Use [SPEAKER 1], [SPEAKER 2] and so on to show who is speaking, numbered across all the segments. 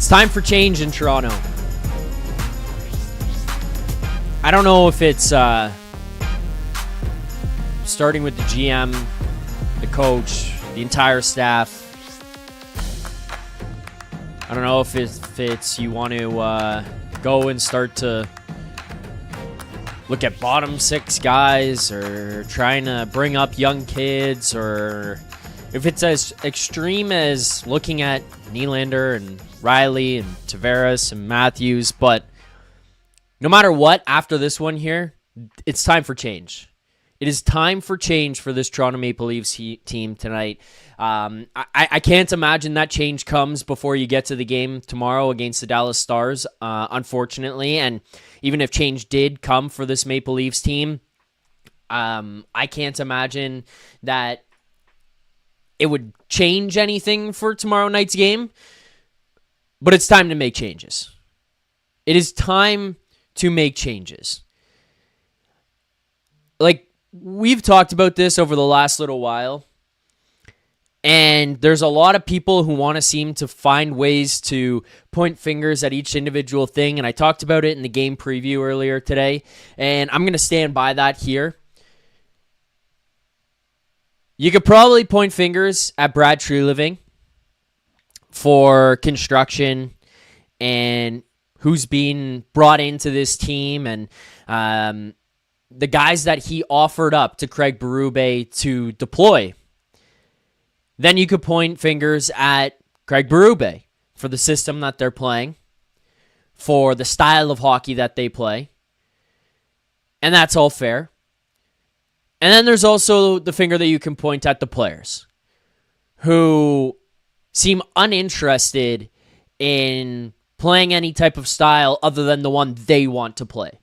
[SPEAKER 1] It's time for change in Toronto. I don't know if it's starting with the GM, the coach, the entire staff. I don't know if it's you want to go and start to look at bottom six guys or trying to bring up young kids, or if it's as extreme as looking at Nylander and Riley and Tavares and Matthews. But no matter what, after this one here, it's time for change. It is time for change for this Toronto Maple Leafs team tonight. I can't imagine that change comes before you get to the game tomorrow against the Dallas Stars, unfortunately. And even if change did come for this Maple Leafs team, I can't imagine that it would change anything for tomorrow night's game. But it's time to make changes. It is time to make changes. Like, we've talked about this over the last little while, and there's a lot of people who want to seem to find ways to point fingers at each individual thing, and I talked about it in the game preview earlier today, and I'm going to stand by that here. You could probably point fingers at Brad Treliving for construction and who's being brought into this team, and the guys that he offered up to Craig Berube to deploy. Then you could point fingers at Craig Berube for the system that they're playing, for the style of hockey that they play. And that's all fair. And then there's also the finger that you can point at the players who seem uninterested in playing any type of style other than the one they want to play,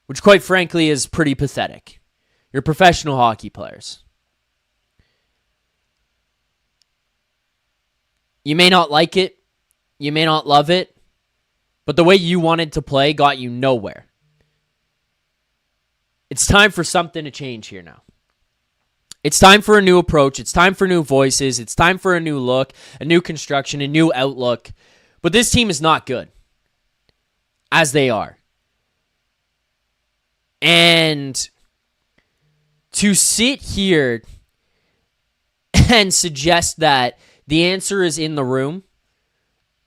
[SPEAKER 1] which quite frankly is pretty pathetic. You're professional hockey players. You may not like it, you may not love it, but the way you wanted to play got you nowhere. It's time for something to change here now. It's time for a new approach. It's time for new voices. It's time for a new look, a new construction, a new outlook. But this team is not good, as they are. And to sit here and suggest that the answer is in the room,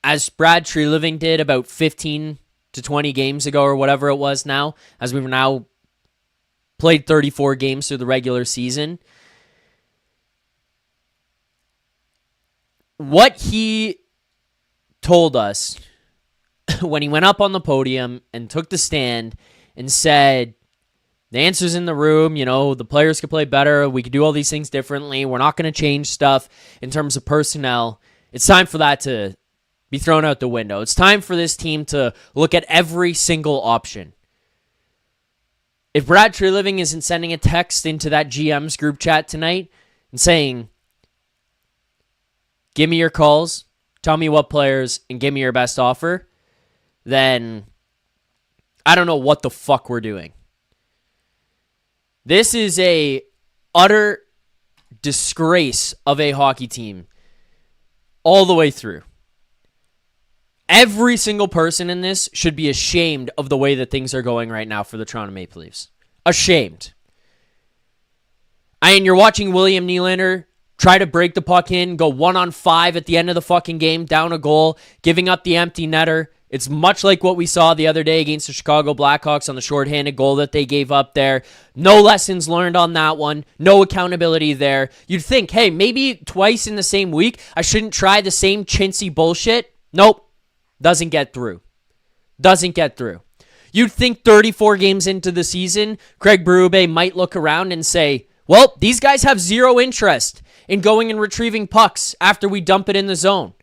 [SPEAKER 1] as Brad Treliving did about 15 to 20 games ago or whatever it was now, as we've now played 34 games through the regular season, what he told us when he went up on the podium and took the stand and said, the answer's in the room, you know, the players could play better, we could do all these things differently, we're not going to change stuff in terms of personnel. It's time for that to be thrown out the window. It's time for this team to look at every single option. If Brad Treliving isn't sending a text into that GM's group chat tonight and saying, give me your calls, tell me what players, and give me your best offer, then I don't know what the fuck we're doing. This is a utter disgrace of a hockey team all the way through. Every single person in this should be ashamed of the way that things are going right now for the Toronto Maple Leafs. Ashamed. And you're watching William Nylander try to break the puck in, go 1-on-5 at the end of the fucking game, down a goal, giving up the empty netter. It's much like what we saw the other day against the Chicago Blackhawks on the shorthanded goal that they gave up there. No lessons learned on that one. No accountability there. You'd think, hey, maybe twice in the same week, I shouldn't try the same chintzy bullshit. Nope. Doesn't get through. Doesn't get through. You'd think 34 games into the season, Craig Berube might look around and say, well, these guys have zero interest in going and retrieving pucks after we dump it in the zone.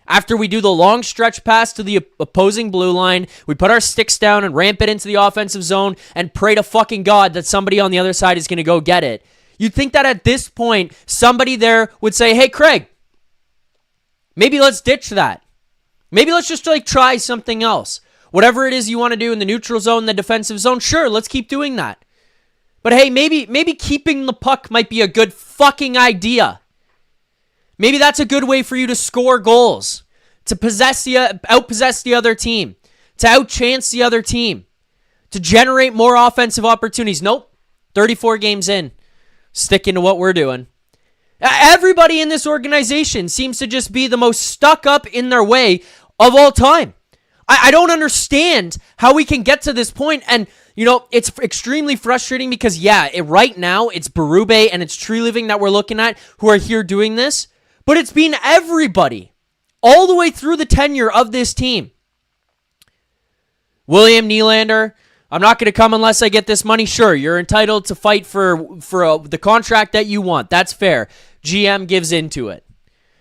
[SPEAKER 1] After we do the long stretch pass to the opposing blue line, we put our sticks down and ramp it into the offensive zone and pray to fucking God that somebody on the other side is going to go get it. You'd think that at this point, somebody there would say, hey, Craig, maybe let's ditch that. Maybe let's just try something else. Whatever it is you want to do in the neutral zone, the defensive zone, sure, let's keep doing that. But hey, maybe keeping the puck might be a good fucking idea. Maybe that's a good way for you to score goals. to outpossess the other team, to outchance the other team, to generate more offensive opportunities. Nope. 34 games in, sticking to what we're doing. Everybody in this organization seems to just be the most stuck up in their way of all time. I don't understand how we can get to this point, and it's extremely frustrating because right now it's Berube and it's Tree Living that we're looking at who are here doing this, but it's been everybody all the way through the tenure of this team. William Nylander, I'm not going to come unless I get this money. Sure, you're entitled to fight for the contract that you want. That's fair. GM gives into it.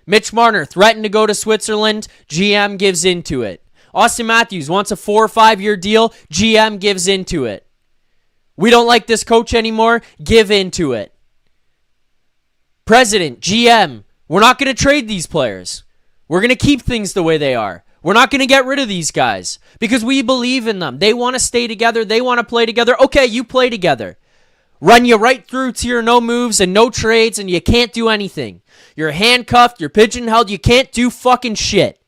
[SPEAKER 1] Mitch Marner threatened to go to Switzerland. GM gives into it. Auston Matthews wants a 4 or 5 year deal. GM gives into it. We don't like this coach anymore. Give into it. President, GM, we're not going to trade these players. We're going to keep things the way they are. We're not going to get rid of these guys because we believe in them. They want to stay together. They want to play together. Okay, you play together. Run you right through to your no moves and no trades, and you can't do anything. You're handcuffed. You're pigeonholed. You can't do fucking shit.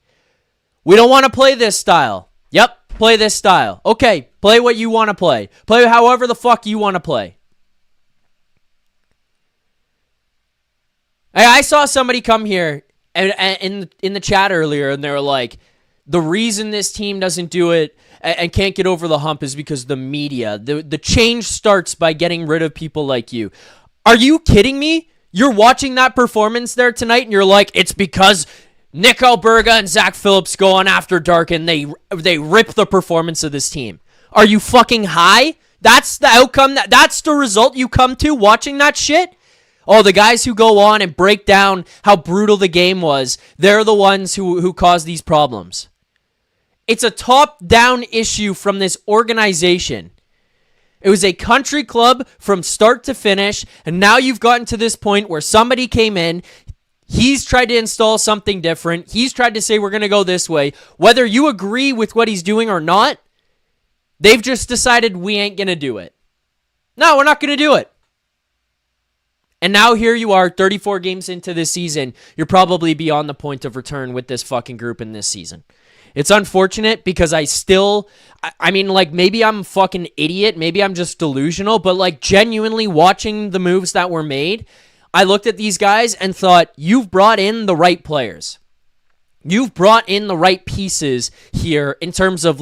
[SPEAKER 1] We don't want to play this style. Yep, play this style. Okay, play what you want to play. Play however the fuck you want to play. I saw somebody come here and in the chat earlier, and they were like, the reason this team doesn't do it and can't get over the hump is because the media. The change starts by getting rid of people like you. Are you kidding me? You're watching that performance there tonight, and you're like, it's because Nick Alberga and Zach Phillips go on After Dark, and they rip the performance of this team. Are you fucking high? That's the outcome. That's the result you come to watching that shit? Oh, the guys who go on and break down how brutal the game was, they're the ones who cause these problems. It's a top-down issue from this organization. It was a country club from start to finish, and now you've gotten to this point where somebody came in, he's tried to install something different, he's tried to say we're going to go this way. Whether you agree with what he's doing or not, they've just decided we ain't going to do it. No, we're not going to do it. And now here you are, 34 games into this season. You're probably beyond the point of return with this fucking group in this season. It's unfortunate because maybe I'm a fucking idiot. Maybe I'm just delusional. But genuinely watching the moves that were made, I looked at these guys and thought, you've brought in the right players. You've brought in the right pieces here in terms of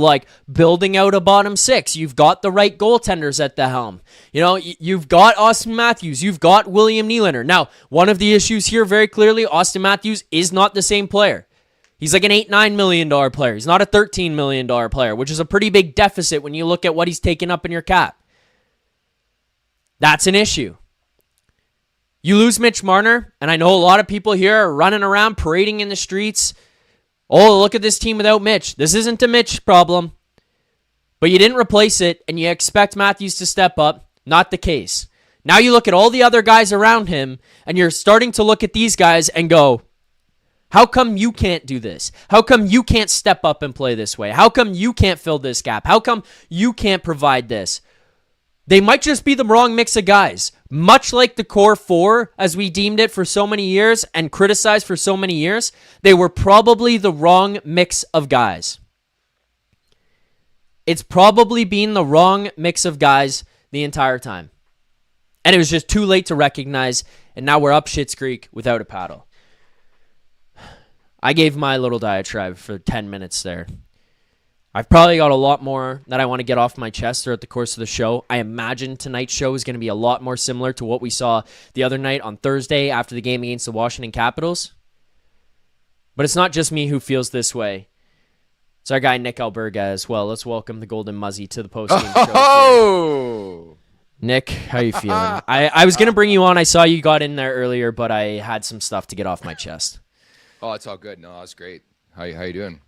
[SPEAKER 1] building out a bottom six. You've got the right goaltenders at the helm. You've got Auston Matthews. You've got William Nylander. Now, one of the issues here very clearly, Auston Matthews is not the same player. He's like an $8-9 million player. He's not a $13 million player, which is a pretty big deficit when you look at what he's taken up in your cap. That's an issue. You lose Mitch Marner, and I know a lot of people here are running around parading in the streets. Oh, look at this team without Mitch. This isn't a Mitch problem. But you didn't replace it, and you expect Matthews to step up. Not the case. Now you look at all the other guys around him, and you're starting to look at these guys and go, how come you can't do this? How come you can't step up and play this way? How come you can't fill this gap? How come you can't provide this? They might just be the wrong mix of guys. Much like the core four, as we deemed it for so many years and criticized for so many years, they were probably the wrong mix of guys. It's probably been the wrong mix of guys the entire time. And it was just too late to recognize, and now we're up Schitt's Creek without a paddle. I gave my little diatribe for 10 minutes there. I've probably got a lot more that I want to get off my chest throughout the course of the show. I imagine tonight's show is going to be a lot more similar to what we saw the other night on Thursday after the game against the Washington Capitals. But it's not just me who feels this way. It's our guy Nick Alberga as well. Let's welcome the Golden Muzzy to the postgame show.
[SPEAKER 2] Oh!
[SPEAKER 1] Nick, how you feeling? I was going to bring you on. I saw you got in there earlier, but I had some stuff to get off my chest.
[SPEAKER 2] Oh, it's all good. No, that's great. How you doing?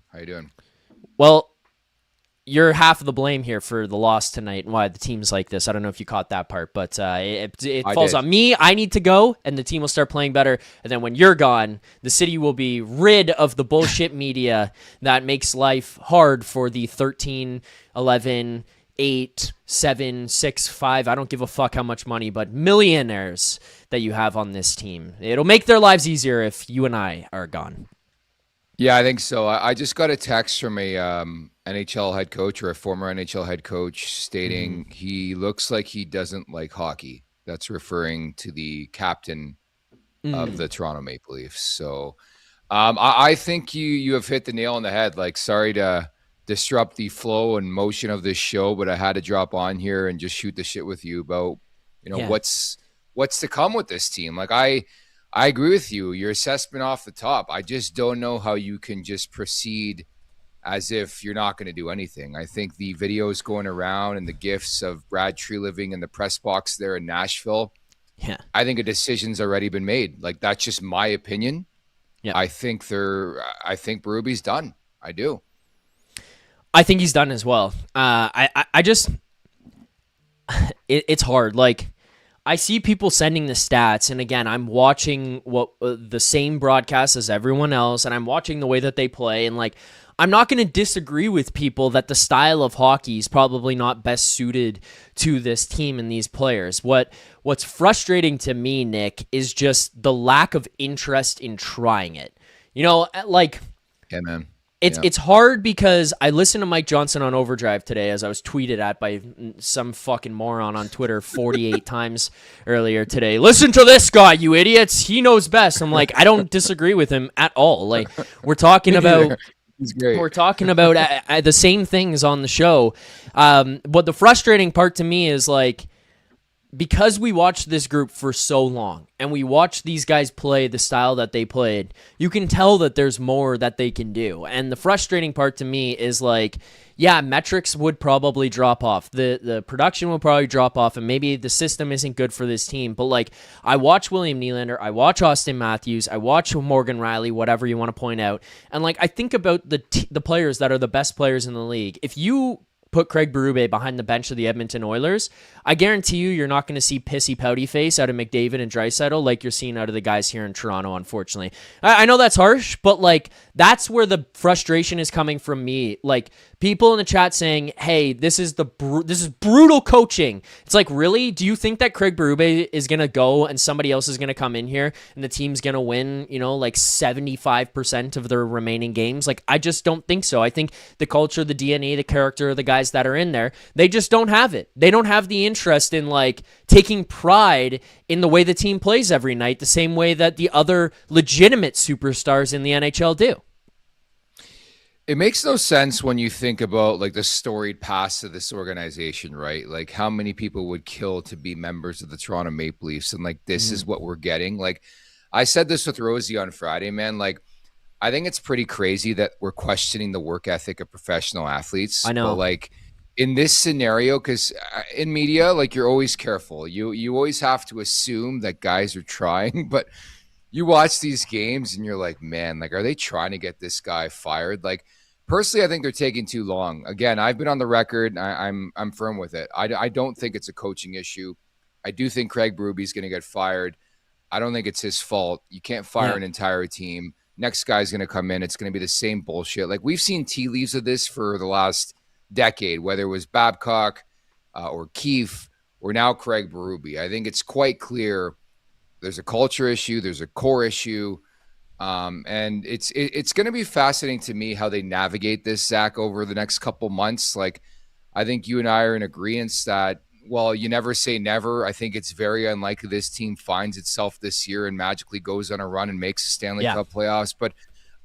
[SPEAKER 1] Well, you're half of the blame here for the loss tonight and why the team's like this. I don't know if you caught that part, but it falls on me. I need to go, and the team will start playing better. And then when you're gone, the city will be rid of the bullshit media that makes life hard for the 13, 11, 8, 7, 6, 5, I don't give a fuck how much money, but millionaires that you have on this team. It'll make their lives easier if you and I are gone.
[SPEAKER 2] Yeah, I think so. I just got a text from a NHL head coach or a former NHL head coach stating he looks like he doesn't like hockey. That's referring to the captain of the Toronto Maple Leafs. So I think you have hit the nail on the head. Like, sorry to disrupt the flow and motion of this show, but I had to drop on here and just shoot the shit with you about, what's to come with this team. Like, I agree with you. Your assessment off the top. I just don't know how you can just proceed as if you're not going to do anything. I think the videos going around and the gifs of Brad Tree living in the press box there in Nashville.
[SPEAKER 1] Yeah.
[SPEAKER 2] I think a decision's already been made. Like, that's just my opinion.
[SPEAKER 1] Yeah.
[SPEAKER 2] I think Berube's done. I do.
[SPEAKER 1] I think he's done as well. I just, it's hard. Like, I see people sending the stats, and again, I'm watching the same broadcast as everyone else, and I'm watching the way that they play, and like, I'm not going to disagree with people that the style of hockey is probably not best suited to this team and these players. What's frustrating to me, Nick, is just the lack of interest in trying it. Like,
[SPEAKER 2] yeah, man.
[SPEAKER 1] It's hard because I listened to Mike Johnson on Overdrive today as I was tweeted at by some fucking moron on Twitter 48 times earlier today. Listen to this guy, you idiots. He knows best. I'm like, I don't disagree with him at all. Like, we're talking about the same things on the show. But the frustrating part to me is like, because we watched this group for so long and we watched these guys play the style that they played, you can tell that there's more that they can do. And the frustrating part to me is like, yeah, metrics would probably drop off. The production will probably drop off, and maybe the system isn't good for this team. But like, I watch William Nylander, I watch Auston Matthews, I watch Morgan Rielly, whatever you want to point out. And like, I think about the players that are the best players in the league. If you put Craig Berube behind the bench of the Edmonton Oilers, I guarantee you're not going to see pissy pouty face out of McDavid and Draisaitl like you're seeing out of the guys here in Toronto, unfortunately. I know that's harsh, but like, that's where the frustration is coming from me. Like, people in the chat saying, hey, this is brutal coaching. It's like, really? Do you think that Craig Berube is going to go and somebody else is going to come in here and the team's going to win, like 75% of their remaining games? Like, I just don't think so. I think the culture, the DNA, the character of the guys that are in there, they just don't have it. They don't have the interest in like taking pride in the way the team plays every night, the same way that the other legitimate superstars in the NHL do.
[SPEAKER 2] It makes no sense when you think about like the storied past of this organization, right? Like, how many people would kill to be members of the Toronto Maple Leafs, and like, this is what we're getting. Like, I said this with Rosie on Friday, man. Like, I think it's pretty crazy that we're questioning the work ethic of professional athletes.
[SPEAKER 1] I know.
[SPEAKER 2] But like, in this scenario, because in media, like, you're always careful. You always have to assume that guys are trying, but you watch these games and you're like, man, like, are they trying to get this guy fired? Like, personally, I think they're taking too long. Again, I've been on the record. I'm firm with it. I don't think it's a coaching issue. I do think Craig Berube's going to get fired. I don't think it's his fault. You can't fire an entire team. Next guy's going to come in. It's going to be the same bullshit. Like, we've seen tea leaves of this for the last decade, whether it was Babcock or Keefe or now Craig Berube. I think it's quite clear there's a culture issue. There's a core issue. And it's going to be fascinating to me how they navigate this, Zach, over the next couple months. Like, I think you and I are in agreement that, well, you never say never. I think it's very unlikely this team finds itself this year and magically goes on a run and makes the Stanley Cup playoffs. But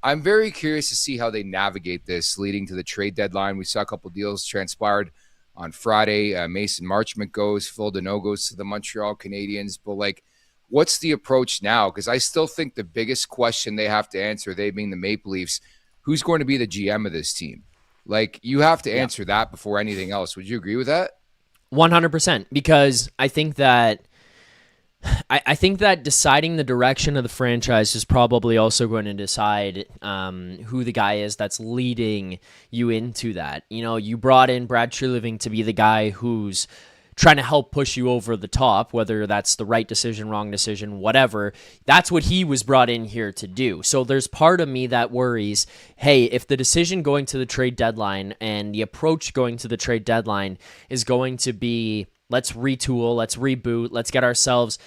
[SPEAKER 2] I'm very curious to see how they navigate this leading to the trade deadline. We saw a couple deals transpired on Friday. Mason Marchment goes, Phil Deneau goes to the Montreal Canadiens. But like, what's the approach now? Because I still think the biggest question they have to answer, they being the Maple Leafs, who's going to be the GM of this team? Like, you have to answer that before anything else. Would you agree with that?
[SPEAKER 1] 100%, because I think that deciding the direction of the franchise is probably also going to decide who the guy is that's leading you into that. You brought in Brad Treliving to be the guy who's trying to help push you over the top, whether that's the right decision, wrong decision, whatever. That's what he was brought in here to do. So there's part of me that worries, hey, if the decision going to the trade deadline and the approach going to the trade deadline is going to be, let's retool, let's reboot, let's get ourselves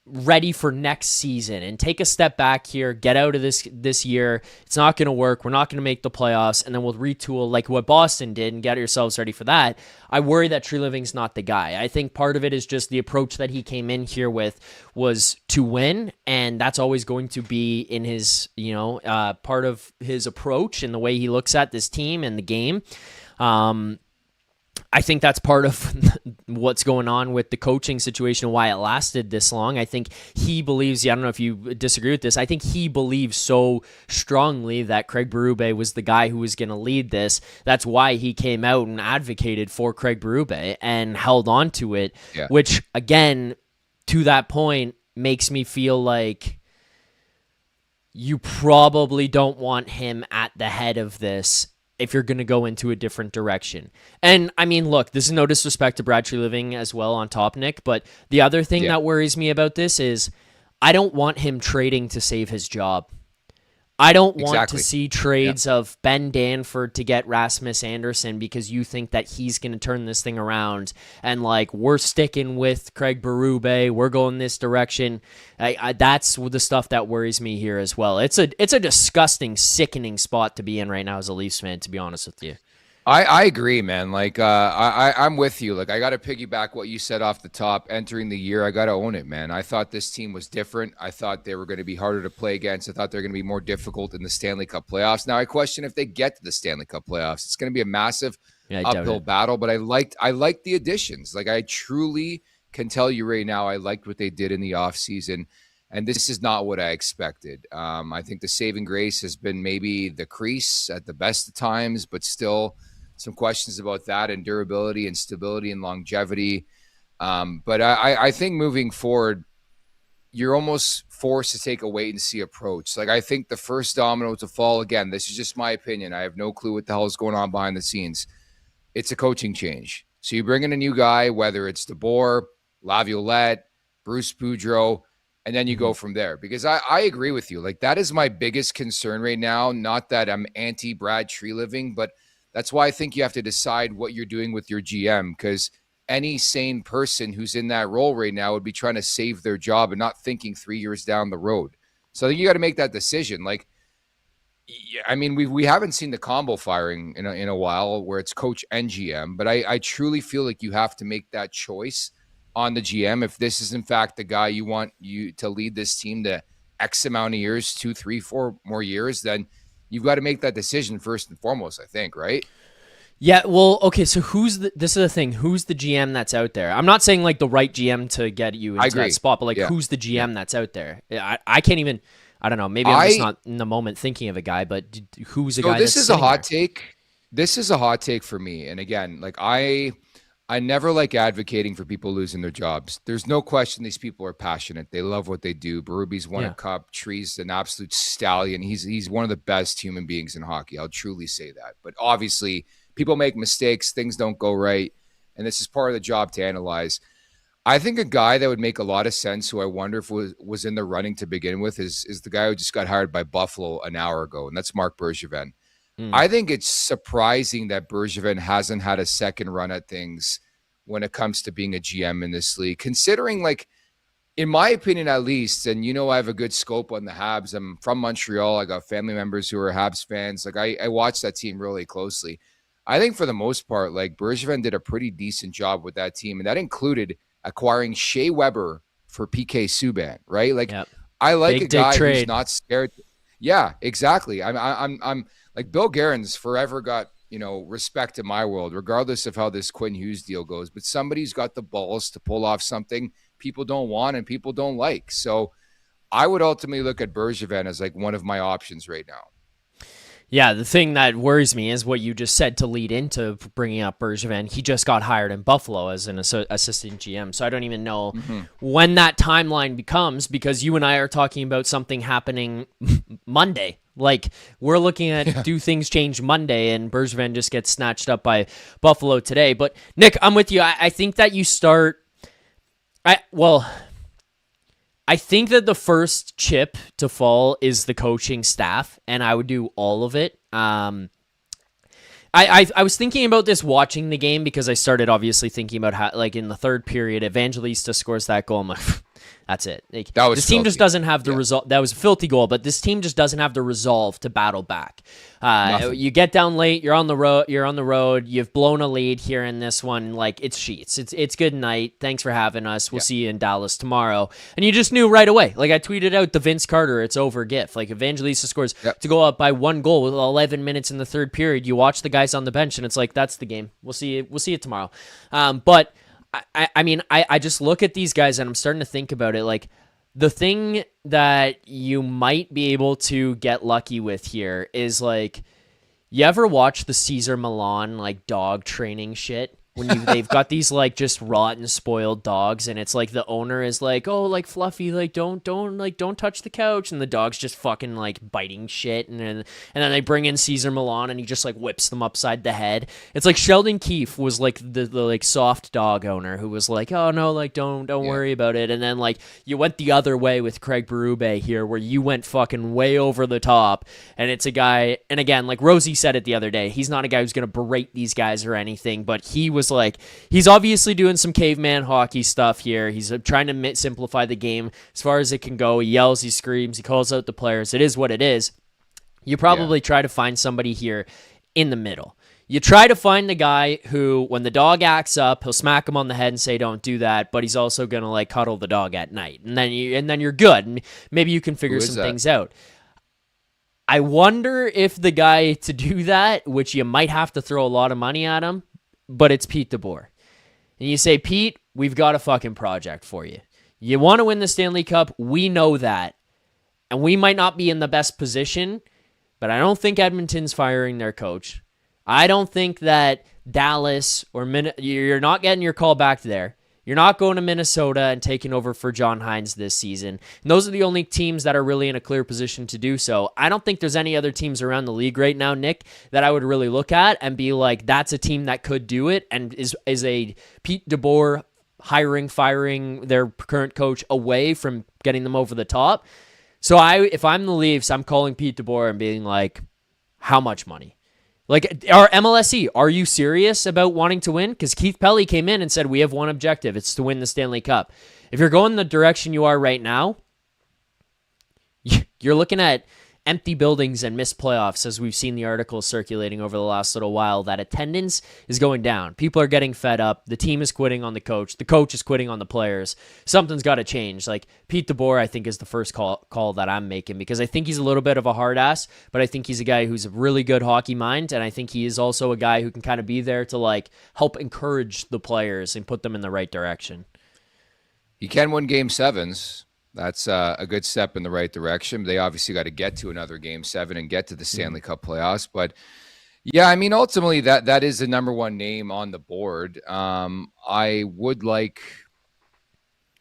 [SPEAKER 1] ready for next season and take a step back here, get out of this year. It's not going to work. We're not going to make the playoffs, and then we'll retool like what Boston did and get yourselves ready for that. I worry that Treliving's not the guy. I think part of it is just the approach that he came in here with was to win, and that's always going to be in his, part of his approach and the way he looks at this team and the game. I think that's part of what's going on with the coaching situation, why it lasted this long. I think he believes, I don't know if you disagree with this, I think he believes so strongly that Craig Berube was the guy who was going to lead this. That's why he came out and advocated for Craig Berube and held on to it, which, again, to that point, makes me feel like you probably don't want him at the head of this if you're going to go into a different direction. And I mean, look, this is no disrespect to Brad Treliving as well on top, Nick, but the other thing that worries me about this is I don't want him trading to save his job. I don't want to see trades of Ben Danford to get Rasmus Anderson because you think that he's going to turn this thing around and like, we're sticking with Craig Berube, we're going this direction. That's the stuff that worries me here as well. It's a disgusting, sickening spot to be in right now as a Leafs fan, to be honest with you.
[SPEAKER 2] I agree, man. Like, I'm with you. Like, I got to piggyback what you said off the top. Entering the year, I got to own it, man. I thought this team was different. I thought they were going to be harder to play against. I thought they were going to be more difficult in the Stanley Cup playoffs. Now, I question if they get to the Stanley Cup playoffs. It's going to be a massive uphill battle, but I liked the additions. Like, I truly can tell you right now, I liked what they did in the offseason, and this is not what I expected. I think the saving grace has been maybe the crease at the best of times, but still some questions about that and durability and stability and longevity. But I think moving forward, you're almost forced to take a wait and see approach. Like, I think the first domino to fall, again, this is just my opinion. I have no clue what the hell is going on behind the scenes. It's a coaching change. So you bring in a new guy, whether it's DeBoer, Laviolette, Bruce Boudreau, and then you go from there. Because I agree with you. Like, that is my biggest concern right now. Not that I'm anti-Brad Treliving, but that's why I think you have to decide what you're doing with your GM, because any sane person who's in that role right now would be trying to save their job and not thinking 3 years down the road. So I think you got to make that decision. Like, I mean, we haven't seen the combo firing in a while where it's coach and GM, but I truly feel like you have to make that choice on the GM. If this is in fact the guy you want you to lead this team to X amount of years, 2, 3, 4 more years, then you've got to make that decision first and foremost, I think, right?
[SPEAKER 1] Yeah, well, okay, so this is the thing, who's the GM that's out there? I'm not saying like the right GM to get you into that spot, but like who's the GM that's out there? I can't even, I don't know, maybe I'm just not in the moment thinking of a guy, but who's a guy
[SPEAKER 2] this
[SPEAKER 1] that's
[SPEAKER 2] is a hot take. This is a hot take for me. And again, like I never like advocating for people losing their jobs. There's no question these people are passionate. They love what they do. Berube's won a cup. Tree's an absolute stallion. He's one of the best human beings in hockey. I'll truly say that. But obviously, people make mistakes. Things don't go right. And this is part of the job to analyze. I think a guy that would make a lot of sense, who I wonder if was in the running to begin with, is the guy who just got hired by Buffalo an hour ago, and that's Marc Bergevin. I think it's surprising that Bergevin hasn't had a second run at things when it comes to being a GM in this league, considering, like, in my opinion, at least, and I have a good scope on the Habs. I'm from Montreal. I got family members who are Habs fans. Like, I watch that team really closely. I think for the most part, like, Bergevin did a pretty decent job with that team, and that included acquiring Shea Weber for PK Subban, right? Like, I like a guy who's not scared. Yeah, exactly. I'm like, Bill Guerin's forever got, respect in my world, regardless of how this Quinn Hughes deal goes. But somebody's got the balls to pull off something people don't want and people don't like. So I would ultimately look at Bergevin as like one of my options right now.
[SPEAKER 1] Yeah, the thing that worries me is what you just said to lead into bringing up Bergevin. He just got hired in Buffalo as an assistant GM, so I don't even know when that timeline becomes, because you and I are talking about something happening Monday. Like, we're looking at do things change Monday, and Bergevin just gets snatched up by Buffalo today. But, Nick, I'm with you. I think that you start... I think that the first chip to fall is the coaching staff, and I would do all of it. I was thinking about this watching the game, because I started obviously thinking about how, like, in the third period, Evangelista scores that goal. I'm like, That's it. Like,
[SPEAKER 2] That was
[SPEAKER 1] this team just
[SPEAKER 2] filthy.
[SPEAKER 1] doesn't have the result. That was a filthy goal, but this team just doesn't have the resolve to battle back.
[SPEAKER 2] Nothing.
[SPEAKER 1] You get down late. You're on the road. You've blown a lead here in this one. Like, it's sheets. It's good night. Thanks for having us. We'll see you in Dallas tomorrow. And you just knew right away. Like, I tweeted out the Vince Carter "it's over" gif. Like, Evangelista scores to go up by 1 goal with 11 minutes in the third period. You watch the guys on the bench, and it's like, that's the game. We'll see you tomorrow. But I mean, I just look at these guys and I'm starting to think about it. Like, the thing that you might be able to get lucky with here is, like, you ever watch the Cesar Millan, like, dog training shit? When they've got these, like, just rotten, spoiled dogs, and it's like the owner is like, oh, like, Fluffy, like, don't touch the couch, and the dog's just fucking, like, biting shit, and then they bring in Cesar Millan, and he just, like, whips them upside the head. It's like Sheldon Keefe was, like, the like, soft dog owner who was like, oh, no, like, don't worry about it, and then, like, you went the other way with Craig Berube here, where you went fucking way over the top, and it's a guy, and again, like Rosie said it the other day, he's not a guy who's gonna berate these guys or anything, but he was like, he's obviously doing some caveman hockey stuff here. He's trying to simplify the game as far as it can go. He yells, he screams, he calls out the players. It is what it is. You probably try to find somebody here in the middle. You try to find the guy who, when the dog acts up, he'll smack him on the head and say, don't do that, but he's also going to, like, cuddle the dog at night. And then you're good. And maybe you can figure some things out. I wonder if the guy to do that, which you might have to throw a lot of money at him, but it's Pete DeBoer. And you say, Pete, we've got a fucking project for you. You want to win the Stanley Cup. We know that. And we might not be in the best position, but I don't think Edmonton's firing their coach. I don't think that Dallas or you're not getting your call back there. You're not going to Minnesota and taking over for John Hines this season. And those are the only teams that are really in a clear position to do so. I don't think there's any other teams around the league right now, Nick, that I would really look at and be like, that's a team that could do it and is a Pete DeBoer firing their current coach away from getting them over the top. So if I'm the Leafs, I'm calling Pete DeBoer and being like, how much money? Like, our MLSE, are you serious about wanting to win? Because Keith Pelly came in and said, we have one objective. It's to win the Stanley Cup. If you're going the direction you are right now, you're looking at empty buildings and missed playoffs, as we've seen the articles circulating over the last little while, that attendance is going down. People are getting fed up. The team is quitting on the coach. The coach is quitting on the players. Something's got to change. Like, Pete DeBoer, I think, is the first call that I'm making, because I think he's a little bit of a hard ass, but I think he's a guy who's a really good hockey mind, and I think he is also a guy who can kind of be there to, like, help encourage the players and put them in the right direction.
[SPEAKER 2] He can win game sevens. That's a good step in the right direction. They obviously got to get to another game 7 and get to the Stanley Cup playoffs. But yeah, I mean, ultimately that is the number one name on the board. I would like,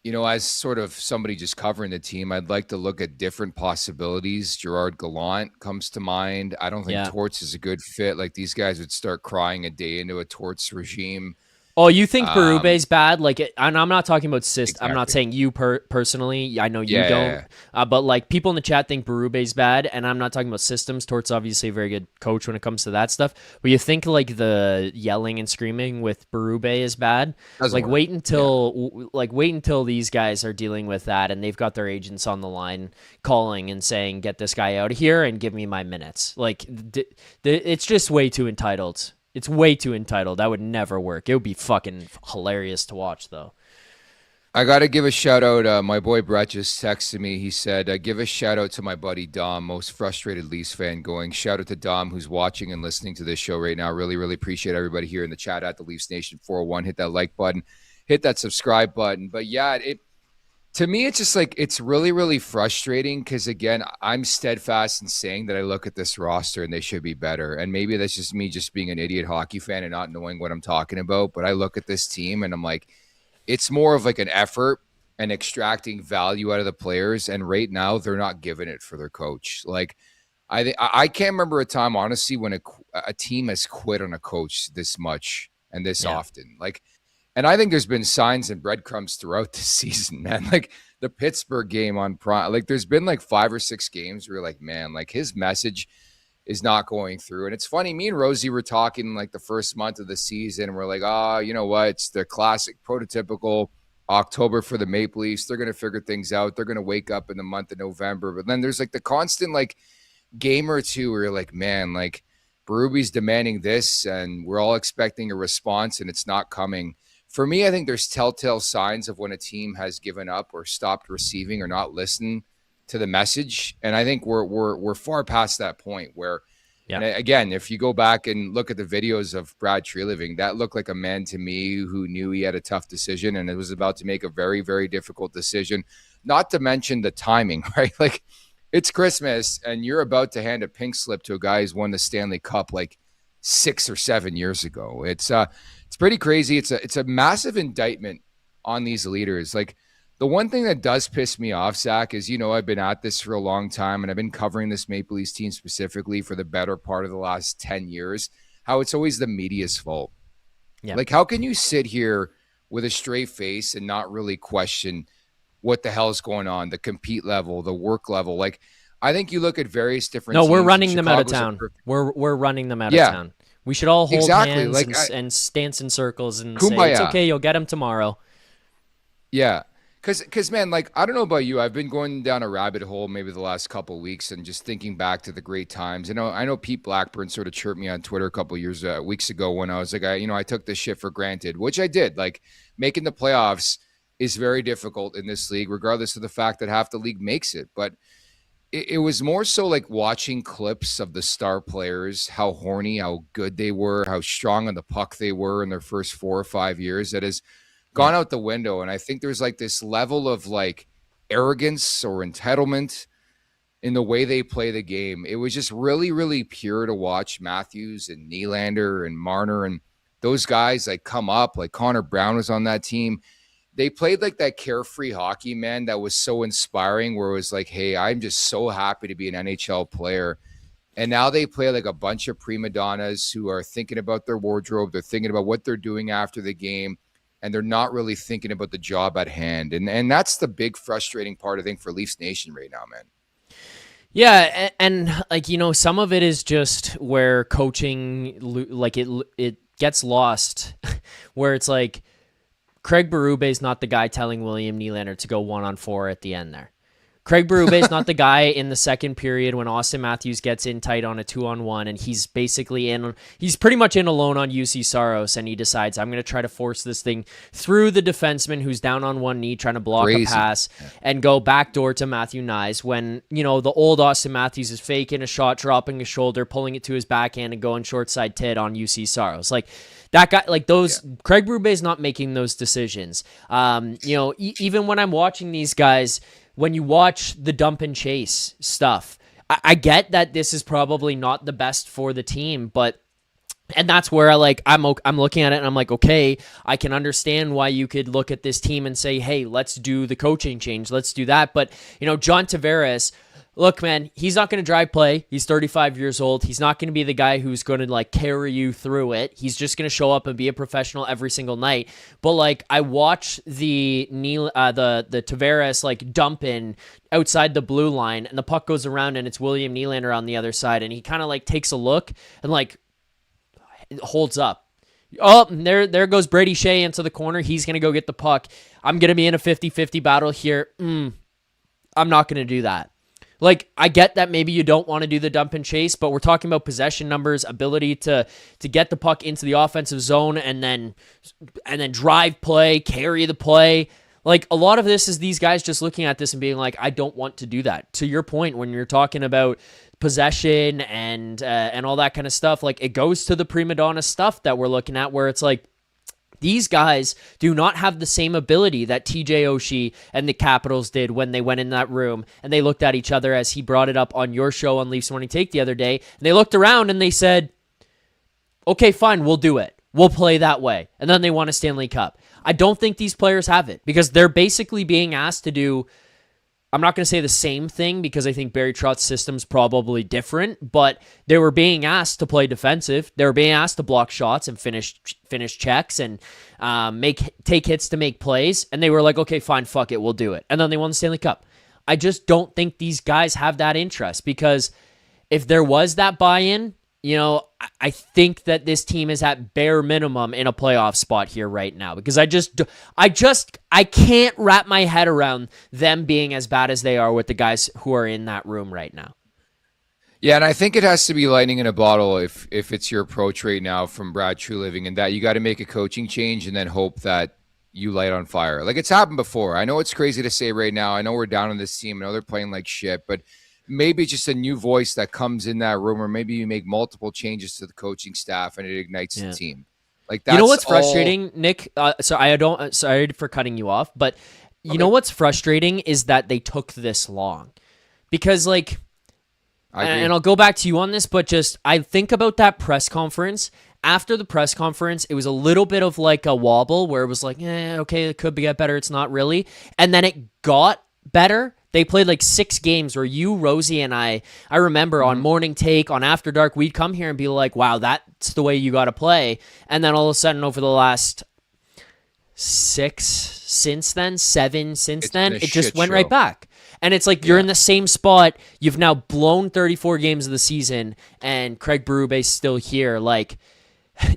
[SPEAKER 2] as sort of somebody just covering the team, I'd like to look at different possibilities. Gerard Gallant comes to mind. I don't think Torts is a good fit. Like, these guys would start crying a day into a Torts regime.
[SPEAKER 1] Oh, you think Berube's bad? Like, and I'm not talking about system.
[SPEAKER 2] Exactly.
[SPEAKER 1] I'm not saying you personally. I know you don't. But, like, people in the chat think Berube's bad, and I'm not talking about systems. Tort's obviously a very good coach when it comes to that stuff. But you think, like, the yelling and screaming with Berube is bad? Wait until these guys are dealing with that, and they've got their agents on the line calling and saying, "Get this guy out of here and give me my minutes." Like, it's just way too entitled. It's way too entitled. That would never work. It would be fucking hilarious to watch, though.
[SPEAKER 2] I got to give a shout out. My boy Brett just texted me. He said, give a shout out to my buddy Dom, most frustrated Leafs fan going. Shout out to Dom, who's watching and listening to this show right now. Really, really appreciate everybody here in the chat at the Leafs Nation 401. Hit that like button. Hit that subscribe button. But yeah, to me, it's just like, it's really, really frustrating because, again, I'm steadfast in saying that I look at this roster and they should be better. And maybe that's just me just being an idiot hockey fan and not knowing what I'm talking about. But I look at this team and I'm like, it's more of like an effort and extracting value out of the players. And right now, they're not giving it for their coach. Like, I can't remember a time, honestly, when a team has quit on a coach this much and this often. Like, and I think there's been signs and breadcrumbs throughout this season, man. Like the Pittsburgh game on Prime, like there's been like 5 or 6 games where you're like, man, like his message is not going through. And it's funny, me and Rosie were talking like the first month of the season. And we're like, you know what? It's the classic prototypical October for the Maple Leafs. They're going to figure things out. They're going to wake up in the month of November. But then there's like the constant like game or two where you're like, man, like Berube's demanding this and we're all expecting a response and it's not coming. For me, I think there's telltale signs of when a team has given up or stopped receiving or not listening to the message. And I think we're far past that point where, and again, if you go back and look at the videos of Brad Treliving, that looked like a man to me who knew he had a tough decision and it was about to make a very, very difficult decision, not to mention the timing, right? Like it's Christmas and you're about to hand a pink slip to a guy who's won the Stanley Cup like 6 or 7 years ago. It's pretty crazy. It's a massive indictment on these leaders. Like the one thing that does piss me off, Zach, is, I've been at this for a long time and I've been covering this Maple Leafs team specifically for the better part of the last 10 years, how it's always the media's fault. Yeah. Like, how can you sit here with a straight face and not really question what the hell is going on, the compete level, the work level? Like, I think you look at various different teams.
[SPEAKER 1] We're running them out of town. We're running them out of town. We should all hold hands and dance in circles and say, it's okay, you'll get them tomorrow.
[SPEAKER 2] Yeah. Because, man, like, I don't know about you. I've been going down a rabbit hole maybe the last couple of weeks and just thinking back to the great times. I know Pete Blackburn sort of chirped me on Twitter a couple of weeks ago when I was like, I took this shit for granted, which I did. Like, making the playoffs is very difficult in this league, regardless of the fact that half the league makes it. But it was more so like watching clips of the star players, how horny, how good they were, how strong on the puck they were in their first 4 or 5 years. That is gone out the window. And I think there's like this level of like arrogance or entitlement in the way they play the game. It was just really, really pure to watch Matthews and Nylander and Marner and those guys like come up. Like Connor Brown was on that team. They played like that carefree hockey, man, that was so inspiring, where it was like, hey, I'm just so happy to be an NHL player. And now they play like a bunch of prima donnas who are thinking about their wardrobe. They're thinking about what they're doing after the game. And they're not really thinking about the job at hand. And that's the big frustrating part, I think, for Leafs Nation right now, man.
[SPEAKER 1] Yeah, and like, some of it is just where coaching, like it gets lost, where it's like Craig Berube is not the guy telling William Nylander to go 1-on-4 at the end there. Craig Berube is not the guy in the second period when Auston Matthews gets in tight on a 2-on-1 and he's basically he's pretty much in alone on Juuse Saros and he decides, I'm going to try to force this thing through the defenseman who's down on one knee trying to block a pass and go backdoor to Matthew Knies when, the old Auston Matthews is faking a shot, dropping a shoulder, pulling it to his backhand and going short side tit on Juuse Saros. Like that guy, like those, Craig Berube is not making those decisions. Even when I'm watching these guys, when you watch the dump and chase stuff, I get that this is probably not the best for the team, and that's where I'm looking at it and I'm like, okay, I can understand why you could look at this team and say, hey, let's do the coaching change. Let's do that. But, John Tavares, look, man, he's not going to drive play. He's 35 years old. He's not going to be the guy who's going to carry you through it. He's just going to show up and be a professional every single night. But I watch the Tavares dump in outside the blue line and the puck goes around and it's William Nylander on the other side and he kind of takes a look and holds up. Oh, there goes Brady Shea into the corner. He's going to go get the puck. I'm going to be in a 50-50 battle here. I'm not going to do that. I get that maybe you don't want to do the dump and chase, but we're talking about possession numbers, ability to get the puck into the offensive zone and then drive play, carry the play. A lot of this is these guys just looking at this and being like, I don't want to do that. To your point, when you're talking about possession and all that kind of stuff, it goes to the prima donna stuff that we're looking at where it's these guys do not have the same ability that TJ Oshie and the Capitals did when they went in that room and they looked at each other, as he brought it up on your show on Leafs Morning Take the other day. And they looked around and they said, okay, fine, we'll do it. We'll play that way. And then they won a Stanley Cup. I don't think these players have it because they're basically being asked to do, I'm not going to say the same thing because I think Barry Trotz's system's probably different, but they were being asked to play defensive. They were being asked to block shots and finish checks and take hits to make plays. And they were like, okay, fine, fuck it, we'll do it. And then they won the Stanley Cup. I just don't think these guys have that interest because if there was that buy-in, I think that this team is at bare minimum in a playoff spot here right now because I can't wrap my head around them being as bad as they are with the guys who are in that room right now.
[SPEAKER 2] Yeah, and I think it has to be lightning in a bottle if it's your approach right now from Brad Treliving, and that you got to make a coaching change and then hope that you light on fire. Like it's happened before. I know it's crazy to say right now. I know we're down on this team. I know they're playing like shit, but maybe it's just a new voice that comes in that room, or maybe you make multiple changes to the coaching staff and it ignites the team. Like that's
[SPEAKER 1] what's frustrating, Nick? Sorry for cutting you off, but you know what's frustrating is that they took this long because like. And I'll go back to you on this, but just I think about that press conference. After the press conference, it was a little bit of like a wobble where it was like, okay, it could get better. It's not really. And then it got better. They played like 6 games where you, Rosie, and I remember on Morning Take, on After Dark, we'd come here and be like, wow, that's the way you got to play. And then all of a sudden over the last 7 since then, it just went right back. And it's like you're in the same spot. You've now blown 34 games of the season, and Craig Berube's still here. Like,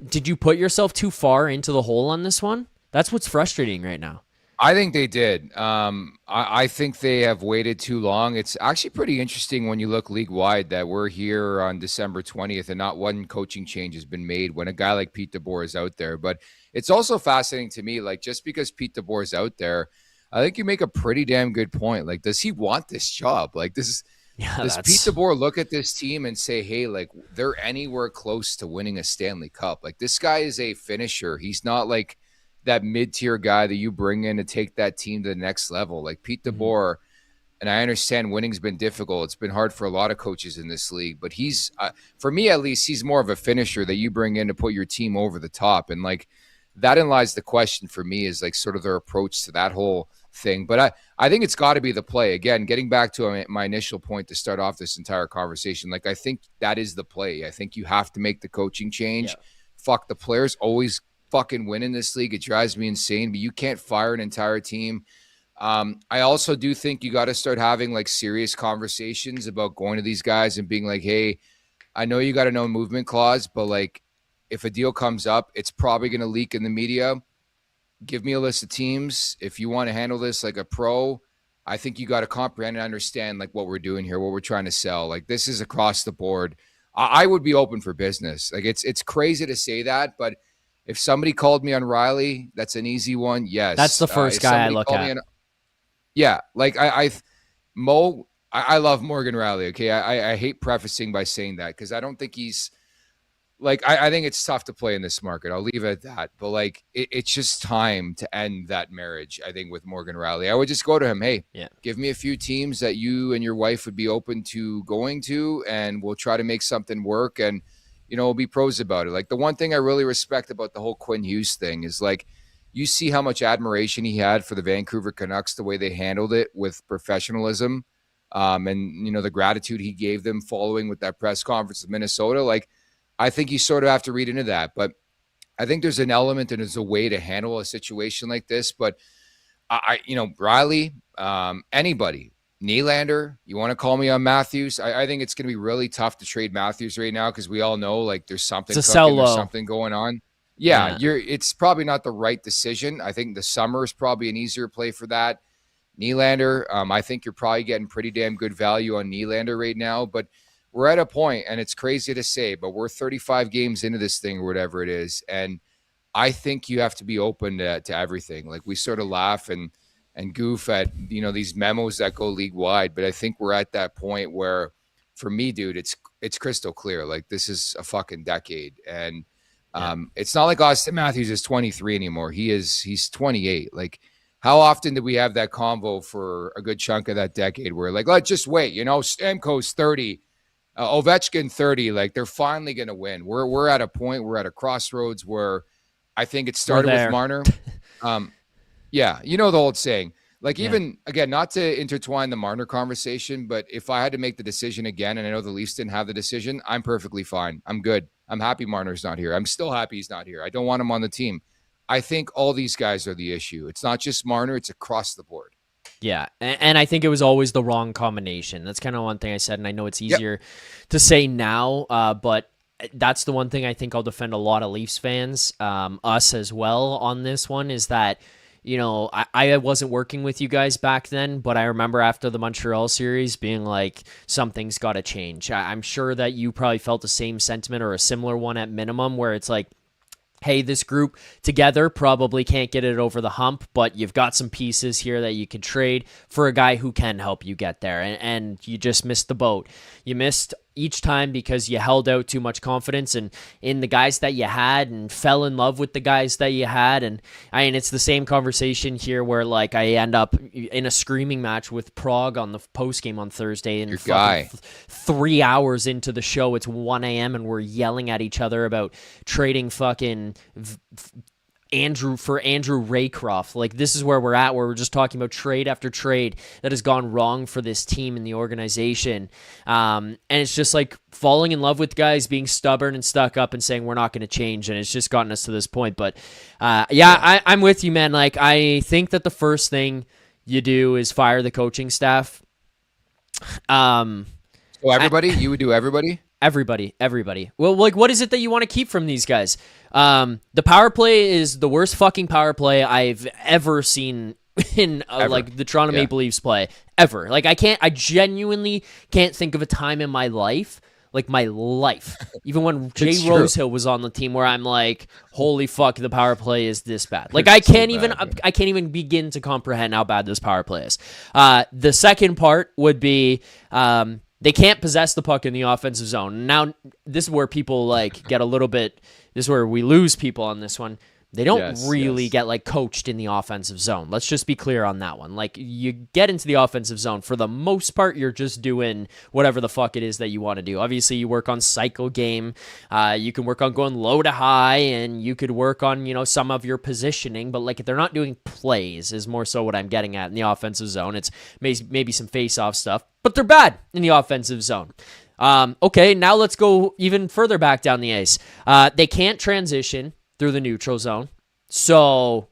[SPEAKER 1] did you put yourself too far into the hole on this one? That's what's frustrating right now.
[SPEAKER 2] I think they did. I think they have waited too long. It's actually pretty interesting when you look league-wide that we're here on December 20th and not one coaching change has been made when a guy like Pete DeBoer is out there. But it's also fascinating to me, like, just because Pete DeBoer is out there, I think you make a pretty damn good point. Like, does he want this job? Like, does Pete DeBoer look at this team and say, hey, like, they're anywhere close to winning a Stanley Cup? Like, this guy is a finisher. He's not like that mid-tier guy that you bring in to take that team to the next level. Like, Pete DeBoer, and I understand winning's been difficult. It's been hard for a lot of coaches in this league. But he's, for me at least, he's more of a finisher that you bring in to put your team over the top. And, like, that in lies the question for me is, like, sort of their approach to that whole thing. But I think it's got to be the play. Again, getting back to my initial point to start off this entire conversation, like, I think that is the play. I think you have to make the coaching change. Yeah. Fuck, the players always fucking win in this league. It drives me insane, but you can't fire an entire team. I also do think you got to start having like serious conversations about going to these guys and being like, hey, I know you got a no movement clause, but like if a deal comes up, it's probably going to leak in the media. Give me a list of teams. If you want to handle this like a pro, I think you got to comprehend and understand like what we're doing here, what we're trying to sell. Like this is across the board. I would be open for business. Like it's crazy to say that, but if somebody called me on Riley, that's an easy one. Yes.
[SPEAKER 1] That's the first guy I look at.
[SPEAKER 2] Yeah. Like I love Morgan Riley. Okay. I hate prefacing by saying that because I don't think he's like, I think it's tough to play in this market. I'll leave it at that. But like, it's just time to end that marriage, I think, with Morgan Riley. I would just go to him. Hey, give me a few teams that you and your wife would be open to going to, and we'll try to make something work. And, you know, we'll be pros about it. Like the one thing I really respect about the whole Quinn Hughes thing is like, you see how much admiration he had for the Vancouver Canucks, the way they handled it with professionalism, and, you know, the gratitude he gave them following with that press conference in Minnesota. Like, I think you sort of have to read into that, but I think there's an element and there's a way to handle a situation like this. But Riley, anybody, Nylander, you want to call me on Matthews? I think it's going to be really tough to trade Matthews right now because we all know like there's something cooking, there's something going on. Yeah, it's probably not the right decision. I think the summer is probably an easier play for that. Nylander, I think you're probably getting pretty damn good value on Nylander right now, but we're at a point, and it's crazy to say, but we're 35 games into this thing or whatever it is, and I think you have to be open to everything. Like we sort of laugh and goof at, you know, these memos that go league wide, but I think we're at that point where, for me, dude, it's crystal clear. Like this is a fucking decade, and it's not like Auston Matthews is 23 anymore. He's 28. Like how often did we have that convo for a good chunk of that decade where like, let's just wait, you know, Stamkos 30. Ovechkin 30, like they're finally going to win. We're at a point, we're at a crossroads where I think it started with Marner. Yeah, you know the old saying. Like even, again, not to intertwine the Marner conversation, but if I had to make the decision again, and I know the Leafs didn't have the decision, I'm perfectly fine. I'm good. I'm happy Marner's not here. I'm still happy he's not here. I don't want him on the team. I think all these guys are the issue. It's not just Marner, it's across the board.
[SPEAKER 1] Yeah, and I think it was always the wrong combination. That's kind of one thing I said, and I know it's easier to say now, but that's the one thing I think I'll defend a lot of Leafs fans, us as well, on this one, is that, I wasn't working with you guys back then, but I remember after the Montreal series being like, something's got to change. I'm sure that you probably felt the same sentiment or a similar one at minimum, where it's like, hey, this group together probably can't get it over the hump, but you've got some pieces here that you can trade for a guy who can help you get there. And you just missed the boat. You missed each time because you held out too much confidence in the guys that you had and fell in love with the guys that you had. And it's the same conversation here where like I end up in a screaming match with Prague on the postgame on Thursday, and 3 hours into the show, it's 1 a.m. and we're yelling at each other about trading fucking Andrew Raycroft. Like, this is where we're at, where we're just talking about trade after trade that has gone wrong for this team and the organization. And it's just like falling in love with guys, being stubborn and stuck up and saying we're not going to change. And it's just gotten us to this point. But I'm with you, man. Like, I think that the first thing you do is fire the coaching staff.
[SPEAKER 2] So everybody? You would do everybody?
[SPEAKER 1] Everybody. Well, like, what is it that you want to keep from these guys? The power play is the worst fucking power play I've ever seen in like the Toronto Maple Leafs play ever. Like, I genuinely can't think of a time in my life, even when Jay Rosehill was on the team, where I'm like, holy fuck, the power play is this bad. Like, I can't even begin to comprehend how bad this power play is. The second part would be, they can't possess the puck in the offensive zone. Now, this is where people like get a little bit. This is where we lose people on this one. They don't really get like coached in the offensive zone. Let's just be clear on that one. Like, you get into the offensive zone, for the most part, you're just doing whatever the fuck it is that you want to do. Obviously, you work on cycle game. You can work on going low to high, and you could work on, some of your positioning. But like, if they're not doing plays, is more so what I'm getting at in the offensive zone. It's maybe some face-off stuff, but they're bad in the offensive zone. Okay, now let's go even further back down the ice. They can't transition through the neutral zone. So,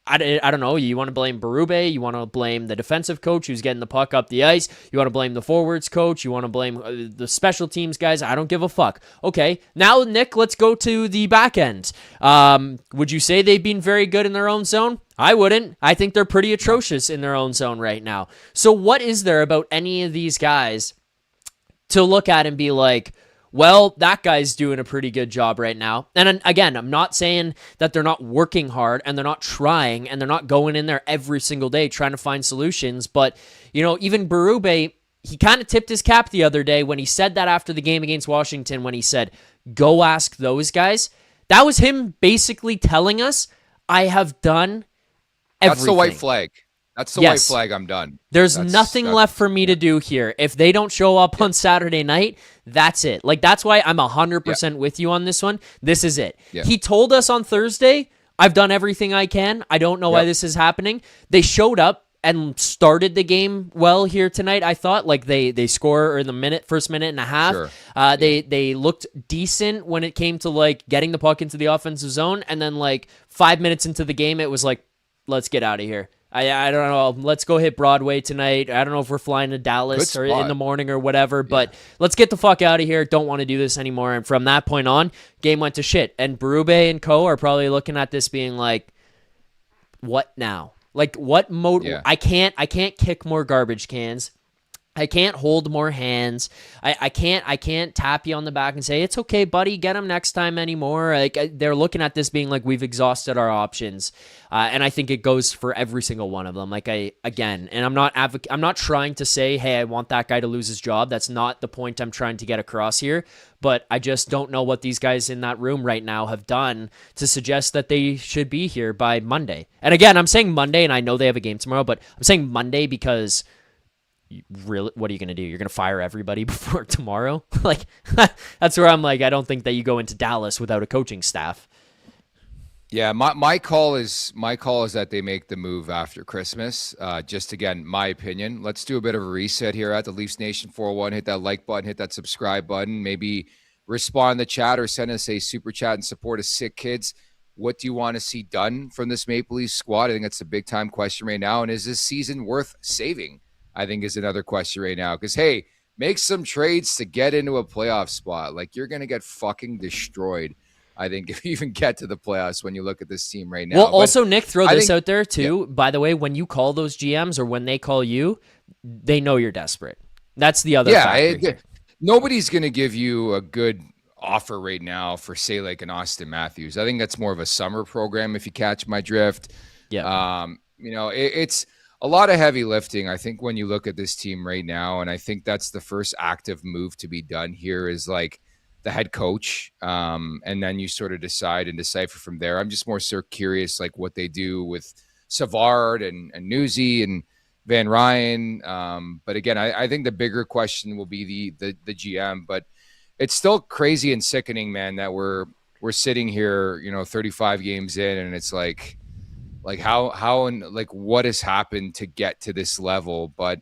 [SPEAKER 1] I don't know. You want to blame Berube? You want to blame the defensive coach who's getting the puck up the ice? You want to blame the forwards coach? You want to blame the special teams guys? I don't give a fuck. Okay, now, Nick, let's go to the back end. Would you say they've been very good in their own zone? I wouldn't. I think they're pretty atrocious in their own zone right now. So what is there about any of these guys to look at and be like, well, that guy's doing a pretty good job right now? And again, I'm not saying that they're not working hard and they're not trying and they're not going in there every single day trying to find solutions. But, even Berube, he kind of tipped his cap the other day when he said that after the game against Washington, when he said, go ask those guys. That was him basically telling us, I have done everything.
[SPEAKER 2] That's the white flag. That's the white flag. I'm done.
[SPEAKER 1] That's nothing left for me to do here. If they don't show up on Saturday night, that's it. Like, that's why I'm 100% with you on this one. This is it. Yeah. He told us on Thursday, I've done everything I can. I don't know why this is happening. They showed up and started the game well here tonight, I thought. Like, they score in the first minute and a half. Sure. They looked decent when it came to, like, getting the puck into the offensive zone. And then, like, 5 minutes into the game, it was like, let's get out of here. I don't know. Let's go hit Broadway tonight. I don't know if we're flying to Dallas or in the morning or whatever, but let's get the fuck out of here. Don't want to do this anymore. And from that point on, game went to shit. And Berube and co are probably looking at this being like, what now? Like, what mode? Yeah. I can't kick more garbage cans. I can't hold more hands. I can't tap you on the back and say, it's okay, buddy, get him next time anymore. Like, they're looking at this being like, we've exhausted our options. And I think it goes for every single one of them. Like, I'm not trying to say, hey, I want that guy to lose his job. That's not the point I'm trying to get across here. But I just don't know what these guys in that room right now have done to suggest that they should be here by Monday. And again, I'm saying Monday, and I know they have a game tomorrow, but I'm saying Monday because really, what are you going to do? You're going to fire everybody before tomorrow? Like, that's where I'm like, I don't think that you go into Dallas without a coaching staff.
[SPEAKER 2] Yeah, my call is that they make the move after Christmas. Just again, my opinion. Let's do a bit of a reset here at the Leafs Nation 401. Hit that like button, hit that subscribe button. Maybe respond in the chat or send us a super chat and support us sick kids. What do you want to see done from this Maple Leafs squad? I think that's a big time question right now. And is this season worth saving? I think is another question right now. Because, hey, make some trades to get into a playoff spot. Like, you're going to get fucking destroyed, I think, if you even get to the playoffs when you look at this team right now.
[SPEAKER 1] Well, also, Nick, throw this out there, too.
[SPEAKER 2] Yeah.
[SPEAKER 1] By the way, when you call those GMs or when they call you, they know you're desperate. That's the other factor.
[SPEAKER 2] Nobody's going to give you a good offer right now for, say, like an Auston Matthews. I think that's more of a summer program, if you catch my drift.
[SPEAKER 1] Yeah.
[SPEAKER 2] It's a lot of heavy lifting, I think, when you look at this team right now. And I think that's the first active move to be done here is like the head coach. And then you sort of decide and decipher from there. I'm just more so curious, like what they do with Savard and Newsy and Van Ryan. But again, I think the bigger question will be the GM, but it's still crazy and sickening, man, that we're sitting here, 35 games in, and it's like how and like what has happened to get to this level. But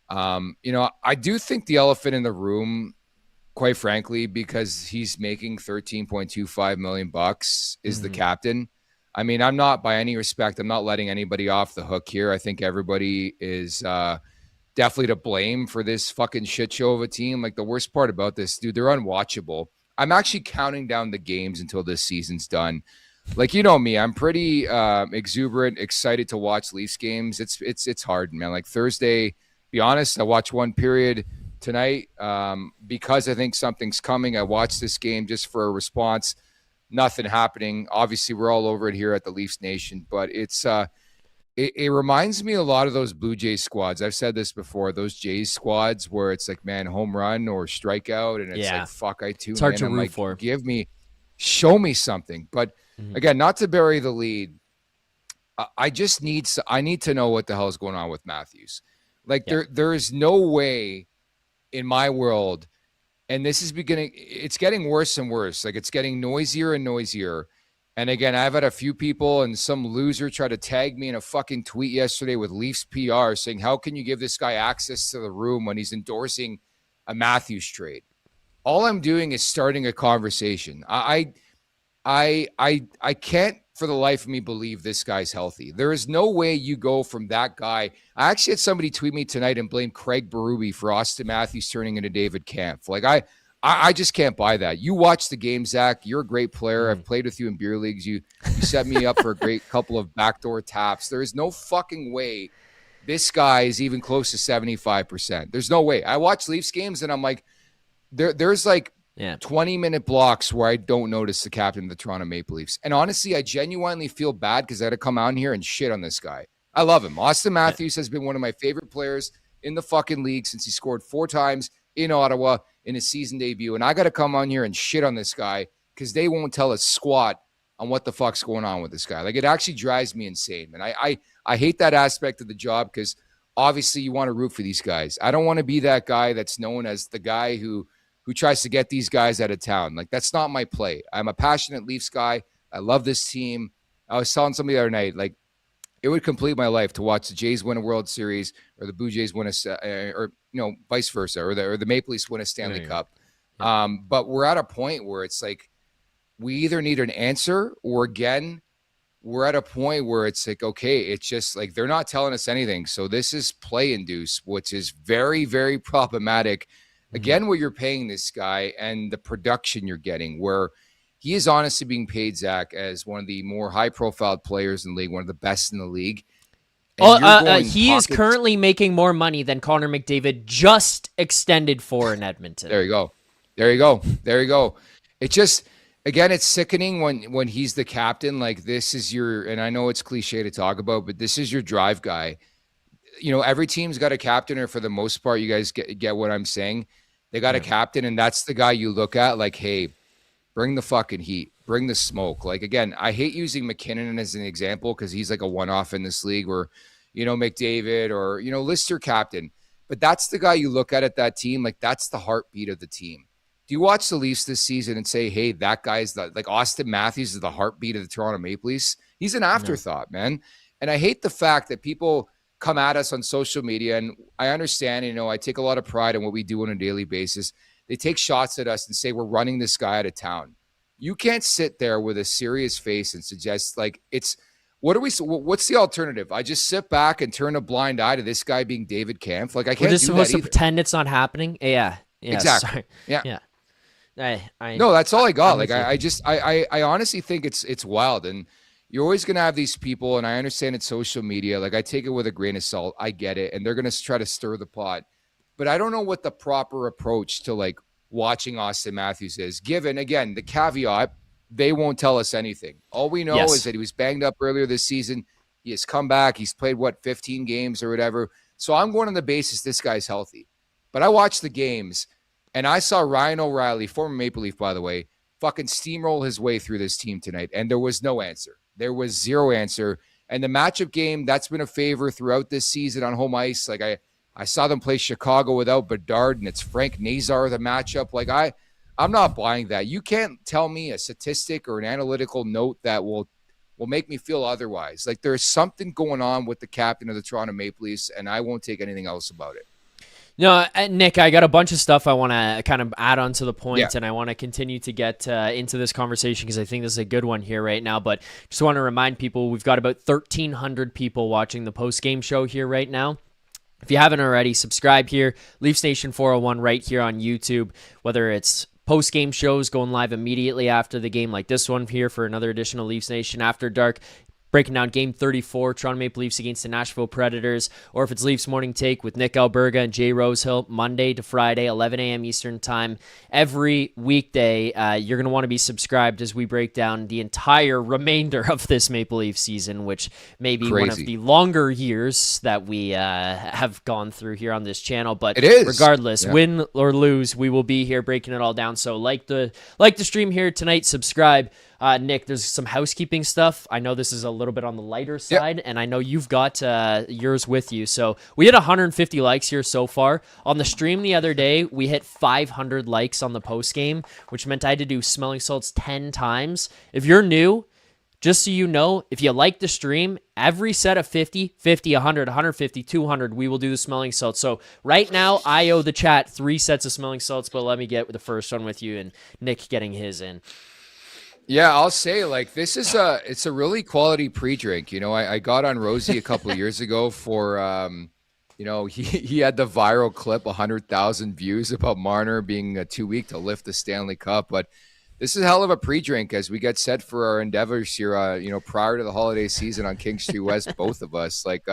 [SPEAKER 2] I do think the elephant in the room, quite frankly, because he's making $13.25 million is the captain. I mean, I'm not, by any respect, I'm not letting anybody off the hook here. I think everybody is definitely to blame for this fucking shit show of a team. Like, the worst part about this, dude, they're unwatchable. I'm actually counting down the games until this season's done. Like, you know me, I'm pretty exuberant, excited to watch Leafs games. It's hard, man. Like, Thursday, be honest, I watched one period tonight because I think something's coming. I watched this game just for a response. Nothing happening. Obviously, we're all over it here at the Leafs Nation, but it reminds me a lot of those Blue Jays squads. I've said this before, those Jays squads where it's like, man, home run or strikeout, and it's like, fuck, I tune in.
[SPEAKER 1] It's hard to root
[SPEAKER 2] like,
[SPEAKER 1] for.
[SPEAKER 2] Show me something. But again, not to bury the lead, I need to know what the hell is going on with Matthews. Like, there is no way in my world, and this is it's getting worse and worse. Like, it's getting noisier and noisier. And again, I've had a few people and some loser try to tag me in a fucking tweet yesterday with Leafs PR saying, how can you give this guy access to the room when he's endorsing a Matthews trade? All I'm doing is starting a conversation. I can't for the life of me believe this guy's healthy. There is no way you go from that guy. I actually had somebody tweet me tonight and blame Craig Berube for Auston Matthews turning into David Kampf. Like, I just can't buy that. You watch the game, Zach. You're a great player. I've played with you in beer leagues. You set me up for a great couple of backdoor taps. There is no fucking way this guy is even close to 75%. There's no way. I watch Leafs games and I'm like, there's like 20-minute blocks where I don't notice the captain of the Toronto Maple Leafs. And honestly, I genuinely feel bad because I had to come out here and shit on this guy. I love him. Auston Matthews has been one of my favorite players in the fucking league since he scored 4 times in Ottawa in his season debut. And I got to come on here and shit on this guy because they won't tell us squat on what the fuck's going on with this guy. Like, it actually drives me insane. And I hate that aspect of the job because obviously you want to root for these guys. I don't want to be that guy that's known as the guy who tries to get these guys out of town. Like, that's not my play. I'm a passionate Leafs guy. I love this team. I was telling somebody the other night, like, it would complete my life to watch the Jays win a World Series or the Blue Jays win or vice versa, or the Maple Leafs win a Stanley Cup. Yeah. But we're at a point where it's like we either need an answer, or again, we're at a point where it's like, okay, it's just like they're not telling us anything. So this is play induced, which is very, very problematic. Again, what you're paying this guy and the production you're getting, where he is honestly being paid, Zach, as one of the more high-profile players in the league, one of the best in the league.
[SPEAKER 1] He is currently making more money than Connor McDavid just extended for in Edmonton.
[SPEAKER 2] There you go. It just, again, it's sickening when he's the captain. Like, this is and I know it's cliche to talk about, but this is your drive guy. Every team's got a captain, or for the most part, you guys get what I'm saying. They got a captain, and that's the guy you look at like, hey, bring the fucking heat. Bring the smoke. Like, again, I hate using McKinnon as an example because he's like a one-off in this league where, McDavid or, Lister captain. But that's the guy you look at that team. Like, that's the heartbeat of the team. Do you watch the Leafs this season and say, hey, that guy's like Auston Matthews is the heartbeat of the Toronto Maple Leafs? He's an afterthought, man. And I hate the fact that people come at us on social media. And I understand, I take a lot of pride in what we do on a daily basis. They take shots at us and say we're running this guy out of town. You can't sit there with a serious face and suggest, like, it's What's the alternative? I just sit back and turn a blind eye to this guy being David Kampf. Like I can't
[SPEAKER 1] We're just
[SPEAKER 2] do
[SPEAKER 1] supposed
[SPEAKER 2] that
[SPEAKER 1] to
[SPEAKER 2] either.
[SPEAKER 1] pretend it's not happening. Yeah.
[SPEAKER 2] Exactly.
[SPEAKER 1] Sorry.
[SPEAKER 2] Yeah.
[SPEAKER 1] Yeah.
[SPEAKER 2] No, that's all I got.
[SPEAKER 1] I'm
[SPEAKER 2] Like I honestly think it's wild, and you're always gonna have these people, and I understand it's social media. Like I take it with a grain of salt. I get it, and they're gonna try to stir the pot, but I don't know what the proper approach to like watching Auston Matthews is. Given again the caveat, they won't tell us anything. All we know is that he was banged up earlier this season. He has come back. He's played 15 games or whatever. So I'm going on the basis this guy's healthy. But I watched the games. And I saw Ryan O'Reilly, former Maple Leaf, by the way, fucking steamroll his way through this team tonight. And there was no answer. There was zero answer. And the matchup game, that's been a favor throughout this season on home ice. Like I saw them play Chicago without Bedard, and it's Frank Nazar, the matchup. Like I'm not buying that. You can't tell me a statistic or an analytical note that will make me feel otherwise. Like there's something going on with the captain of the Toronto Maple Leafs, and I won't take anything else about it.
[SPEAKER 1] No, Nick, I got a bunch of stuff I want to kind of add on to the point, and I want to continue to get into this conversation because I think this is a good one here right now. But just want to remind people, we've got about 1,300 people watching the post-game show here right now. If you haven't already, subscribe here, Leafs Nation 401 right here on YouTube, whether it's post-game shows going live immediately after the game like this one here for another edition of Leafs Nation After Dark, breaking down Game 34, Toronto Maple Leafs against the Nashville Predators, or if it's Leafs Morning Take with Nick Alberga and Jay Rosehill, Monday to Friday, 11 a.m. Eastern Time. Every weekday, you're going to want to be subscribed as we break down the entire remainder of this Maple Leaf season, which may be one of the longer years that we have gone through here on this channel. But
[SPEAKER 2] it is.
[SPEAKER 1] Regardless, win or lose, we will be here breaking it all down. So like the stream here tonight, subscribe. Nick, there's some housekeeping stuff. I know this is a little bit on the lighter side, and I know you've got yours with you. So we had 150 likes here so far. On the stream the other day, we hit 500 likes on the post game, which meant I had to do smelling salts 10 times. If you're new, just so you know, if you like the stream, every set of 50, 100, 150, 200, we will do the smelling salts. So right now, I owe the chat 3 sets of smelling salts, but let me get the first one with you and Nick getting his in.
[SPEAKER 2] Yeah, I'll say like it's a really quality pre-drink. You know, I got on Rosie a couple of years ago for, he had the viral clip, 100,000 views about Marner being too weak to lift the Stanley Cup. But this is a hell of a pre-drink as we get set for our endeavors here, prior to the holiday season on King Street West, both of us. Like,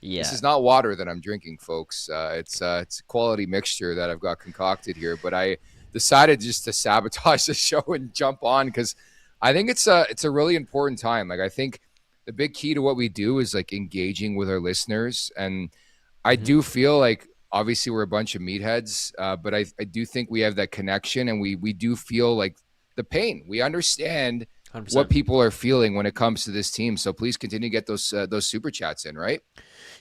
[SPEAKER 2] This is not water that I'm drinking, folks. It's a quality mixture that I've got concocted here. But I decided just to sabotage the show and jump on because I think it's a really important time. Like I think the big key to what we do is like engaging with our listeners. And I do feel like obviously we're a bunch of meatheads, but I do think we have that connection and we do feel like the pain. We understand 100%. What people are feeling when it comes to this team. So please continue to get those super chats in, right?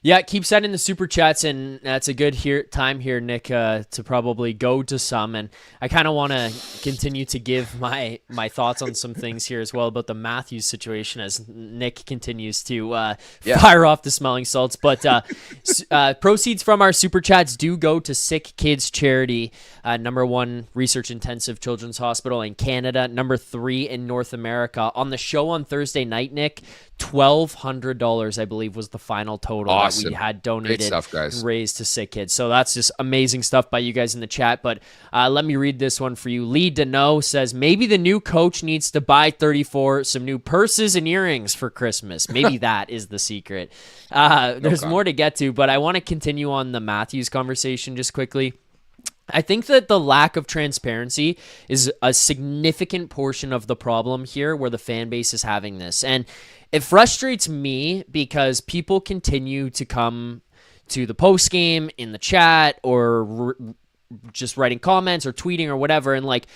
[SPEAKER 1] Yeah, keep sending the super chats, and that's a good time here, Nick, to probably go to some. And I kind of want to continue to give my thoughts on some things here as well about the Matthews situation as Nick continues to fire off the smelling salts. But proceeds from our super chats do go to Sick Kids Charity, #1 research-intensive children's hospital in Canada, #3 in North America. On the show on Thursday night, Nick, $1,200, I believe, was the final total that we had donated and raised to Sick Kids. So that's just amazing stuff by you guys in the chat. But let me read this one for you. Lee Deneau says, maybe the new coach needs to buy 34 some new purses and earrings for Christmas. Maybe that is the secret. There's more to get to, but I want to continue on the Matthews conversation just quickly. I think that the lack of transparency is a significant portion of the problem here where the fan base is having this. And it frustrates me because people continue to come to the post game in the chat or just writing comments or tweeting or whatever. And like,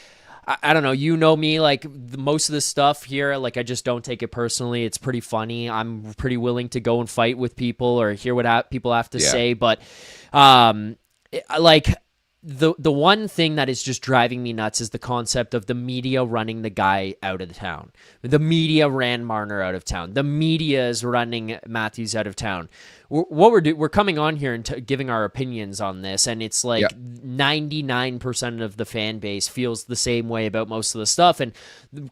[SPEAKER 1] I don't know, you know me, like most of the stuff here, like I just don't take it personally. It's pretty funny. I'm pretty willing to go and fight with people or hear what people have to say. But the one thing that is just driving me nuts is the concept of the media running the guy out of town. The media ran Marner out of town. The media is running Matthews out of town. We're coming on here and giving our opinions on this, and it's like 99% of the fan base feels the same way about most of the stuff. And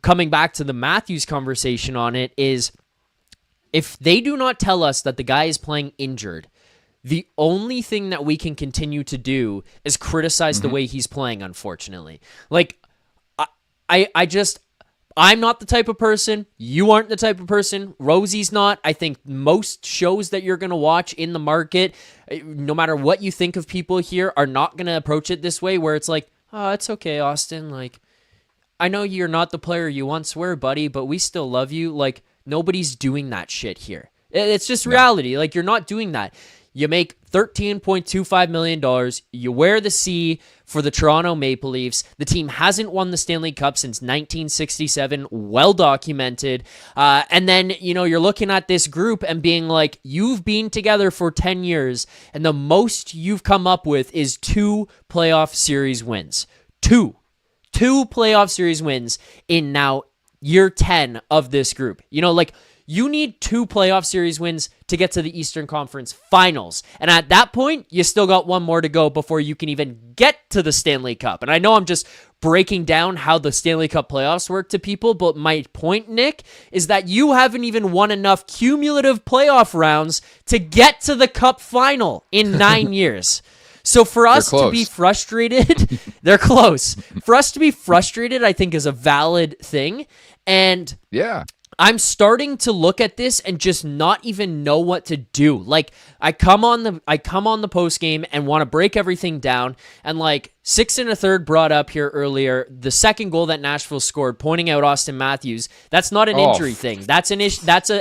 [SPEAKER 1] coming back to the Matthews conversation on it is, if they do not tell us that the guy is playing injured, the only thing that we can continue to do is criticize the way he's playing, unfortunately. Like, I'm not the type of person. You aren't the type of person. Rosie's not. I think most shows that you're going to watch in the market, no matter what you think of people here, are not going to approach it this way, where it's like, oh, it's okay, Auston. Like, I know you're not the player you once were, buddy, but we still love you. Like, nobody's doing that shit here. It's just reality. Like, you're not doing that. You make $13.25 million. You wear the C for the Toronto Maple Leafs. The team hasn't won the Stanley Cup since 1967. Well documented. And then, you're looking at this group and being like, you've been together for 10 years, and the most you've come up with is 2 playoff series wins. Two playoff series wins in now year 10 of this group. You need 2 playoff series wins to get to the Eastern Conference Finals. And at that point, you still got 1 more to go before you can even get to the Stanley Cup. And I know I'm just breaking down how the Stanley Cup playoffs work to people, but my point, Nick, is that you haven't even won enough cumulative playoff rounds to get to the Cup Final in 9 years. So for us to be frustrated, they're close. For us to be frustrated, I think, is a valid thing. And
[SPEAKER 2] yeah,
[SPEAKER 1] I'm starting to look at this and just not even know what to do. Like, I come on the post game and want to break everything down. And like 6 1/3 brought up here earlier, the second goal that Nashville scored, pointing out Auston Matthews. That's not an injury thing. That's an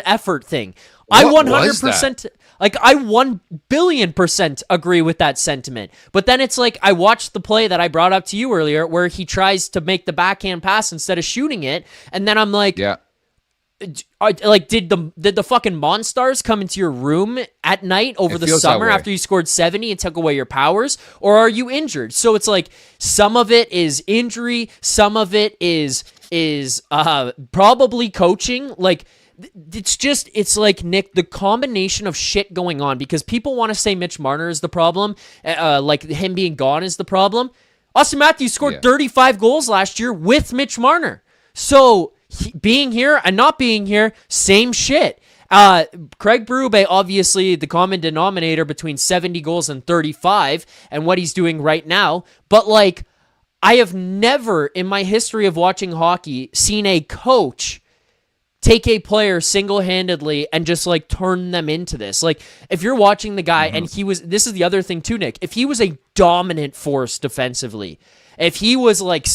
[SPEAKER 1] effort thing. I 100%. Like, I 1,000,000,000% agree with that sentiment. But then it's like, I watched the play that I brought up to you earlier where he tries to make the backhand pass instead of shooting it. And then I'm like,
[SPEAKER 2] yeah.
[SPEAKER 1] Like, did the fucking Monstars come into your room at night over the summer after you scored 70 and took away your powers? Or are you injured? So it's like, some of it is injury, some of it is probably coaching. Like, it's like, Nick, the combination of shit going on, because people want to say Mitch Marner is the problem, like him being gone is the problem. Auston Matthews scored 35 goals last year with Mitch Marner. So being here and not being here, same shit. Craig Berube, obviously the common denominator between 70 goals and 35 and what he's doing right now. But like, I have never in my history of watching hockey seen a coach take a player single-handedly and just like turn them into this. Like, if you're watching the guy and this is the other thing too, Nick, if he was a dominant force defensively, if he was like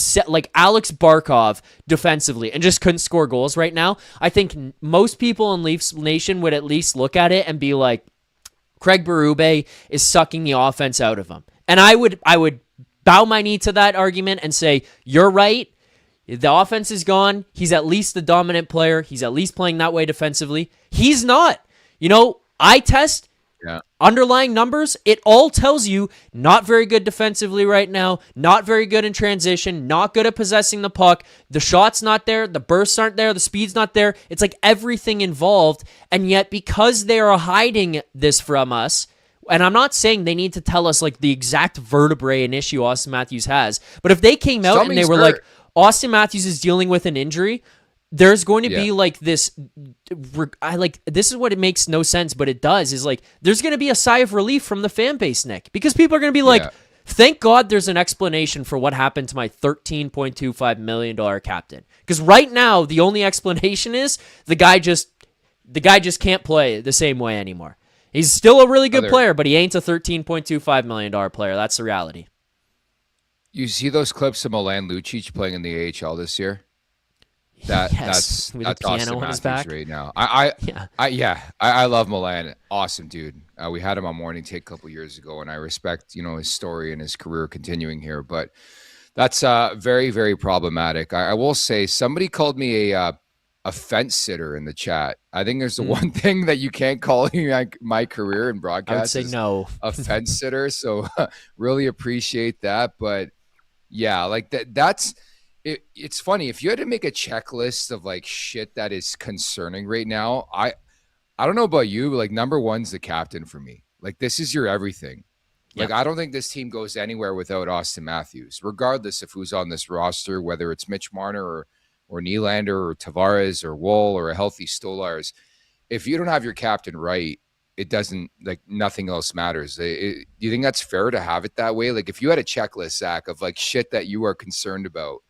[SPEAKER 1] Alex Barkov defensively and just couldn't score goals right now, I think most people in Leafs Nation would at least look at it and be like, Craig Berube is sucking the offense out of him. And I would bow my knee to that argument and say, you're right. The offense is gone. He's at least the dominant player. He's at least playing that way defensively. He's not. I test underlying numbers. It all tells you not very good defensively right now, not very good in transition, not good at possessing the puck. The shot's not there. The bursts aren't there. The speed's not there. It's like everything involved. And yet, because they are hiding this from us, and I'm not saying they need to tell us like the exact vertebrae and issue Auston Matthews has, but if they came out and they were like, Auston Matthews is dealing with an injury, there's going to be like this, this is what it makes no sense, but it does, is like, there's going to be a sigh of relief from the fan base, Nick, because people are going to be like, thank God there's an explanation for what happened to my $13.25 million captain. Because right now, the only explanation is the guy just can't play the same way anymore. He's still a really good player, but he ain't a $13.25 million player. That's the reality.
[SPEAKER 2] You see those clips of Milan Lucic playing in the AHL this year? That's Auston Matthews right now. I love Milan. Awesome dude. We had him on Morning Take a couple years ago, and I respect his story and his career continuing here. But that's very, very problematic. I will say, somebody called me a fence sitter in the chat. I think there's the one thing that you can't call my career in broadcast.
[SPEAKER 1] I would say no.
[SPEAKER 2] A fence sitter. So really appreciate that. But yeah, like that's it. It's funny, if you had to make a checklist of like shit that is concerning right now, I don't know about you, but like number one's the captain for me. Like, this is your everything. Like, I don't think this team goes anywhere without Auston Matthews, regardless of who's on this roster, whether it's Mitch Marner or Nylander or Tavares or Woll or a healthy Stolarz. if you don't have your captain right, it doesn't, like, nothing else matters. Do you think that's fair to have it that way? Like, if you had a checklist, Zach, of like shit that you are concerned about,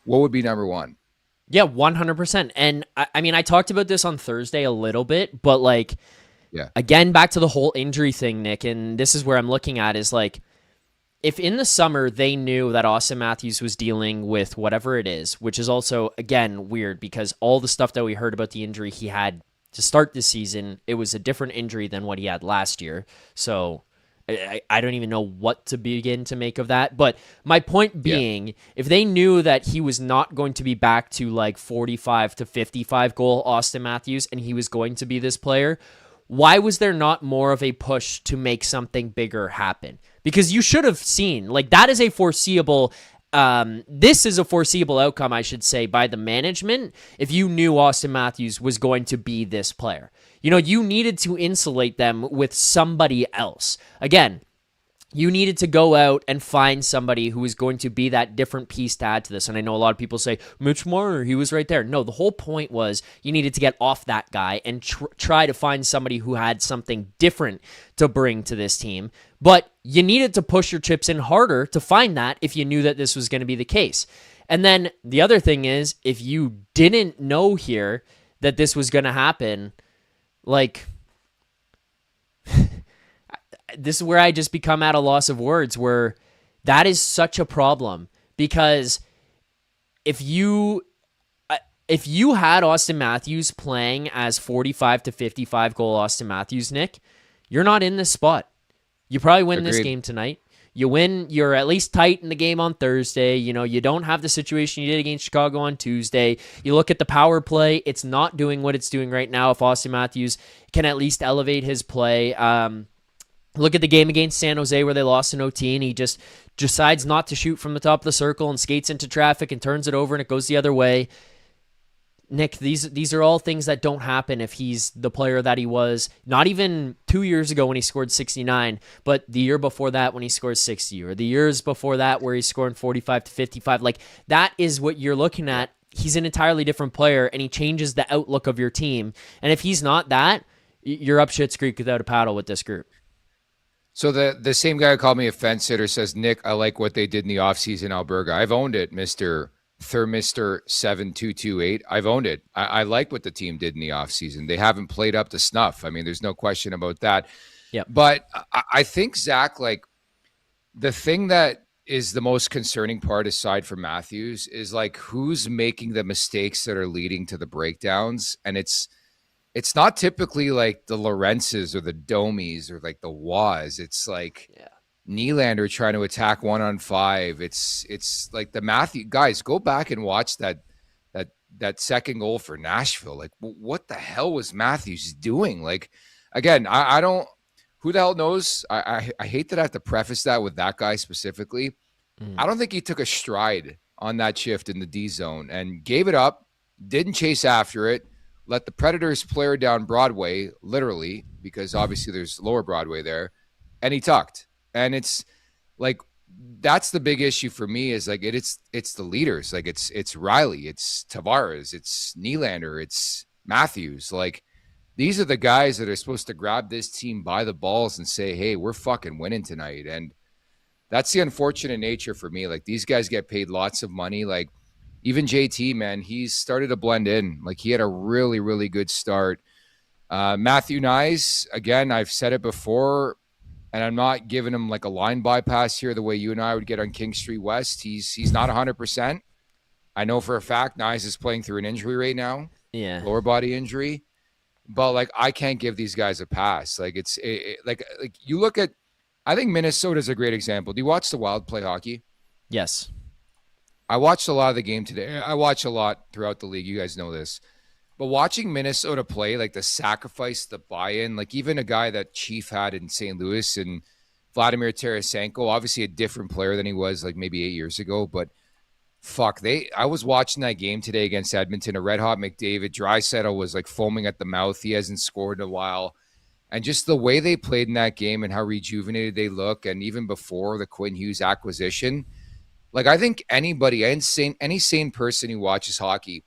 [SPEAKER 2] what would be number one?
[SPEAKER 1] Yeah, 100%. And I mean, I talked about this on Thursday a little bit, but like,
[SPEAKER 2] Yeah.
[SPEAKER 1] again, back to the whole injury thing, Nick, and this is where I'm looking at is like, if in the summer they knew that Auston Matthews was dealing with whatever it is, which is also, again, weird because all the stuff that we heard about the injury he had to start this season, it was a different injury than what he had last year. So I don't even know what to begin to make of that. But my point being, if they knew that he was not going to be back to like 45 to 55 goal Auston Matthews and he was going to be this player, why was there not more of a push to make something bigger happen? Because you should have seen, like, that is a foreseeable, this is a foreseeable outcome, I should say, by the management if you knew Auston Matthews was going to be this player. You know, you needed to insulate them with somebody else. Again, you needed to go out and find somebody who is going to be that different piece to add to this. And I know a lot of people say, Mitch Marner, he was right there. No, the whole point was you needed to get off that guy and try to find somebody who had something different to bring to this team. But you needed to push your chips in harder to find that if you knew that this was going to be the case. And then the other thing is, if you didn't know here that this was going to happen, like... this is where I just become at a loss of words, where that is such a problem, because if you had Auston Matthews playing as 45 to 55 goal Auston Matthews, Nick, you're not in this spot. You probably win this game tonight. You win, you're at least tight in the game on Thursday. You know, you don't have the situation you did against Chicago on Tuesday. You look at the power play, it's not doing what it's doing right now. If Auston Matthews can at least elevate his play, look at the game against San Jose where they lost in OT and he just decides not to shoot from the top of the circle and skates into traffic and turns it over and it goes the other way. Nick, these are all things that don't happen if he's the player that he was, not even 2 years ago when he scored 69, but the year before that when he scored 60, or the years before that where he's scoring 45 to 55. Like, that is what you're looking at. He's an entirely different player and he changes the outlook of your team. And if he's not that, you're up shit's creek without a paddle with this group.
[SPEAKER 2] So the same guy who called me a fence sitter says, Nick, I like what they did in the offseason, Alberga. I've owned it, Mr. Thermistor 7228. I've owned it. I like what the team did in the offseason. They haven't played up to snuff. I mean, there's no question about that.
[SPEAKER 1] Yeah.
[SPEAKER 2] But I think, Zach, like, the thing that is the most concerning part aside from Matthews is like who's making the mistakes that are leading to the breakdowns. And it's not typically like the Lorenzes or the Domies or like the Waz. It's like Nylander trying to attack 1-on-5. It's like the Matthew guys. Go back and watch that second goal for Nashville. Like, what the hell was Matthews doing? Like, again, I don't. Who the hell knows? I hate that I have to preface that with that guy specifically. I don't think he took a stride on that shift in the D zone and gave it up. Didn't chase after it. Let the Predators player down Broadway, literally, because obviously there's lower Broadway there, and he tucked. And it's like, that's the big issue for me is like, it's the leaders. Like it's Riley, it's Tavares, it's Nylander, it's Matthews. Like, these are the guys that are supposed to grab this team by the balls and say, hey, we're fucking winning tonight. And that's the unfortunate nature for me. Like, these guys get paid lots of money. Like, even JT, man, he's started to blend in. Like, he had a really, really good start. Matthew Knies, again, I've said it before, and I'm not giving him like a line bypass here the way you and I would get on King Street West. He's not 100%. I know for a fact Knies is playing through an injury right now.
[SPEAKER 1] Yeah.
[SPEAKER 2] Lower body injury. But, like, I can't give these guys a pass. Like, like you look at, I think Minnesota's a great example. Do you watch the Wild play hockey?
[SPEAKER 1] Yes.
[SPEAKER 2] I watched a lot of the game today. I watch a lot throughout the league. You guys know this. But watching Minnesota play, like the sacrifice, the buy-in, like even a guy that Chief had in St. Louis and Vladimir Tarasenko, obviously a different player than he was like maybe 8 years ago. But fuck, I was watching that game today against Edmonton. A red-hot McDavid. Draisaitl was like foaming at the mouth. He hasn't scored in a while. And just the way they played in that game and how rejuvenated they look, and even before the Quinn Hughes acquisition, like, I think any sane person who watches hockey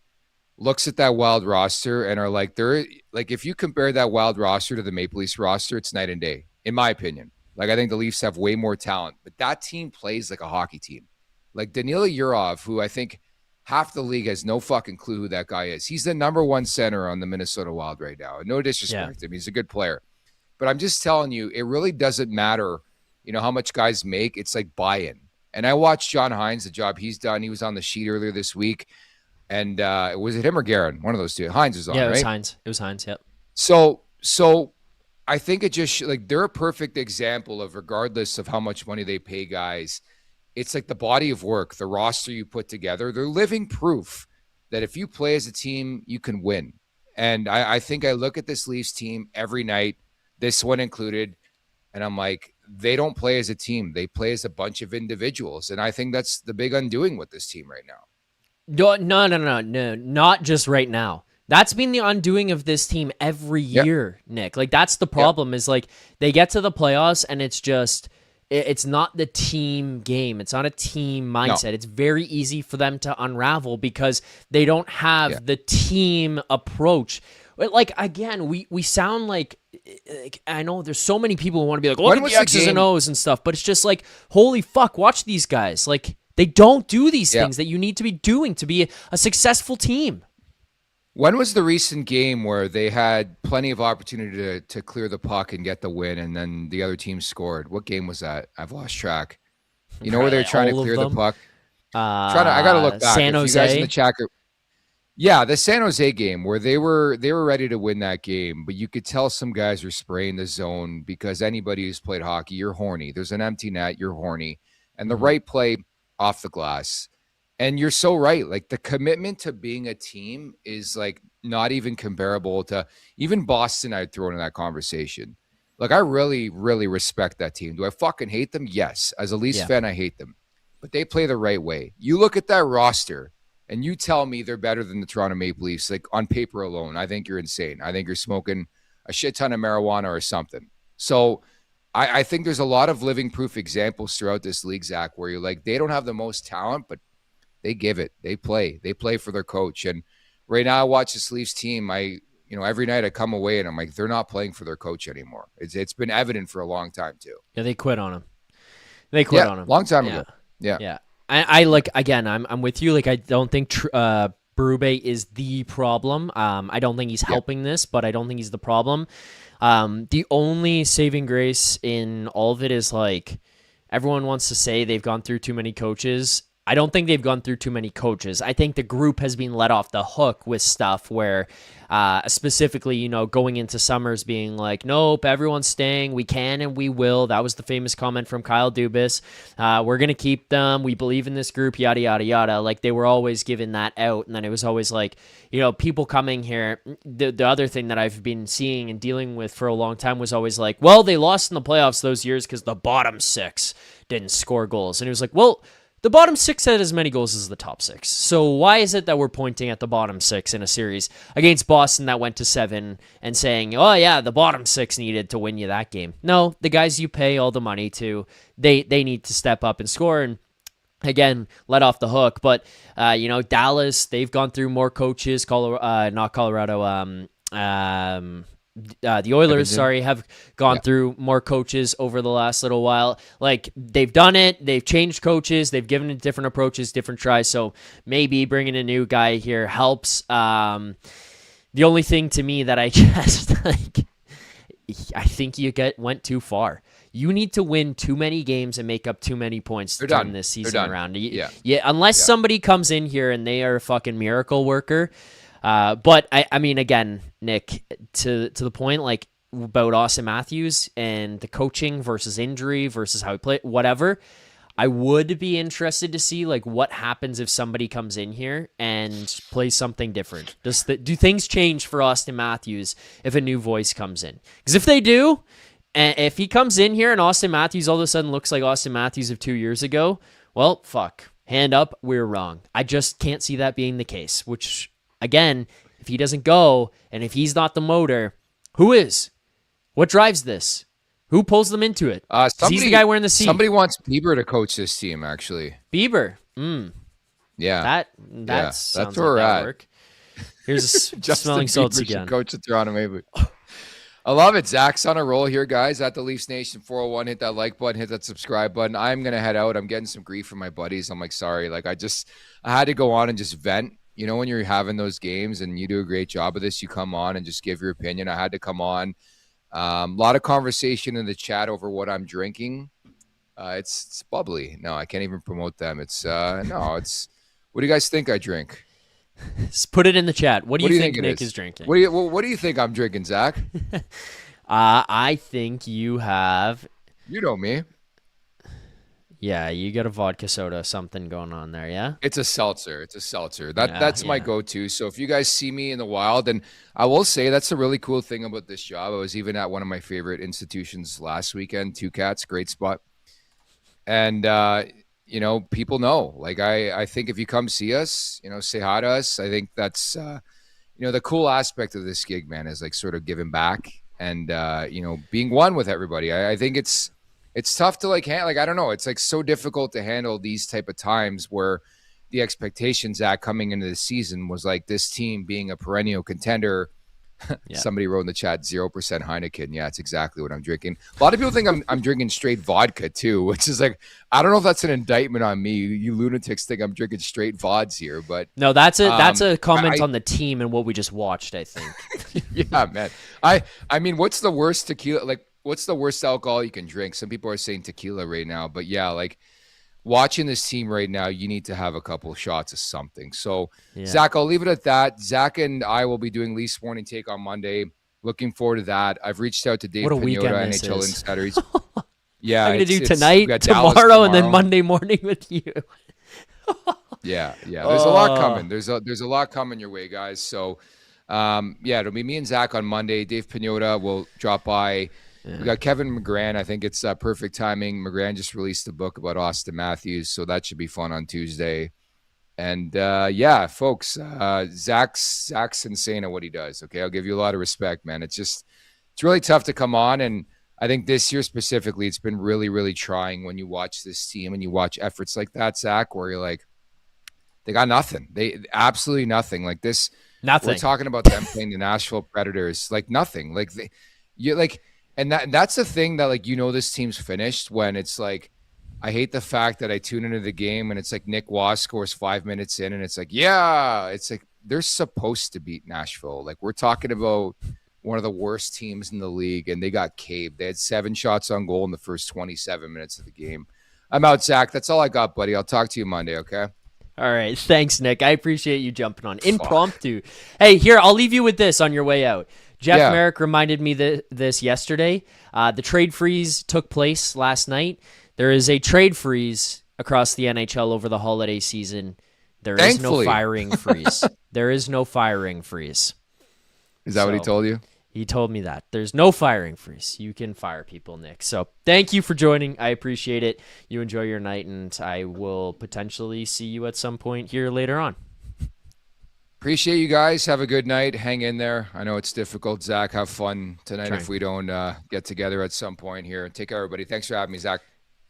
[SPEAKER 2] looks at that Wild roster and are like, if you compare that Wild roster to the Maple Leafs roster, it's night and day, in my opinion. Like, I think the Leafs have way more talent, but that team plays like a hockey team. Like Danila Yurov, who I think half the league has no fucking clue who that guy is. He's the number one center on the Minnesota Wild right now. No disrespect to him. He's a good player. But I'm just telling you, it really doesn't matter, how much guys make. It's like buy-in. And I watched John Hines, the job he's done. He was on the sheet earlier this week. And was it him or Guerin? One of those two. Hines was on, right?
[SPEAKER 1] Yeah, it was Hines. It was Hines, yep.
[SPEAKER 2] So I think it just, they're a perfect example of, regardless of how much money they pay guys, it's like the body of work, the roster you put together. They're living proof that if you play as a team, you can win. And I think I look at this Leafs team every night, this one included, and I'm like, they don't play as a team. They play as a bunch of individuals. And I think that's the big undoing with this team right now.
[SPEAKER 1] No, not just right now. That's been the undoing of this team every year, Nick. Like, that's the problem is, like, they get to the playoffs and it's just, it's not the team game. It's not a team mindset. No. It's very easy for them to unravel because they don't have the team approach. Like, again, we sound like, I know there's so many people who want to be like, look at the X's and O's and stuff, but it's just like, holy fuck, watch these guys. Like, they don't do these things that you need to be doing to be a successful team.
[SPEAKER 2] When was the recent game where they had plenty of opportunity to clear the puck and get the win, and then the other team scored? What game was that? I've lost track. Where they're trying to clear the puck? I got to look back.
[SPEAKER 1] San Jose.
[SPEAKER 2] You guys in the chat group, the San Jose game where they were ready to win that game, but you could tell some guys were spraying the zone because anybody who's played hockey, you're horny. There's an empty net, you're horny, and the right play off the glass. And you're so right. Like, the commitment to being a team is like not even comparable to even Boston. I'd throw into that conversation. Like, I really, really respect that team. Do I fucking hate them? Yes. As a Leafs fan, I hate them. But they play the right way. You look at that roster and you tell me they're better than the Toronto Maple Leafs, like on paper alone. I think you're insane. I think you're smoking a shit ton of marijuana or something. So I think there's a lot of living proof examples throughout this league, Zach, where you're like, they don't have the most talent, but they give it. They play for their coach. And right now I watch this Leafs team. Every night I come away and I'm like, they're not playing for their coach anymore. It's been evident for a long time too.
[SPEAKER 1] Yeah, they quit on him. They quit on him.
[SPEAKER 2] Long time ago. Yeah.
[SPEAKER 1] Yeah. I like, again, I'm with you. Like, I don't think Berube is the problem. I don't think he's helping this, but I don't think he's the problem. The only saving grace in all of it is, like, everyone wants to say they've gone through too many coaches. I don't think they've gone through too many coaches. I think the group has been let off the hook with stuff where, specifically, going into summers being like, nope, everyone's staying. We can and we will. That was the famous comment from Kyle Dubas. We're going to keep them. We believe in this group, yada, yada, yada. Like, they were always giving that out. And then it was always like, people coming here. The other thing that I've been seeing and dealing with for a long time was always like, well, they lost in the playoffs those years because the bottom six didn't score goals. And it was like, well, the bottom six had as many goals as the top six. So why is it that we're pointing at the bottom six in a series against Boston that went to 7 and saying, oh yeah, the bottom six needed to win you that game? No, the guys you pay all the money to, they need to step up and score and, again, let off the hook. But, Dallas, they've gone through more coaches, not Colorado, the Oilers, have gone through more coaches over the last little while. Like, they've done it. They've changed coaches. They've given it different approaches, different tries. So maybe bringing a new guy here helps. The only thing to me that I just I think you went too far. You need to win too many games and make up too many points to turn this season around. Unless somebody comes in here and they are a fucking miracle worker. But I mean, again, Nick, to the point, like, about Auston Matthews and the coaching versus injury versus how he played, whatever, I would be interested to see, like, what happens if somebody comes in here and plays something different. Do things change for Auston Matthews if a new voice comes in? Because if they do, and if he comes in here and Auston Matthews all of a sudden looks like Auston Matthews of 2 years ago, well, fuck, hand up, we're wrong. I just can't see that being the case, which, again, if he doesn't go and if he's not the motor, who is? What drives this? Who pulls them into it? He's the guy wearing the seat.
[SPEAKER 2] Somebody wants Bieber to coach this team, actually.
[SPEAKER 1] Bieber.
[SPEAKER 2] Yeah.
[SPEAKER 1] That's where
[SPEAKER 2] we're at.
[SPEAKER 1] work. Here's
[SPEAKER 2] Justin
[SPEAKER 1] smelling salts
[SPEAKER 2] Bieber
[SPEAKER 1] again.
[SPEAKER 2] should coach the Toronto Maple Leafs. I love it. Zach's on a roll here, guys. At the Leafs Nation 401, hit that like button, hit that subscribe button. I'm gonna head out. I'm getting some grief from my buddies. I'm like, sorry. Like, I had to go on and just vent. You know, when you're having those games and you do a great job of this, you come on and just give your opinion. I had to come on. A lot of conversation in the chat over what I'm drinking. It's bubbly. No, I can't even promote them. It's no, it's. What do you guys think I drink?
[SPEAKER 1] Just put it in the chat. What do you think Nick is drinking?
[SPEAKER 2] What do you think I'm drinking, Zach?
[SPEAKER 1] I think you have.
[SPEAKER 2] You know me.
[SPEAKER 1] Yeah, you got a vodka soda, something going on there, yeah?
[SPEAKER 2] It's a seltzer. That's my go-to. So if you guys see me in the wild, and I will say that's a really cool thing about this job. I was even at one of my favorite institutions last weekend, Two Cats, great spot. And you know, people know. Like, I think if you come see us, you know, say hi to us. I think that's, you know, the cool aspect of this gig, man, is like sort of giving back and, you know, being one with everybody. I think it's tough to like I don't know. It's like so difficult to handle these type of times where the expectations at coming into the season was like this team being a perennial contender. Yeah. Somebody wrote in the chat 0% Heineken. Yeah, it's exactly what I'm drinking. A lot of people think I'm drinking straight vodka too, which is like, I don't know if that's an indictment on me. You lunatics think I'm drinking straight vods here, but
[SPEAKER 1] no, that's a comment on the team and what we just watched, I think.
[SPEAKER 2] Yeah, man. I mean, what's the worst tequila? Like, what's the worst alcohol you can drink? Some people are saying tequila right now, but yeah, like watching this team right now, you need to have a couple of shots of something. So, yeah. Zach, I'll leave it at that. Zach and I will be doing Leafs Morning Take on Monday. Looking forward to that. I've reached out to Dave Pagnotta, NHL Insiders. Yeah,
[SPEAKER 1] I'm going to do tonight, tomorrow, and then Monday morning with you.
[SPEAKER 2] Yeah. There's a lot coming. There's a lot coming your way, guys. So, yeah, it'll be me and Zach on Monday. Dave Pagnotta will drop by. Yeah. We got Kevin McGran. I think it's perfect timing. McGran just released a book about Auston Matthews, so that should be fun on Tuesday. And yeah, folks, Zach's insane at what he does. Okay, I'll give you a lot of respect, man. It's really tough to come on, and I think this year specifically, it's been really, really trying when you watch this team and you watch efforts like that, Zach, where you're like, they got nothing. They absolutely nothing. Like this,
[SPEAKER 1] nothing.
[SPEAKER 2] We're talking about them playing the Nashville Predators, like nothing. Like you like. And that's the thing that, like, you know, this team's finished when it's like, I hate the fact that I tune into the game and it's like Nick Wass scores 5 minutes in and it's like, yeah, it's like they're supposed to beat Nashville. Like, we're talking about one of the worst teams in the league and they got caved. They had 7 shots on goal in the first 27 minutes of the game. I'm out, Zach. That's all I got, buddy. I'll talk to you Monday, okay?
[SPEAKER 1] All right. Thanks, Nick. I appreciate you jumping on. Impromptu. Hey, here, I'll leave you with this on your way out. Jeff Merrick reminded me this yesterday. The trade freeze took place last night. There is a trade freeze across the NHL over the holiday season. There is no firing freeze. There is no firing freeze.
[SPEAKER 2] Is that what he told you?
[SPEAKER 1] He told me that. There's no firing freeze. You can fire people, Nick. So thank you for joining. I appreciate it. You enjoy your night, and I will potentially see you at some point here later on.
[SPEAKER 2] Appreciate you guys. Have a good night. Hang in there. I know it's difficult. Zach, have fun tonight if we don't get together at some point here. Take care, everybody. Thanks for having me, Zach.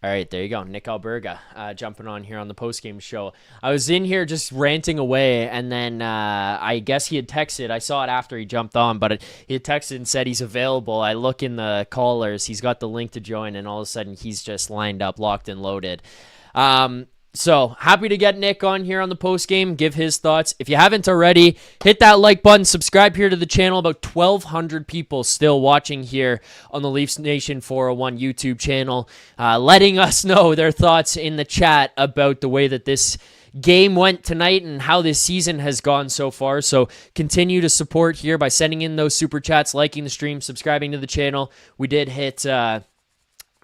[SPEAKER 1] All right, there you go. Nick Alberga jumping on here on the postgame show. I was in here just ranting away, and then I guess he had texted. I saw it after he jumped on, but he had texted and said he's available. I look in the callers. He's got the link to join, and all of a sudden he's just lined up, locked and loaded. So happy to get Nick on here on the post game, give his thoughts. If you haven't already, hit that like button, subscribe here to the channel. About 1,200 people still watching here on the Leafs Nation 401 YouTube channel, letting us know their thoughts in the chat about the way that this game went tonight and how this season has gone so far. So continue to support here by sending in those super chats, liking the stream, subscribing to the channel. We did hit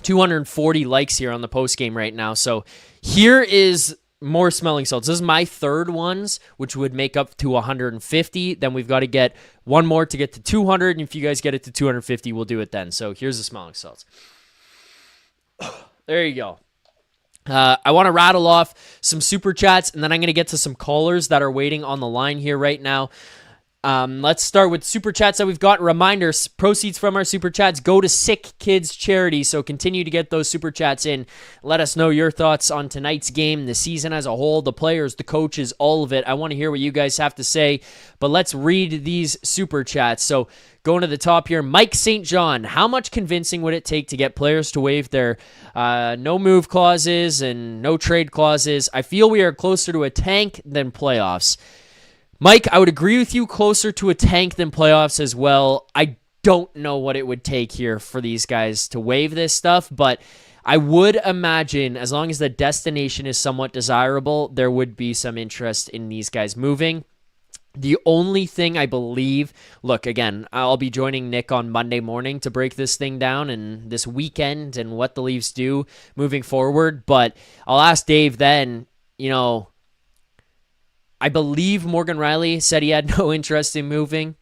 [SPEAKER 1] 240 likes here on the post game right now. So here is more smelling salts. This is my third ones, which would make up to 150. Then we've got to get one more to get to 200. And if you guys get it to 250, we'll do it then. So here's the smelling salts. There you go. I want to rattle off some super chats, and then I'm going to get to some callers that are waiting on the line here right now. Let's start with super chats that we've got. Reminders, proceeds from our super chats go to Sick Kids Charity. So continue to get those super chats in. Let us know your thoughts on tonight's game, the season as a whole, the players, the coaches, all of it. I want to hear what you guys have to say, but let's read these super chats. So going to the top here, Mike St. John. How much convincing would it take to get players to waive their no move clauses and no trade clauses? I feel we are closer to a tank than playoffs. Mike, I would agree with you, closer to a tank than playoffs as well. I don't know what it would take here for these guys to waive this stuff, but I would imagine as long as the destination is somewhat desirable, there would be some interest in these guys moving. The only thing I believe, look, again, I'll be joining Nick on Monday morning to break this thing down and this weekend and what the Leafs do moving forward, but I'll ask Dave then, I believe Morgan Riley said he had no interest in moving.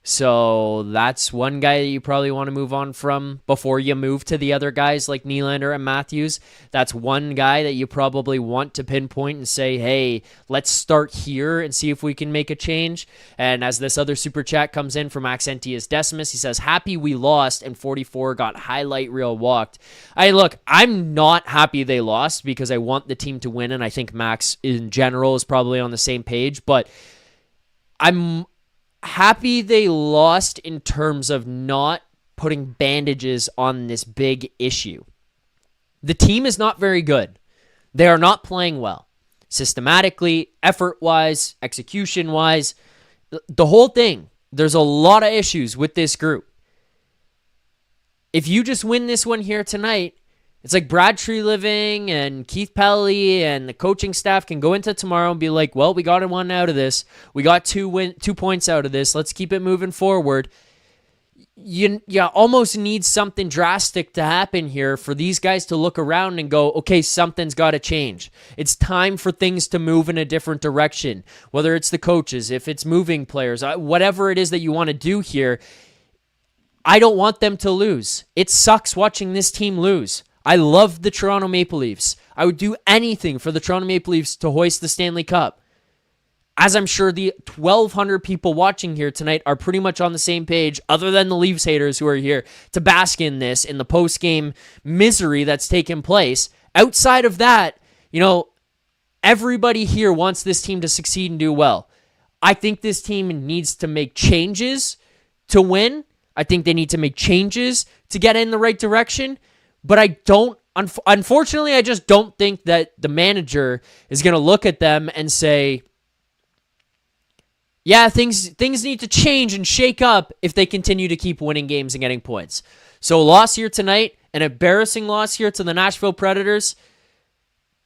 [SPEAKER 1] So that's one guy that you probably want to move on from before you move to the other guys like Nylander and Matthews. That's one guy that you probably want to pinpoint and say, hey, let's start here and see if we can make a change. And as this other super chat comes in from Accentius Decimus, he says, happy we lost and 44 got highlight reel walked. Look, I'm not happy they lost because I want the team to win, and I think Max in general is probably on the same page, but I'm happy they lost in terms of not putting bandages on this big issue. The team is not very good. They are not playing well. Systematically, effort-wise, execution-wise, the whole thing. There's a lot of issues with this group. If you just win this one here tonight, it's like Brad Treliving and Keith Pelly and the coaching staff can go into tomorrow and be like, well, we got one out of this. We got 2 points out of this. Let's keep it moving forward. You almost need something drastic to happen here for these guys to look around and go, okay, something's got to change. It's time for things to move in a different direction, whether it's the coaches, if it's moving players, whatever it is that you want to do here. I don't want them to lose. It sucks watching this team lose. I love the Toronto Maple Leafs. I would do anything for the Toronto Maple Leafs to hoist the Stanley Cup. As I'm sure the 1,200 people watching here tonight are pretty much on the same page, other than the Leafs haters who are here to bask in this, in the post-game misery that's taken place. Outside of that, everybody here wants this team to succeed and do well. I think this team needs to make changes to win. I think they need to make changes to get in the right direction. But unfortunately, I just don't think that the manager is going to look at them and say, yeah, things need to change and shake up if they continue to keep winning games and getting points. So a loss here tonight, an embarrassing loss here to the Nashville Predators,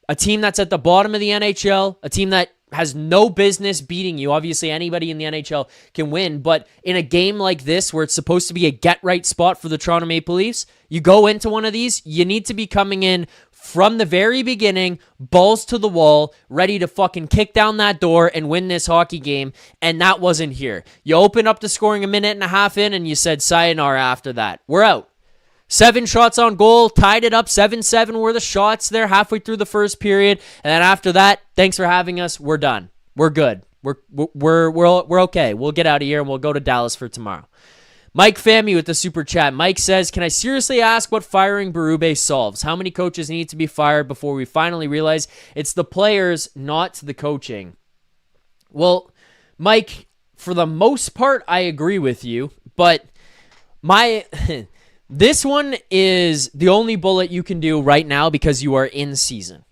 [SPEAKER 1] a team that's at the bottom of the NHL, a team that has no business beating you. Obviously, anybody in the NHL can win, but in a game like this where it's supposed to be a get-right spot for the Toronto Maple Leafs, you go into one of these, you need to be coming in from the very beginning, balls to the wall, ready to fucking kick down that door and win this hockey game, and that wasn't here. You open up the scoring a minute and a half in, and you said sayonara after that. We're out. 7 shots on goal, tied it up, 7-7 were the shots there halfway through the first period, and then after that, thanks for having us, we're done. We're good. We're okay. We'll get out of here and we'll go to Dallas for tomorrow. Mike Fami with the super chat. Mike says, can I seriously ask what firing Berube solves? How many coaches need to be fired before we finally realize it's the players, not the coaching? Well, Mike, for the most part, I agree with you, but this one is the only bullet you can do right now because you are in season.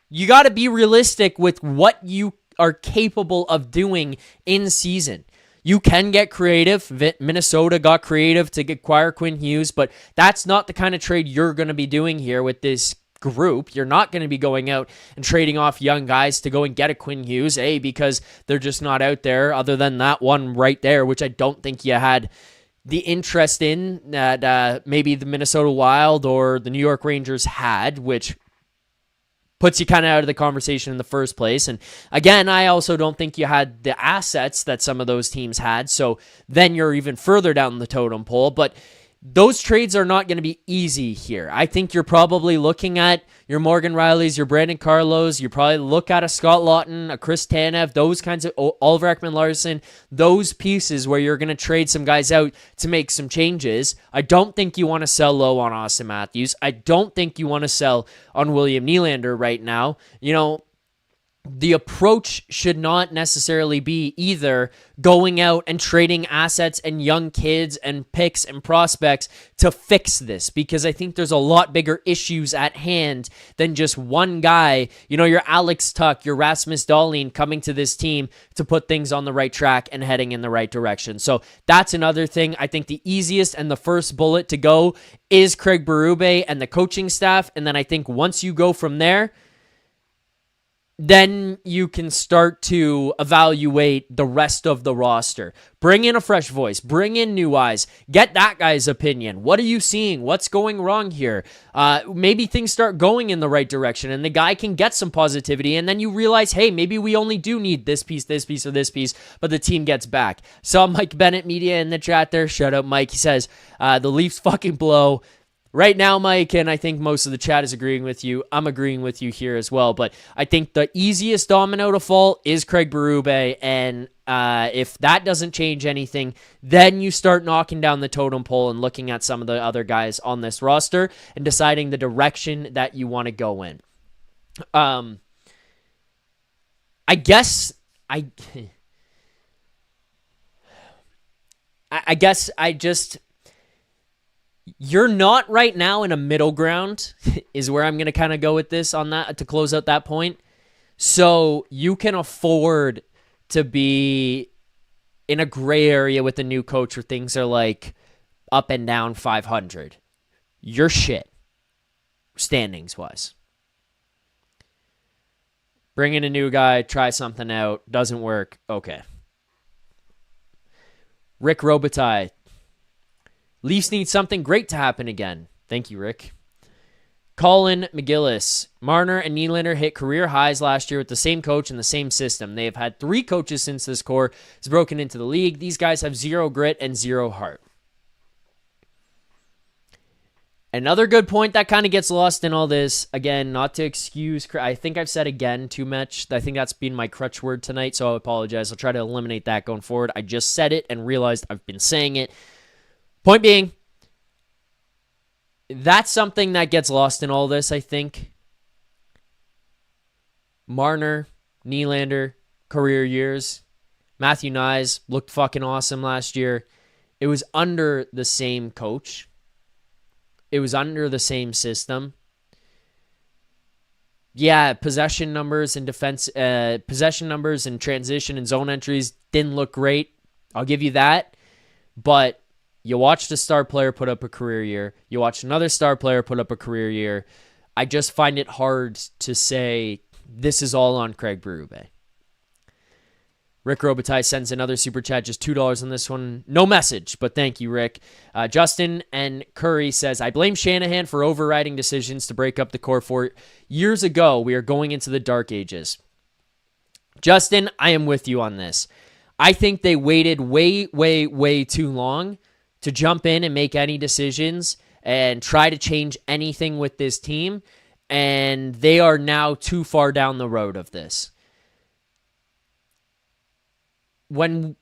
[SPEAKER 1] You got to be realistic with what you are capable of doing in season. You can get creative. Minnesota got creative to acquire Quinn Hughes, but that's not the kind of trade you're going to be doing here with this group. You're not going to be going out and trading off young guys to go and get a Quinn Hughes, because they're just not out there other than that one right there, which I don't think you had the interest in that maybe the Minnesota Wild or the New York Rangers had, which puts you kind of out of the conversation in the first place. And again, I also don't think you had the assets that some of those teams had, so then you're even further down the totem pole. But those trades are not going to be easy here. I think you're probably looking at your Morgan Rileys, your Brandon Carlos. You probably look at a Scott Laughton, a Chris Tanev, those kinds of Oliver Ekman-Larsson, those pieces where you're going to trade some guys out to make some changes. I don't think you want to sell low on Auston Matthews. I don't think you want to sell on William Nylander right now. The approach should not necessarily be either going out and trading assets and young kids and picks and prospects to fix this, because I think there's a lot bigger issues at hand than just one guy, your Alex Tuch, your Rasmus Dahlin coming to this team to put things on the right track and heading in the right direction. So that's another thing. I think the easiest and the first bullet to go is Craig Berube and the coaching staff. And then I think once you go from there, then you can start to evaluate the rest of the roster. Bring in a fresh voice. Bring in new eyes. Get that guy's opinion. What are you seeing? What's going wrong here? Maybe things start going in the right direction and the guy can get some positivity, and then you realize, hey, maybe we only do need this piece, or this piece, but the team gets back. Saw Mike Bennett Media in the chat there. Shout out, Mike. He says, the Leafs fucking blow. Right now, Mike, and I think most of the chat is agreeing with you. I'm agreeing with you here as well. But I think the easiest domino to fall is Craig Berube. And if that doesn't change anything, then you start knocking down the totem pole and looking at some of the other guys on this roster and deciding the direction that you want to go in. I guess I just... You're not right now in a middle ground is where I'm going to kind of go with this on that to close out that point. So you can afford to be in a gray area with a new coach where things are like up and down 500. You're shit, standings wise. Bring in a new guy, try something out, doesn't work, okay. Rick Robitaille. Leafs need something great to happen again. Thank you, Rick. Colin McGillis. Marner and Nylander hit career highs last year with the same coach and the same system. They have had 3 coaches since this core has broken into the league. These guys have 0 grit and 0 heart. Another good point that kind of gets lost in all this, again, not to excuse, I think I've said again too much. I think that's been my crutch word tonight, so I apologize. I'll try to eliminate that going forward. I just said it and realized I've been saying it. Point being, that's something that gets lost in all this, I think. Marner, Nylander, career years. Matthew Knies looked fucking awesome last year. It was under the same coach. It was under the same system. Yeah, possession numbers and defense, possession numbers and transition and zone entries didn't look great. I'll give you that. But you watched a star player put up a career year. You watched another star player put up a career year. I just find it hard to say this is all on Craig Berube. Rick Robitaille sends another super chat, just $2 on this one. No message, but thank you, Rick. Justin and Curry says, I blame Shanahan for overriding decisions to break up the core 4 years ago. We are going into the dark ages. Justin, I am with you on this. I think they waited way too long to jump in and make any decisions and try to change anything with this team, and they are now too far down the road of this. When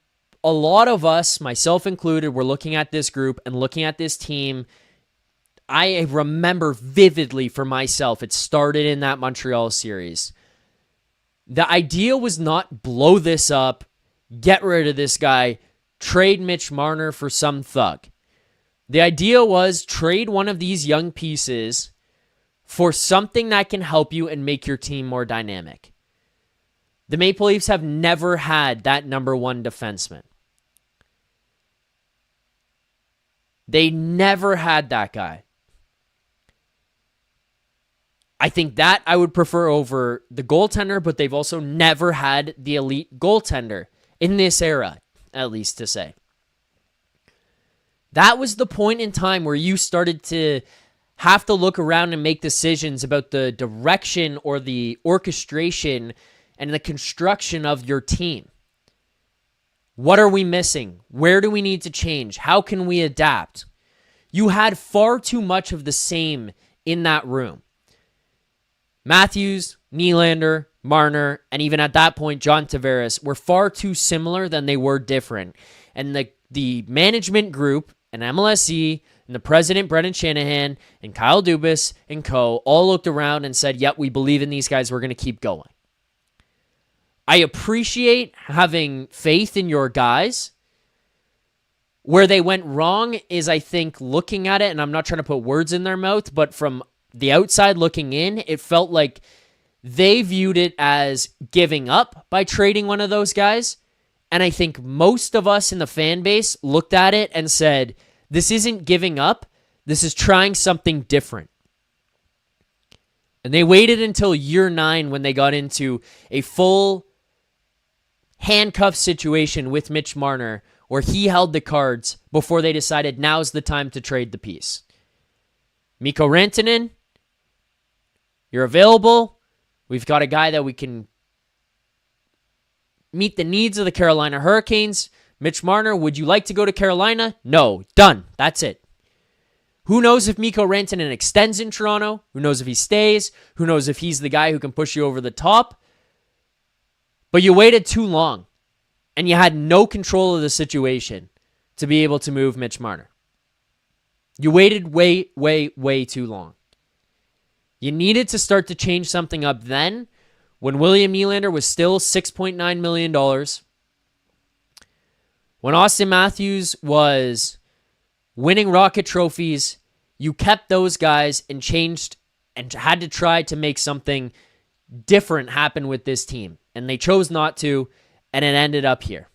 [SPEAKER 1] a lot of us, myself included, were looking at this group and looking at this team, I remember vividly for myself, it started in that Montreal series. The idea was not blow this up, get rid of this guy, trade Mitch Marner for some thug. The idea was trade one of these young pieces for something that can help you and make your team more dynamic. The Maple Leafs have never had that number 1 defenseman. They never had that guy. I think that I would prefer over the goaltender, but they've also never had the elite goaltender in this era, at least to say. That was the point in time where you started to have to look around and make decisions about the direction or the orchestration and the construction of your team. What are we missing? Where do we need to change? How can we adapt? You had far too much of the same in that room. Matthews, Nylander, Marner, and even at that point, John Tavares were far too similar than they were different. And the management group and MLSE and the president, Brendan Shanahan, and Kyle Dubas and co. all looked around and said, yep, we believe in these guys. We're going to keep going. I appreciate having faith in your guys. Where they went wrong is, I think, looking at it, and I'm not trying to put words in their mouth, but from the outside looking in, it felt like they viewed it as giving up by trading one of those guys. And I think most of us in the fan base looked at it and said, this isn't giving up. This is trying something different. And they waited until year 9 when they got into a full handcuff situation with Mitch Marner, where he held the cards before they decided now's the time to trade the piece. Mikko Rantanen, you're available. We've got a guy that we can meet the needs of the Carolina Hurricanes. Mitch Marner, would you like to go to Carolina? No. Done. That's it. Who knows if Mikko Rantanen extends in Toronto? Who knows if he stays? Who knows if he's the guy who can push you over the top? But you waited too long, and you had no control of the situation to be able to move Mitch Marner. You waited way too long. You needed to start to change something up then, when William Nylander was still $6.9 million. When Auston Matthews was winning Rocket trophies, you kept those guys and changed and had to try to make something different happen with this team. And they chose not to, and it ended up here.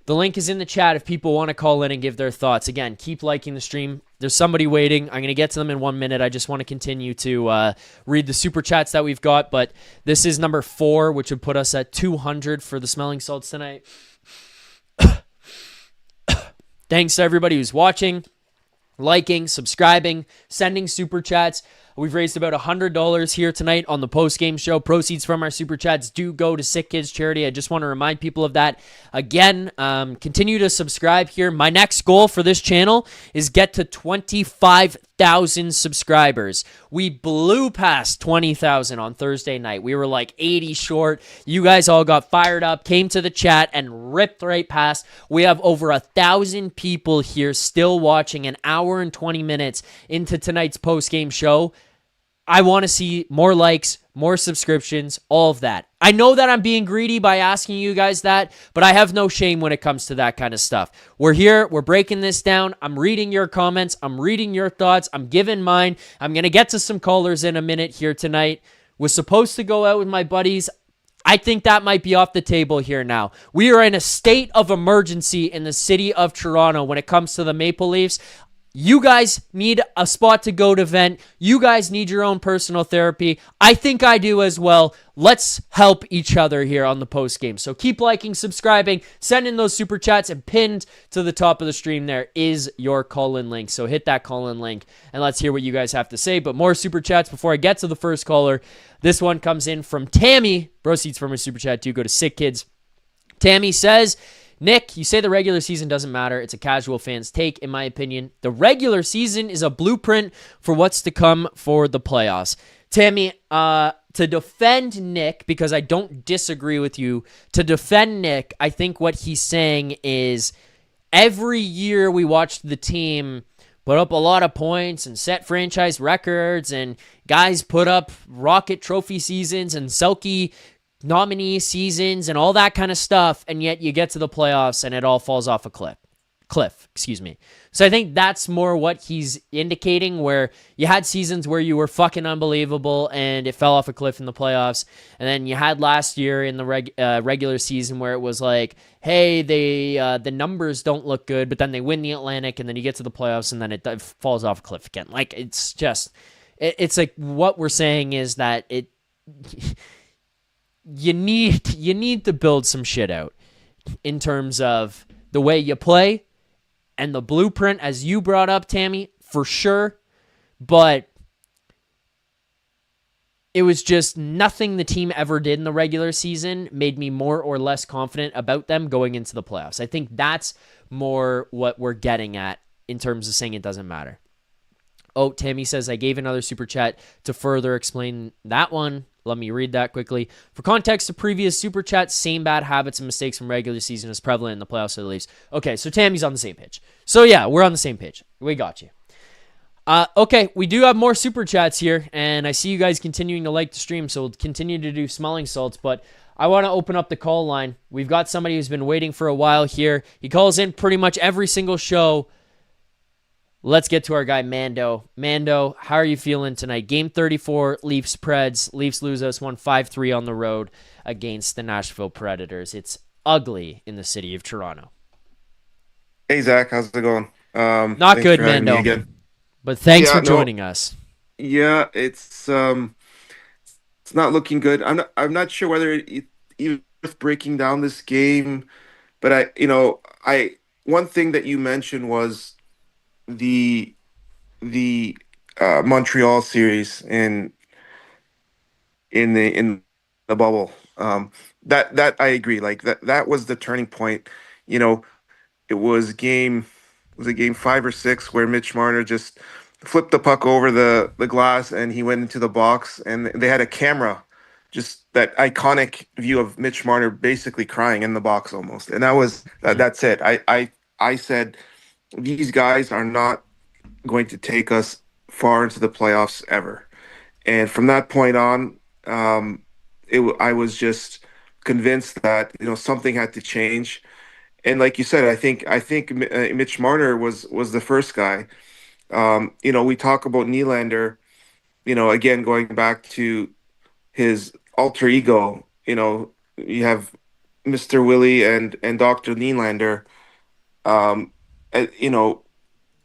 [SPEAKER 1] The link is in the chat if people want to call in and give their thoughts. Again, keep liking the stream. There's somebody waiting. I'm going to get to them in 1 minute. I just want to continue to read the super chats that we've got. But this is number 4, which would put us at 200 for the smelling salts tonight. Thanks to everybody who's watching, liking, subscribing, sending super chats. We've raised about $100 here tonight on the Postgame show. Proceeds from our super chats do go to Sick Kids Charity. I just want to remind people of that. Again, continue to subscribe here. My next goal for this channel is get to 25,000 subscribers. We blew past 20,000 on Thursday night. We were like 80 short. You guys all got fired up, came to the chat, and ripped right past. We have over 1,000 people here still watching an hour and 20 minutes into tonight's Postgame show. I want to see more likes, more subscriptions, all of that. I know that I'm being greedy by asking you guys that, but I have no shame when it comes to that kind of stuff. We're here. We're breaking this down. I'm reading your comments. I'm reading your thoughts. I'm giving mine. I'm going to get to some callers in a minute here tonight. Was supposed to go out with my buddies. I think that might be off the table here now. We are in a state of emergency in the city of Toronto when it comes to the Maple Leafs. You guys need a spot to go to vent. You guys need your own personal therapy. I think I do as well. Let's help each other here on the post game. So keep liking, subscribing, send in those super chats, and pinned to the top of the stream there is your call-in link. So hit that call-in link and let's hear what you guys have to say. But more super chats before I get to the first caller. This one comes in from Tammy. Proceeds from her super chat do go to Sick Kids. Tammy says, Nick, you say the regular season doesn't matter. It's a casual fan's take, in my opinion. The regular season is a blueprint for what's to come for the playoffs. Tammy, to defend Nick, because I don't disagree with you, to defend Nick, I think what he's saying is every year we watched the team put up a lot of points and set franchise records, and guys put up Rocket Trophy seasons and Selke nominee seasons and all that kind of stuff, and yet you get to the playoffs and it all falls off a cliff. So I think that's more what he's indicating, where you had seasons where you were fucking unbelievable and it fell off a cliff in the playoffs, and then you had last year in the regular season where it was like, hey, the numbers don't look good, but then they win the Atlantic, and then you get to the playoffs and then it falls off a cliff again. Like, it's just, it's like what we're saying is that you need to build some shit out in terms of the way you play and the blueprint, as you brought up, Tammy, for sure. But it was just nothing the team ever did in the regular season made me more or less confident about them going into the playoffs. I think that's more what we're getting at in terms of saying it doesn't matter. Oh, Tammy says, I gave another super chat to further explain that one. Let me read that quickly. For context, the previous super chat, same bad habits and mistakes from regular season is prevalent in the playoffs of the Leafs. Okay, so Tammy's on the same page. So yeah, we're on the same page. We got you. Okay, we do have more super chats here, and I see you guys continuing to like the stream, so we'll continue to do smelling salts, but I want to open up the call line. We've got somebody who's been waiting for a while here. He calls in pretty much every single show. Let's get to our guy, Mando. Mando, how are you feeling tonight? Game 34, Leafs Preds. Leafs lose us 5-3 on the road against the Nashville Predators. It's ugly in the city of Toronto.
[SPEAKER 3] Hey, Zach, how's it going?
[SPEAKER 1] Not good, Mando. But thanks for joining us.
[SPEAKER 3] Yeah, it's not looking good. I'm not sure whether even worth breaking down this game, but I one thing that you mentioned was the Montreal series in the bubble. That I agree. Like that was the turning point. You know, it was game 5 or 6 where Mitch Marner just flipped the puck over the glass and he went into the box and they had a camera, just that iconic view of Mitch Marner basically crying in the box almost. And that's it. I said these guys are not going to take us far into the playoffs ever. And from that point on, I was just convinced that something had to change. And like you said, I think Mitch Marner was the first guy. We talk about Nylander. Again, going back to his alter ego. You have Mr. Willie and Dr. Nylander. Um, you know,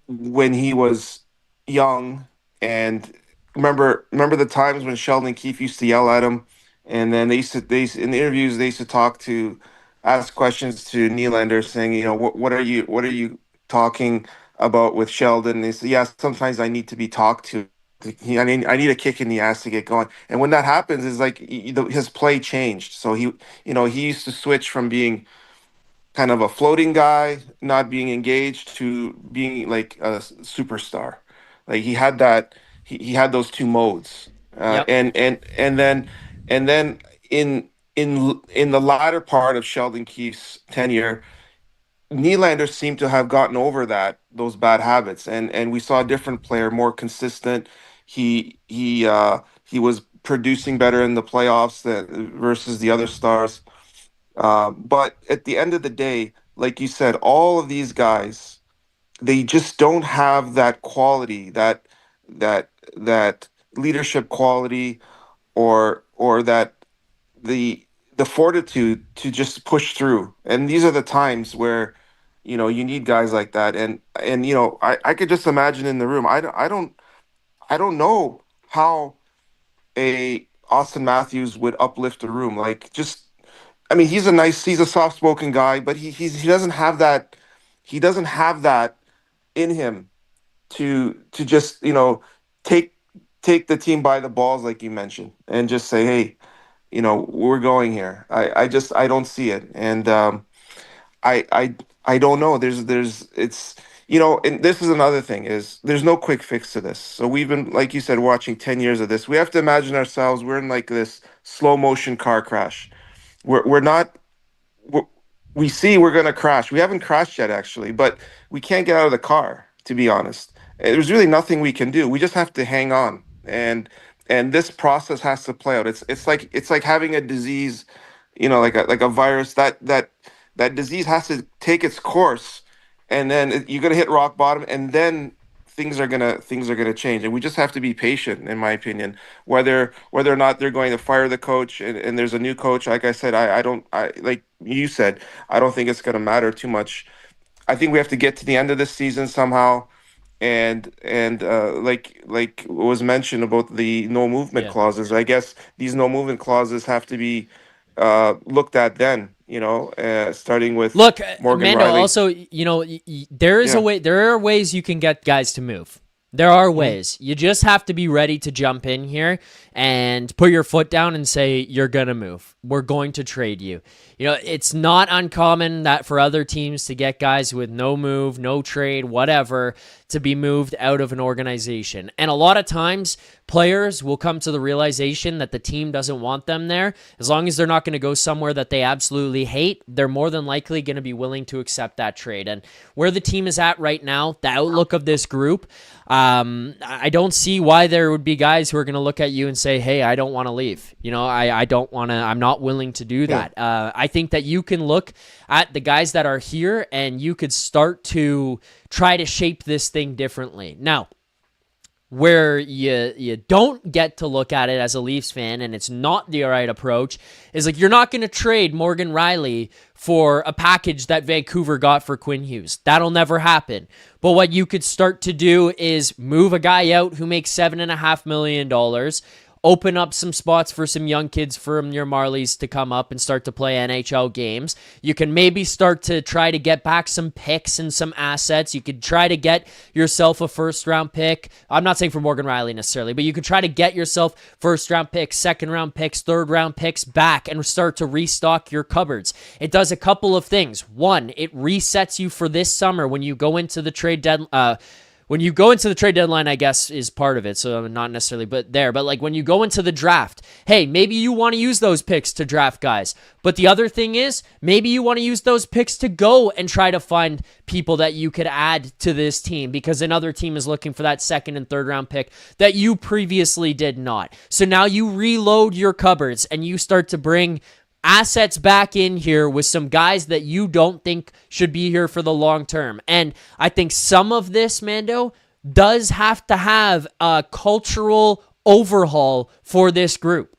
[SPEAKER 3] when he was young, and remember the times when Sheldon Keefe used to yell at him, and then they in the interviews they used to ask questions to Nylander, saying, what are you talking about with Sheldon? And they said, yeah, sometimes I need to be talked to. I need a kick in the ass to get going. And when that happens, is like his play changed. So he used to switch from being kind of a floating guy, not being engaged, to being like a superstar. Like he had those two modes.
[SPEAKER 1] Yep.
[SPEAKER 3] And then in the latter part of Sheldon Keefe's tenure, Nylander seemed to have gotten over those bad habits, and we saw a different player, more consistent. He was producing better in the playoffs versus the other stars. But at the end of the day, like you said, all of these guys, they just don't have that quality, that leadership quality, or that the fortitude to just push through. And these are the times where you need guys like that. And I could just imagine in the room. I don't know how a Auston Matthews would uplift a room. Like, just, I mean, he's a soft spoken guy, but he doesn't have that. He doesn't have that in him to just take take the team by the balls, like you mentioned, and just say, hey, we're going here. I don't see it. And I don't know. There's it's and this is another thing, is there's no quick fix to this. So we've been, like you said, watching 10 years of this. We have to imagine ourselves, we're in like this slow motion car crash. We're not we're, we see we're going to crash. We haven't crashed yet, actually, but we can't get out of the car, to be honest. There's really nothing we can do. We just have to hang on. And this process has to play out. It's like having a disease, like a virus. That disease has to take its course, and then you're gonna hit rock bottom, and then things are gonna change. And we just have to be patient, in my opinion. Whether or not they're going to fire the coach, and there's a new coach, like I said, I don't, like you said, I don't think it's gonna matter too much. I think we have to get to the end of this season somehow, and like was mentioned about the no movement
[SPEAKER 1] Yeah.
[SPEAKER 3] clauses. I guess these no movement clauses have to be looked at then. Starting with
[SPEAKER 1] Look,
[SPEAKER 3] Morgan
[SPEAKER 1] Mando,
[SPEAKER 3] Riley.
[SPEAKER 1] also, there is a
[SPEAKER 3] Yeah,
[SPEAKER 1] way. There are ways you can get guys to move. There are ways. You just have to be ready to jump in here and put your foot down and say, you're going to move. We're going to trade you. It's not uncommon that for other teams to get guys with no move, no trade, whatever, to be moved out of an organization. And a lot of times, players will come to the realization that the team doesn't want them there. As long as they're not going to go somewhere that they absolutely hate, they're more than likely going to be willing to accept that trade. And where the team is at right now, the outlook of this group, I don't see why there would be guys who are going to look at you and say, hey, I don't want to leave. I don't want to, I'm not willing to do that. I think that you can look at the guys that are here and you could start to try to shape this thing differently. Now, where you don't get to look at it as a Leafs fan, and it's not the right approach, is like you're not going to trade Morgan Rielly for a package that Vancouver got for Quinn Hughes. That'll never happen. But what you could start to do is move a guy out who makes $7.5 million, open up some spots for some young kids from your Marlies to come up and start to play NHL games. You can maybe start to try to get back some picks and some assets. You could try to get yourself a first-round pick. I'm not saying for Morgan Rielly necessarily, but you could try to get yourself first-round picks, second-round picks, third-round picks back and start to restock your cupboards. It does a couple of things. One, it resets you for this summer when you go into the trade deadline. When you go into the trade deadline, I guess, is part of it, so not necessarily but like when you go into the draft, hey, maybe you want to use those picks to draft guys. But the other thing is, maybe you want to use those picks to go and try to find people that you could add to this team because another team is looking for that second and third round pick that you previously did not. So now you reload your cupboards and you start to bring assets back in here with some guys that you don't think should be here for the long term. And I think some of this, Mando, does have to have a cultural overhaul for this group.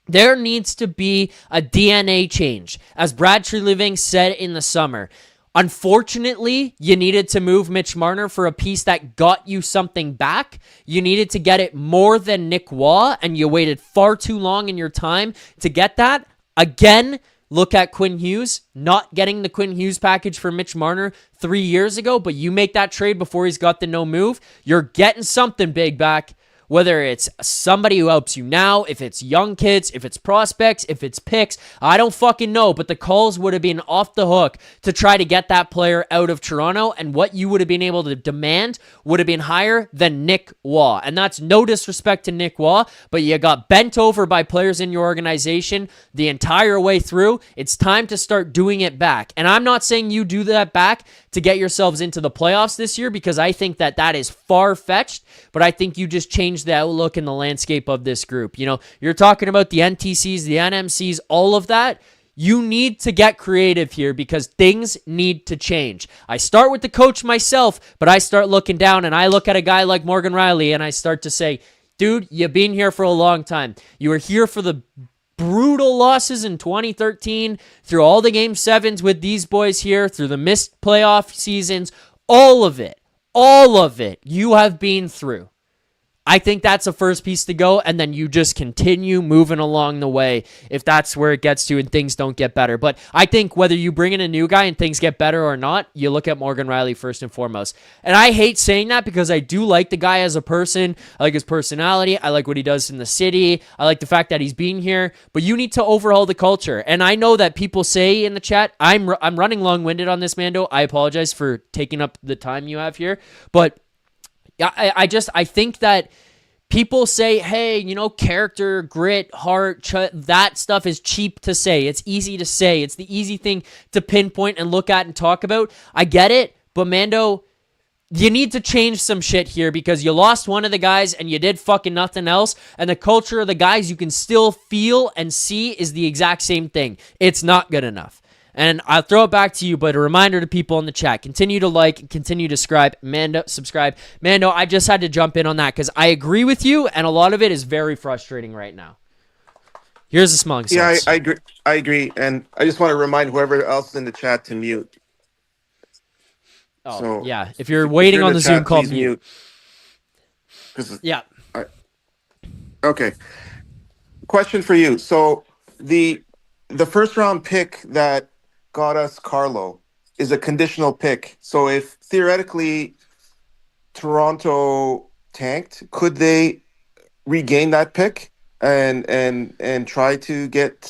[SPEAKER 1] There needs to be a DNA change. As Brad Treliving said in the summer, unfortunately, you needed to move Mitch Marner for a piece that got you something back. You needed to get it more than Nick Waugh, and you waited far too long in your time to get that. Again, look at Quinn Hughes, not getting the Quinn Hughes package for Mitch Marner 3 years ago, but you make that trade before he's got the no move. You're getting something big back, whether it's somebody who helps you now, if it's young kids, if it's prospects, if it's picks. I don't fucking know, but the calls would have been off the hook to try to get that player out of Toronto, and what you would have been able to demand would have been higher than Nick Waugh. And that's no disrespect to Nick Waugh, but you got bent over by players in your organization the entire way through. It's time to start doing it back. And I'm not saying you do that back to get yourselves into the playoffs this year, because I think that is far-fetched, but I think you just change the outlook and the landscape of this group. You're talking about the NTCs, the NMCs, all of that. You need to get creative here because things need to change. I start with the coach myself, but I start looking down and I look at a guy like Morgan Rielly and I start to say, dude, you've been here for a long time. You were here for the brutal losses in 2013, through all the game sevens with these boys here, through the missed playoff seasons, all of it you have been through. I think that's the first piece to go, and then you just continue moving along the way if that's where it gets to and things don't get better. But I think whether you bring in a new guy and things get better or not, you look at Morgan Rielly first and foremost. And I hate saying that because I do like the guy as a person. I like his personality. I like what he does in the city. I like the fact that he's been here. But you need to overhaul the culture. And I know that people say in the chat, I'm running long-winded on this, Mando. I apologize for taking up the time you have here. But I think that people say, hey, character, grit, heart, that stuff is cheap to say. It's easy to say. It's the easy thing to pinpoint and look at and talk about. I get it, but Mando, you need to change some shit here because you lost one of the guys and you did fucking nothing else. And the culture of the guys you can still feel and see is the exact same thing. It's not good enough. And I'll throw it back to you, but a reminder to people in the chat, continue to like, continue to subscribe. Mando, I just had to jump in on that because I agree with you, and a lot of it is very frustrating right now. Here's the smelling salts.
[SPEAKER 3] Yeah, I agree. And I just want to remind whoever else in the chat to mute.
[SPEAKER 1] Oh, so yeah. If you're waiting on the Zoom call, mute. Yeah.
[SPEAKER 3] Okay. Question for you. So the first round pick that got us Carlo is a conditional pick. So if theoretically Toronto tanked, could they regain that pick and try to get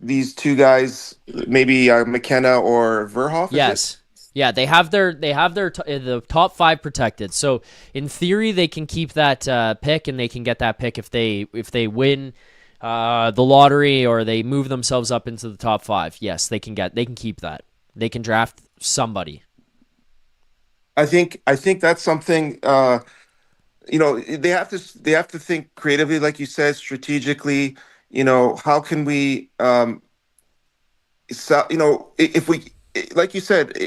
[SPEAKER 3] these two guys, maybe McKenna or Verhoff? Is it?
[SPEAKER 1] Yes. Yeah, the top 5 protected. So in theory, they can keep that pick, and they can get that pick if they win the lottery or they move themselves up into the top 5. Yes, they can keep that. They can draft somebody.
[SPEAKER 3] I think that's something. They have to think creatively, like you said, strategically. How can we, so, if we, like you said,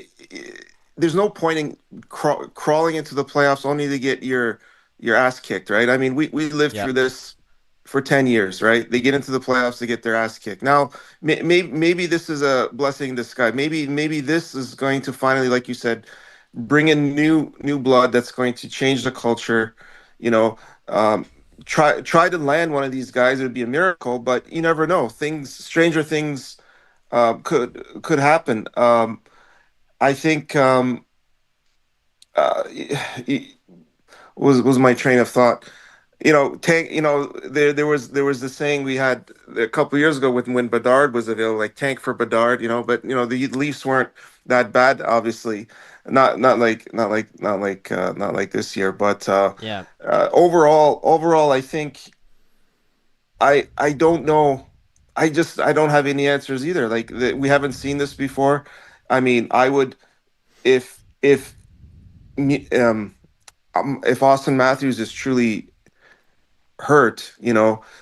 [SPEAKER 3] there's no point in crawling into the playoffs only to get your ass kicked, right? I mean, we lived through
[SPEAKER 1] Yep.
[SPEAKER 3] this for 10 years, right? They get into the playoffs to get their ass kicked. Now, maybe this is a blessing in disguise. Maybe this is going to finally, like you said, bring in new blood that's going to change the culture. You know, um, try to land one of these guys. It would be a miracle, but you never know. Stranger things could happen. I think uh, was my train of thought. Tank. There was this saying we had a couple years ago when Bedard was available, like tank for Bedard. But the Leafs weren't that bad, obviously, not like this year, but
[SPEAKER 1] Yeah.
[SPEAKER 3] overall, I think I don't know. I don't have any answers either. Like we haven't seen this before. I mean, I would if me- if Auston Matthews is truly hurt,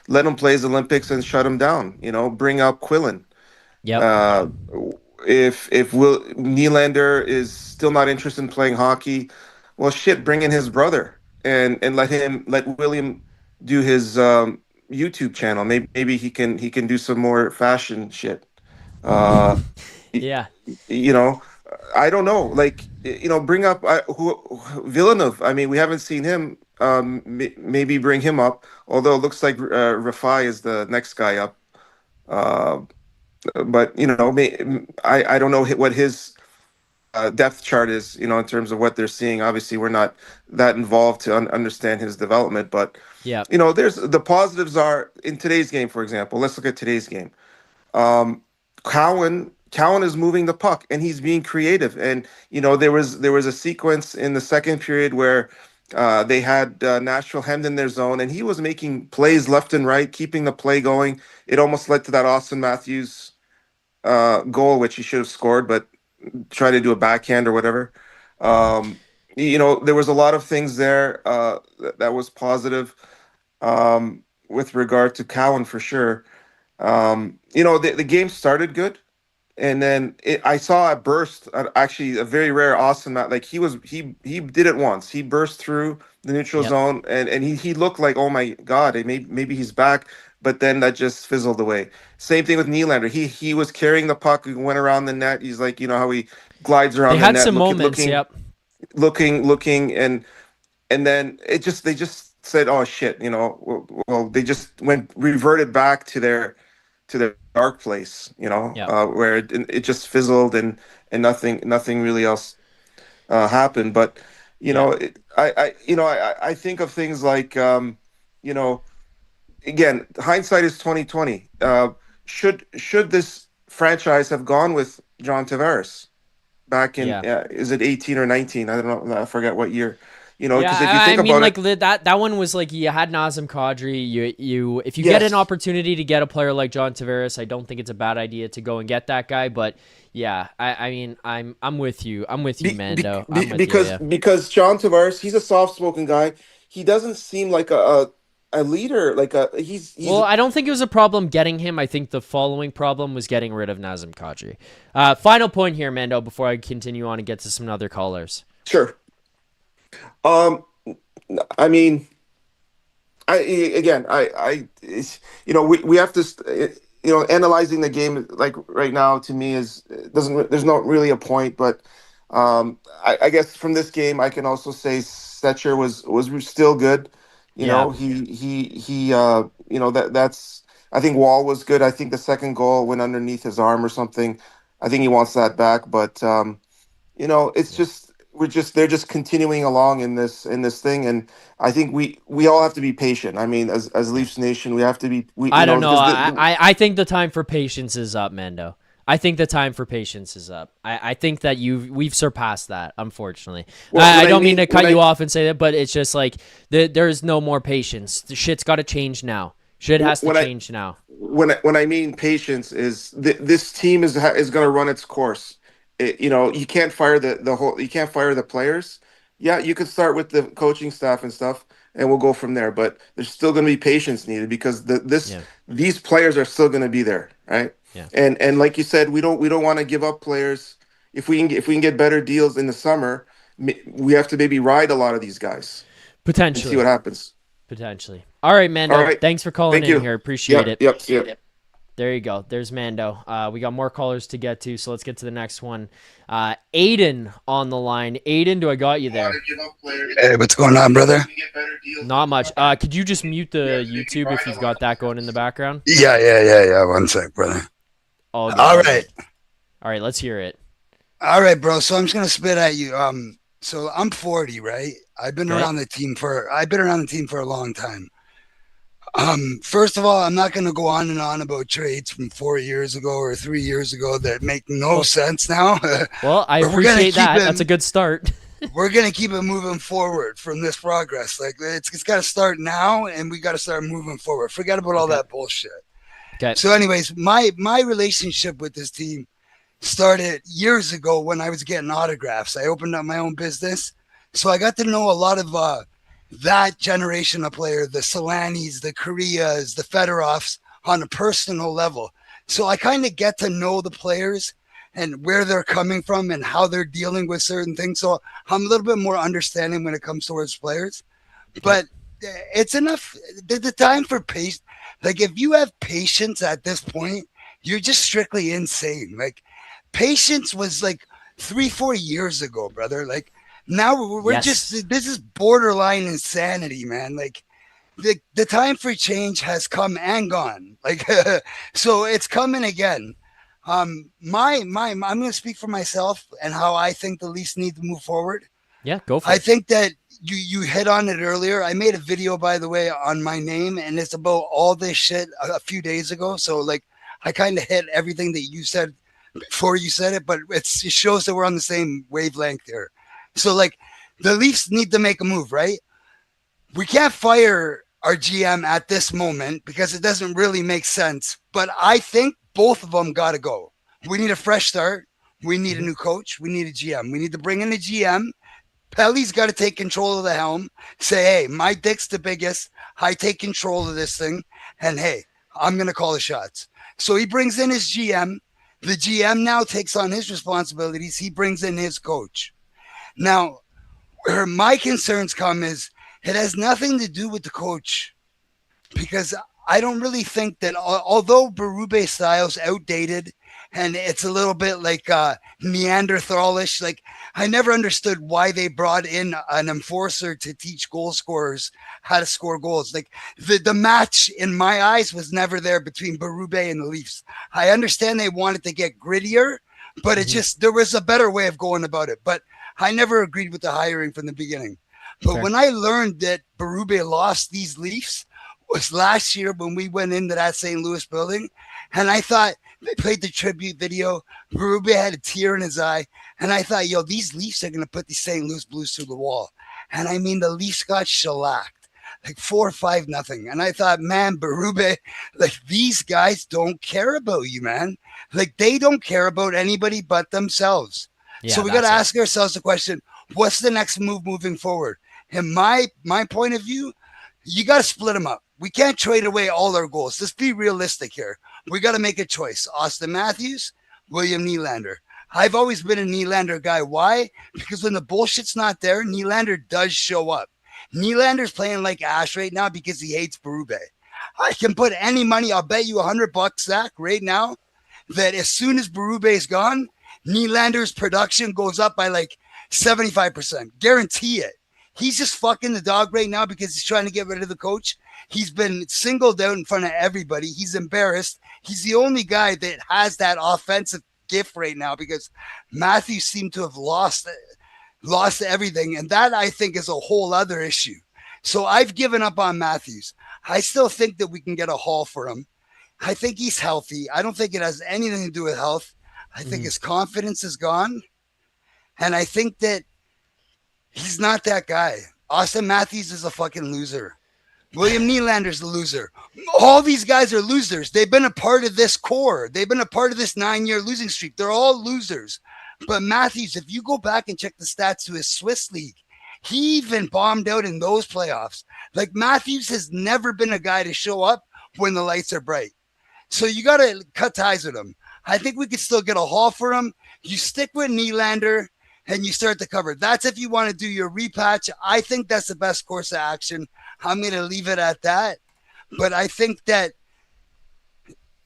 [SPEAKER 3] let him play his Olympics and shut him down. Bring up Quillen.
[SPEAKER 1] Yep.
[SPEAKER 3] Uh, if Will Nylander is still not interested in playing hockey, well, shit, bring in his brother and let William do his YouTube channel. Maybe he can do some more fashion shit. Uh, y-
[SPEAKER 1] Yeah.
[SPEAKER 3] you know, I don't know. Like, bring up Villeneuve. I mean, we haven't seen him. Maybe bring him up. Although it looks like Rafai is the next guy up. Uh, but I don't know what his depth chart is. In terms of what they're seeing. Obviously, we're not that involved to understand his development. But
[SPEAKER 1] Yep.
[SPEAKER 3] there's the positives are in today's game. For example, let's look at today's game. um, Cowan is moving the puck and he's being creative. And there was a sequence in the second period where they had Nashville hemmed in their zone, and he was making plays left and right, keeping the play going. It almost led to that Auston Matthews goal, which he should have scored, but try to do a backhand or whatever. Um, there was a lot of things there that was positive with regard to Cowan for sure. The game started good, and then I saw a burst, actually a very rare Austin. Like he did it once. He burst through the neutral
[SPEAKER 1] Yep.
[SPEAKER 3] zone, and he looked like, oh my god, maybe he's back. But then that just fizzled away. Same thing with Nylander. He was carrying the puck, went around the net. He's like, how he glides
[SPEAKER 1] They
[SPEAKER 3] around the
[SPEAKER 1] had
[SPEAKER 3] net,
[SPEAKER 1] some
[SPEAKER 3] looking,
[SPEAKER 1] moments.
[SPEAKER 3] looking,
[SPEAKER 1] Yep.
[SPEAKER 3] looking, and then they just said, oh shit, well, they just reverted back to their dark place,
[SPEAKER 1] Yep.
[SPEAKER 3] where it just fizzled, and nothing really else happened. But
[SPEAKER 1] Yeah.
[SPEAKER 3] I think of things like, you know again, hindsight is 2020. Should this franchise have gone with John Tavares back in,
[SPEAKER 1] Yeah.
[SPEAKER 3] is it 18 or 19? I don't know. I forget what year.
[SPEAKER 1] Yeah,
[SPEAKER 3] Because if you
[SPEAKER 1] I
[SPEAKER 3] think
[SPEAKER 1] mean,
[SPEAKER 3] about
[SPEAKER 1] like
[SPEAKER 3] it,
[SPEAKER 1] that one was like you had Nazem Kadri. You if you get an
[SPEAKER 3] yes.
[SPEAKER 1] opportunity to get a player like John Tavares, I don't think it's a bad idea to go and get that guy. But yeah, I mean, I'm with you. I'm with you, Mando. I'm with you. Yeah.
[SPEAKER 3] Because John Tavares, he's a soft-spoken guy. He doesn't seem like a leader. Like he's
[SPEAKER 1] Well, I don't think it was a problem getting him. I think the following problem was getting rid of Nazem Kadri. Final point here, Mando, before I continue on and get to some other callers.
[SPEAKER 3] sure. Um, I mean, again, we have to, analyzing the game like right now to me is doesn't there's not really a point. But I guess from this game I can also say Setcher was still good.
[SPEAKER 1] Yeah.
[SPEAKER 3] That's, I think Wall was good. I think the second goal went underneath his arm or something. I think he wants that back. But it's
[SPEAKER 1] Yeah.
[SPEAKER 3] just they're just continuing along in this thing, and I think we all have to be patient. I mean, as
[SPEAKER 1] Yeah.
[SPEAKER 3] Leafs Nation, we have to be
[SPEAKER 1] I don't know.
[SPEAKER 3] because
[SPEAKER 1] I think the time for patience is up, Mando. I think the time for patience is up. I think that we've surpassed that, unfortunately. I don't mean to cut you off and say that, but it's just like there's no more patience. The shit's got to change now. Shit has to change now.
[SPEAKER 3] When I mean patience is this team is going to run its course. You can't fire you can't fire the players. Yeah, you could start with the coaching staff and stuff, and we'll go from there. But there's still going to be patience needed because
[SPEAKER 1] Yeah.
[SPEAKER 3] these players are still going to be there, right?
[SPEAKER 1] Yeah.
[SPEAKER 3] And like you said, we don't want to give up players. If we can get better deals in the summer, we have to maybe ride a lot of these guys and see
[SPEAKER 1] Potentially.
[SPEAKER 3] what happens.
[SPEAKER 1] Potentially. All right, Mando.
[SPEAKER 3] All right,
[SPEAKER 1] Thanks for calling
[SPEAKER 3] thank
[SPEAKER 1] in
[SPEAKER 3] you.
[SPEAKER 1] here. Appreciate it.
[SPEAKER 3] Yep.
[SPEAKER 1] There you go. There's Mando. We got more callers to get to, so let's get to the next one. Aiden on the line. Aiden, do I got you there?
[SPEAKER 4] Hey, what's going on, brother?
[SPEAKER 1] Not much. Could you just mute the YouTube if you've got that going in the background?
[SPEAKER 4] Yeah. 1 sec, brother.
[SPEAKER 1] All
[SPEAKER 4] right.
[SPEAKER 1] All right, let's hear it.
[SPEAKER 4] All right, bro. So I'm just gonna spit at you. So I'm 40, right? I've been around the team for a long time. First of all, I'm not gonna go on and on about trades from 4 years ago or 3 years ago that make no sense now.
[SPEAKER 1] Well, I appreciate that. That's a good start.
[SPEAKER 4] We're gonna keep it moving forward from this progress. Like it's got to start now, and we got to start moving forward. Forget about all that bullshit.
[SPEAKER 1] Okay.
[SPEAKER 4] So, anyways, my relationship with this team started years ago when I was getting autographs. I opened up my own business, so I got to know a lot of that generation of player, the Solanis, the Koreas, the Fedorovs on a personal level. So I kind of get to know the players and where they're coming from and how they're dealing with certain things. So I'm a little bit more understanding when it comes towards players. But it's enough. The time for patience. Like, if you have patience at this point, you're just strictly insane. Like, patience was like 3-4 years ago, brother. Like, now we're just, this is borderline insanity, man. Like, the time for change has come and gone. Like, so it's coming again. I'm going to speak for myself and how I think the Leafs need to move forward.
[SPEAKER 1] Yeah, go for it.
[SPEAKER 4] I think that you hit on it earlier. I made a video, by the way, on my name, and it's about all this shit a few days ago. So, like, I kind of hit everything that you said before you said it, but it shows that we're on the same wavelength here. So, like, the Leafs need to make a move, right? We can't fire our GM at this moment because it doesn't really make sense. But I think both of them got to go. We need a fresh start. We need a new coach. We need a GM. We need to bring in a GM. Pelly's got to take control of the helm. Say, hey, my dick's the biggest. I take control of this thing. And, hey, I'm going to call the shots. So he brings in his GM. The GM now takes on his responsibilities. He brings in his coach. Now, where my concerns come is it has nothing to do with the coach, because I don't really think that, although Berube's style's outdated and it's a little bit like Neanderthalish, like, I never understood why they brought in an enforcer to teach goal scorers how to score goals. Like, the match in my eyes was never there between Berube and the Leafs. I understand they wanted to get grittier, but it just, there was a better way of going about it. But I never agreed with the hiring from the beginning. But when I learned that Berube lost these Leafs was last year when we went into that St. Louis building, and I thought, they played the tribute video. Berube had a tear in his eye, and I thought, yo, these Leafs are going to put the St. Louis Blues through the wall. And I mean, the Leafs got shellacked, like 4-5-0. And I thought, man, Berube, like, these guys don't care about you, man. Like, they don't care about anybody but themselves. Yeah, so we got to ask ourselves the question, what's the next move moving forward? In my point of view, you got to split them up. We can't trade away all our goals. Let's be realistic here. We got to make a choice. Auston Matthews, William Nylander. I've always been a Nylander guy. Why? Because when the bullshit's not there, Nylander does show up. Nylander's playing like ash right now because he hates Berube. I can put any money. I'll bet you $100, Zach, right now, that as soon as Berube is gone, Nylander's production goes up by like 75%. Guarantee it. He's just fucking the dog right now because he's trying to get rid of the coach. He's been singled out in front of everybody. He's embarrassed. He's the only guy that has that offensive gift right now because Matthews seemed to have lost lost everything. And that, I think, is a whole other issue. So I've given up on Matthews. I still think that we can get a haul for him. I think he's healthy. I don't think it has anything to do with health. I think his confidence is gone. And I think that he's not that guy. Auston Matthews is a fucking loser. William Nylander's a loser. All these guys are losers. They've been a part of this core. They've been a part of this 9-year losing streak. They're all losers. But Matthews, if you go back and check the stats to his Swiss league, he even bombed out in those playoffs. Like, Matthews has never been a guy to show up when the lights are bright. So you got to cut ties with him. I think we could still get a haul for him. You stick with Nylander and you start to cover. That's if you want to do your repatch. I think that's the best course of action. I'm going to leave it at that. But I think that,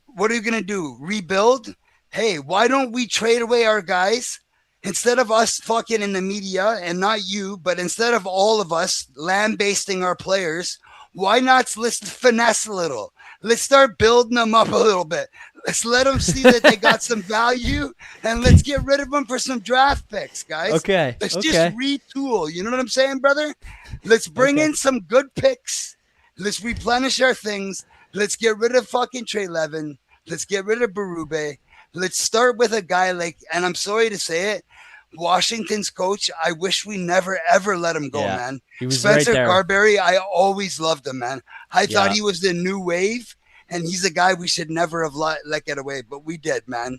[SPEAKER 4] what are you going to do? Rebuild? Hey, why don't we trade away our guys? Instead of us fucking in the media, and not you, but instead of all of us lambasting our players, why not let's finesse a little? Let's start building them up a little bit. Let's let them see that they got some value, and let's get rid of them for some draft picks, guys.
[SPEAKER 1] Okay.
[SPEAKER 4] Let's just retool. You know what I'm saying, brother? Let's bring in some good picks. Let's replenish our things. Let's get rid of fucking Trey Levin. Let's get rid of Berube. Let's start with a guy like, and I'm sorry to say it, Washington's coach. I wish we never, ever let him go, man.
[SPEAKER 1] He was
[SPEAKER 4] Spencer
[SPEAKER 1] right there.
[SPEAKER 4] Carberry, I always loved him, man. I thought he was the new wave, and he's a guy we should never have let get away, but we did, man.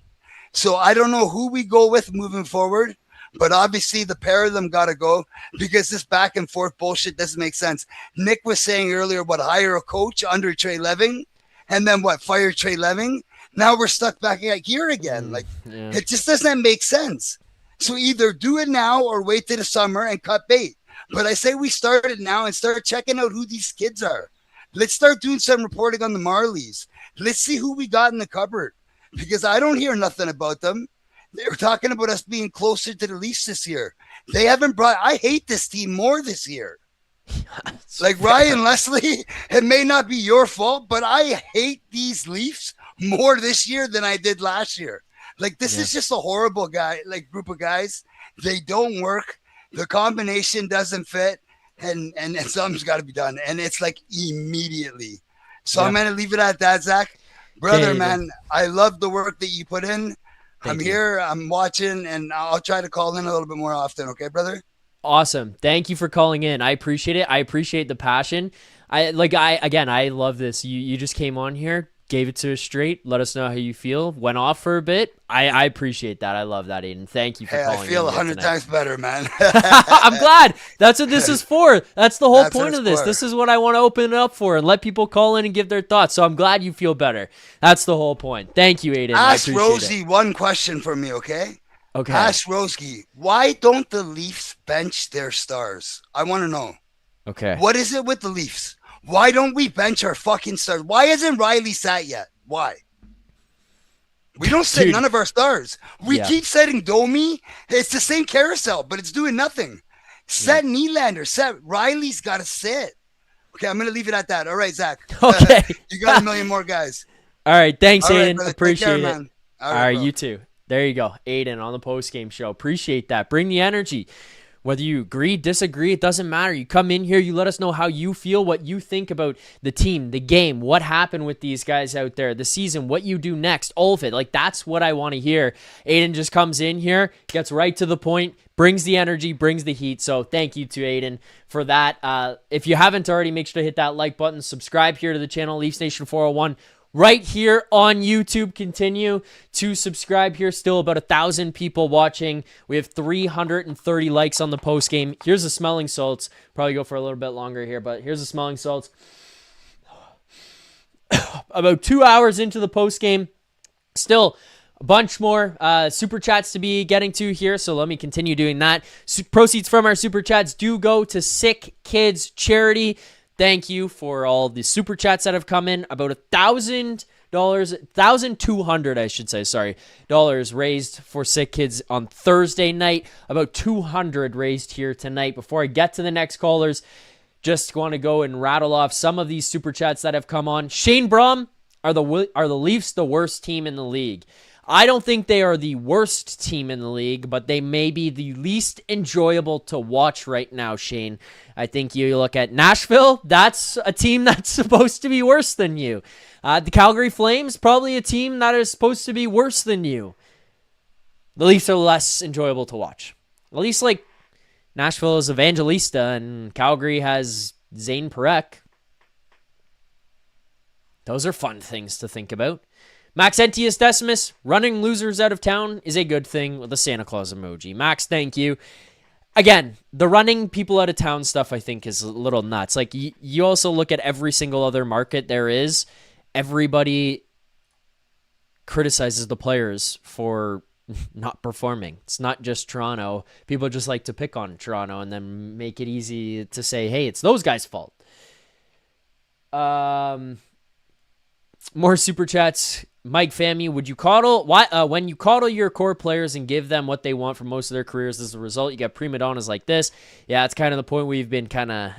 [SPEAKER 4] So I don't know who we go with moving forward, but obviously the pair of them got to go because this back and forth bullshit doesn't make sense. Nick was saying earlier, hire a coach under Trey Levin, and then fire Trey Levin? Now we're stuck back here again. It just doesn't make sense. So either do it now or wait till the summer and cut bait. But I say we start it now and start checking out who these kids are. Let's start doing some reporting on the Marlies. Let's see who we got in the cupboard because I don't hear nothing about them. They were talking about us being closer to the Leafs this year. They haven't brought – I hate this team more this year. Like Ryan Leslie, it may not be your fault, but I hate these Leafs more this year than I did last year. Like, this is just a horrible group of guys. They don't work. The combination doesn't fit, and something's got to be done. And it's like immediately. So I'm going to leave it at that, Zach. Brother, man, I love the work that you put in. I'm here, I'm watching, and I'll try to call in a little bit more often. Okay, brother?
[SPEAKER 1] Awesome. Thank you for calling in. I appreciate it. I appreciate the passion. I love this. You just came on here, gave it to us straight, let us know how you feel, went off for a bit. I appreciate that. I love that, Aiden. Thank you for calling in.
[SPEAKER 4] I feel 100 times better, man.
[SPEAKER 1] I'm glad. That's what this is for. That's the whole point of this. This is what I want to open it up for and let people call in and give their thoughts. So I'm glad you feel better. That's the whole point. Thank you, Aiden.
[SPEAKER 4] Ask Rosie one question for me, okay?
[SPEAKER 1] Okay.
[SPEAKER 4] Ask Rosie, why don't the Leafs bench their stars? I want to know.
[SPEAKER 1] Okay.
[SPEAKER 4] What is it with the Leafs? Why don't we bench our fucking stars? Why isn't Riley sat yet? Why? We don't sit none of our stars. We keep setting Domi. It's the same carousel, but it's doing nothing. Set Nylander. Set Riley's got to sit. Okay, I'm going to leave it at that. All right, Zach.
[SPEAKER 1] Okay.
[SPEAKER 4] You got a million more guys.
[SPEAKER 1] All right. Thanks, Aiden.
[SPEAKER 4] Brother.
[SPEAKER 1] Appreciate
[SPEAKER 4] care,
[SPEAKER 1] it.
[SPEAKER 4] man.
[SPEAKER 1] All right, you too. There you go. Aiden on the postgame show. Appreciate that. Bring the energy. Whether you agree, disagree, it doesn't matter. You come in here, you let us know how you feel, what you think about the team, the game, what happened with these guys out there, the season, what you do next, all of it. Like, that's what I want to hear. Aiden just comes in here, gets right to the point, brings the energy, brings the heat. So thank you to Aiden for that. If you haven't already, make sure to hit that like button, subscribe here to the channel, Leafs Nation 401. Right here on YouTube, continue to subscribe here. Still about 1,000 people watching. We have 330 likes on the post game. Here's the smelling salts. Probably go for a little bit longer here, but here's the smelling salts. About 2 hours into the post game. Still a bunch more super chats to be getting to here, so let me continue doing that. Proceeds from our super chats do go to Sick Kids Charity. Thank you for all the super chats that have come in. About $1,200, I should say, dollars raised for Sick Kids on Thursday night. About 200 raised here tonight. Before I get to the next callers, just want to go and rattle off some of these super chats that have come on. Shane Brum, are the Leafs the worst team in the league? I don't think they are the worst team in the league, but they may be the least enjoyable to watch right now, Shane. I think you look at Nashville, that's a team that's supposed to be worse than you. The Calgary Flames, probably a team that is supposed to be worse than you. The Leafs are less enjoyable to watch. At least, like, Nashville is Evangelista, and Calgary has Zane Parekh. Those are fun things to think about. Maxentius Decimus, running losers out of town is a good thing with a Santa Claus emoji. Max, thank you. Again, the running people out of town stuff I think is a little nuts. Like, you also look at every single other market there is. Everybody criticizes the players for not performing. It's not just Toronto. People just like to pick on Toronto and then make it easy to say, hey, it's those guys' fault. More super chats. Mike Famu, would you coddle when you coddle your core players and give them what they want for most of their careers? As a result, you get prima donnas like this. Yeah, it's kind of the point we've been kind of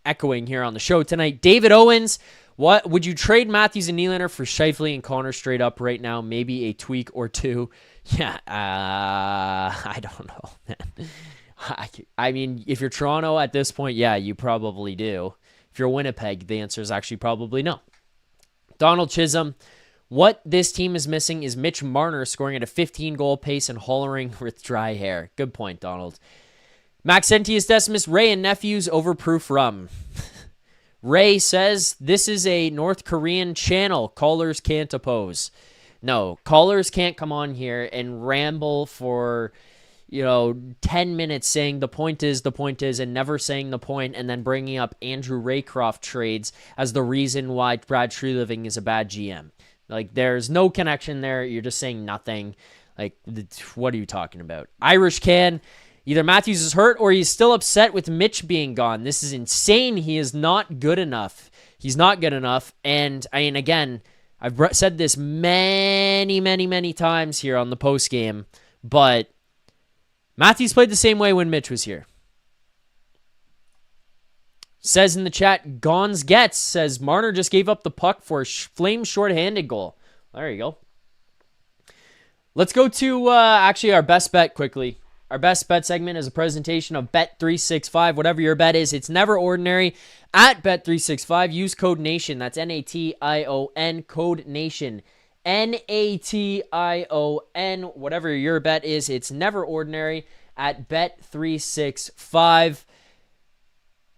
[SPEAKER 1] echoing here on the show tonight. David Owens, what would you trade Matthews and Nylander for Scheifele and Connor straight up right now? Maybe a tweak or two. Yeah, I don't know, man. I mean, if you're Toronto at this point, yeah, you probably do. If you're Winnipeg, the answer is actually probably no. Donald Chisholm, what this team is missing is Mitch Marner scoring at a 15-goal pace and hollering with dry hair. Good point, Donald. Maxentius Decimus, Ray and Nephews overproof rum. Ray says, this is a North Korean channel. Callers can't oppose. No, callers can't come on here and ramble for, 10 minutes saying the point is, and never saying the point, and then bringing up Andrew Raycroft trades as the reason why Brad Treliving is a bad GM. Like, there's no connection there. You're just saying nothing. Like, what are you talking about? Irish Can, either Matthews is hurt or he's still upset with Mitch being gone. This is insane. He is not good enough. He's not good enough. And, I mean, again, I've said this many, many, many times here on the post game, but Matthews played the same way when Mitch was here. Says in the chat, Gons Gets says, Marner just gave up the puck for a Flames shorthanded goal. There you go. Let's go to actually our best bet quickly. Our best bet segment is a presentation of Bet365. Whatever your bet is, it's never ordinary. At Bet365, use code NATION. That's NATION, code NATION. NATION. Whatever your bet is, it's never ordinary at Bet365.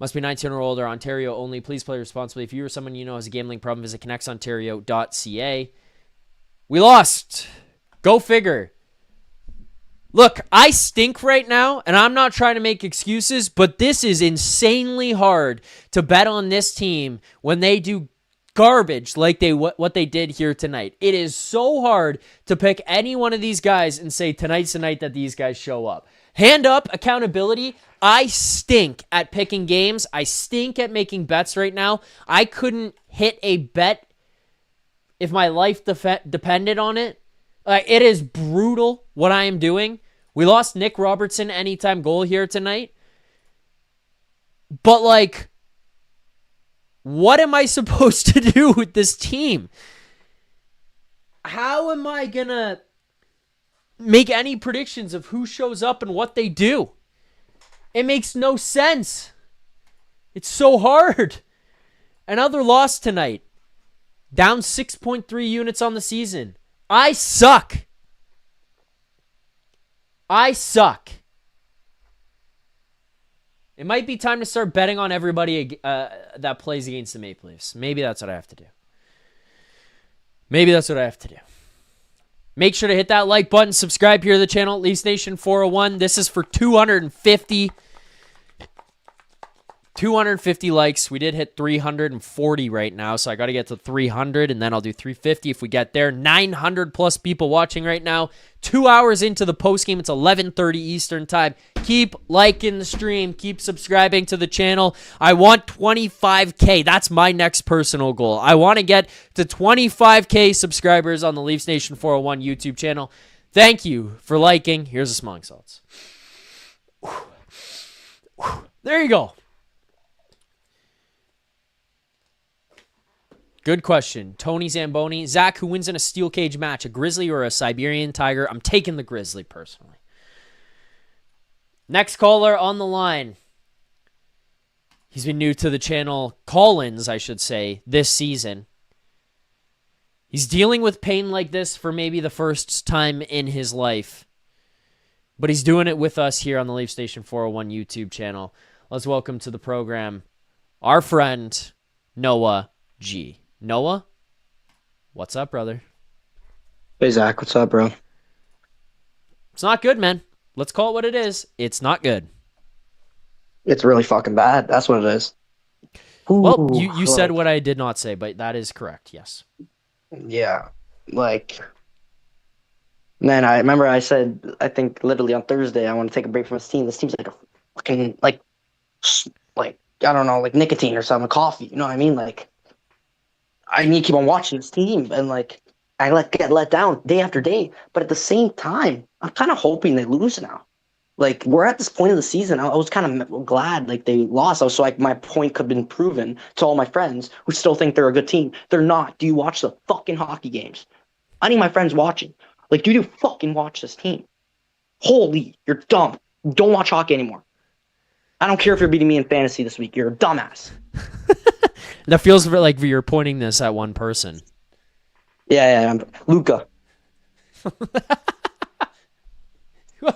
[SPEAKER 1] Must be 19 or older, Ontario only. Please play responsibly. If you or someone you know has a gambling problem, visit connectsontario.ca. We lost. Go figure. Look, I stink right now, and I'm not trying to make excuses, but this is insanely hard to bet on this team when they do garbage like what they did here tonight. It is so hard to pick any one of these guys and say tonight's the night that these guys show up. Hand up, accountability. I stink at picking games. I stink at making bets right now. I couldn't hit a bet if my life depended on it. It is brutal what I am doing. We lost Nick Robertson anytime goal here tonight. But, what am I supposed to do with this team? How am I going to make any predictions of who shows up and what they do? It makes no sense. It's so hard. Another loss tonight. Down 6.3 units on the season. I suck. It might be time to start betting on everybody that plays against the Maple Leafs. Maybe that's what I have to do. Make sure to hit that like button. Subscribe here to the channel, Leafs Nation 401. This is for 250 likes. We did hit 340 right now, so I got to get to 300, and then I'll do 350 if we get there. 900 plus people watching right now. 2 hours into the postgame. It's 11:30 Eastern time. Keep liking the stream. Keep subscribing to the channel. I want 25K. That's my next personal goal. I want to get to 25K subscribers on the Leafs Nation 401 YouTube channel. Thank you for liking. Here's a smelling salts. There you go. Good question. Tony Zamboni. Zach, who wins in a steel cage match, a grizzly or a Siberian tiger? I'm taking the grizzly, personally. Next caller on the line. He's been new to the channel, Collins, I should say, this season. He's dealing with pain like this for maybe the first time in his life. But he's doing it with us here on the Leaf Station 401 YouTube channel. Let's welcome to the program our friend, Noah G. Noah, what's up, brother?
[SPEAKER 5] Hey, Zach, what's up, bro?
[SPEAKER 1] It's not good, man. Let's call it what it is. It's not good.
[SPEAKER 5] It's really fucking bad. That's what it is.
[SPEAKER 1] Well, you said what I did not say, but that is correct, yes.
[SPEAKER 5] Yeah, like, man, I remember I said, I think literally on Thursday, I want to take a break from this team. This team's like a fucking, like, I don't know, like nicotine or something, coffee, you know what I mean? Like, I need to keep on watching this team, and like, I get let down day after day. But at the same time, I'm kind of hoping they lose now. Like, we're at this point of the season. I was kind of glad like they lost. I was so like my point could have been proven to all my friends who still think they're a good team. They're not. Do you watch the fucking hockey games? I need my friends watching. Like, do you fucking watch this team? Holy, you're dumb. Don't watch hockey anymore. I don't care if you're beating me in fantasy this week. You're a dumbass.
[SPEAKER 1] That feels like you're pointing this at one person.
[SPEAKER 5] Yeah, I'm Luca.
[SPEAKER 1] All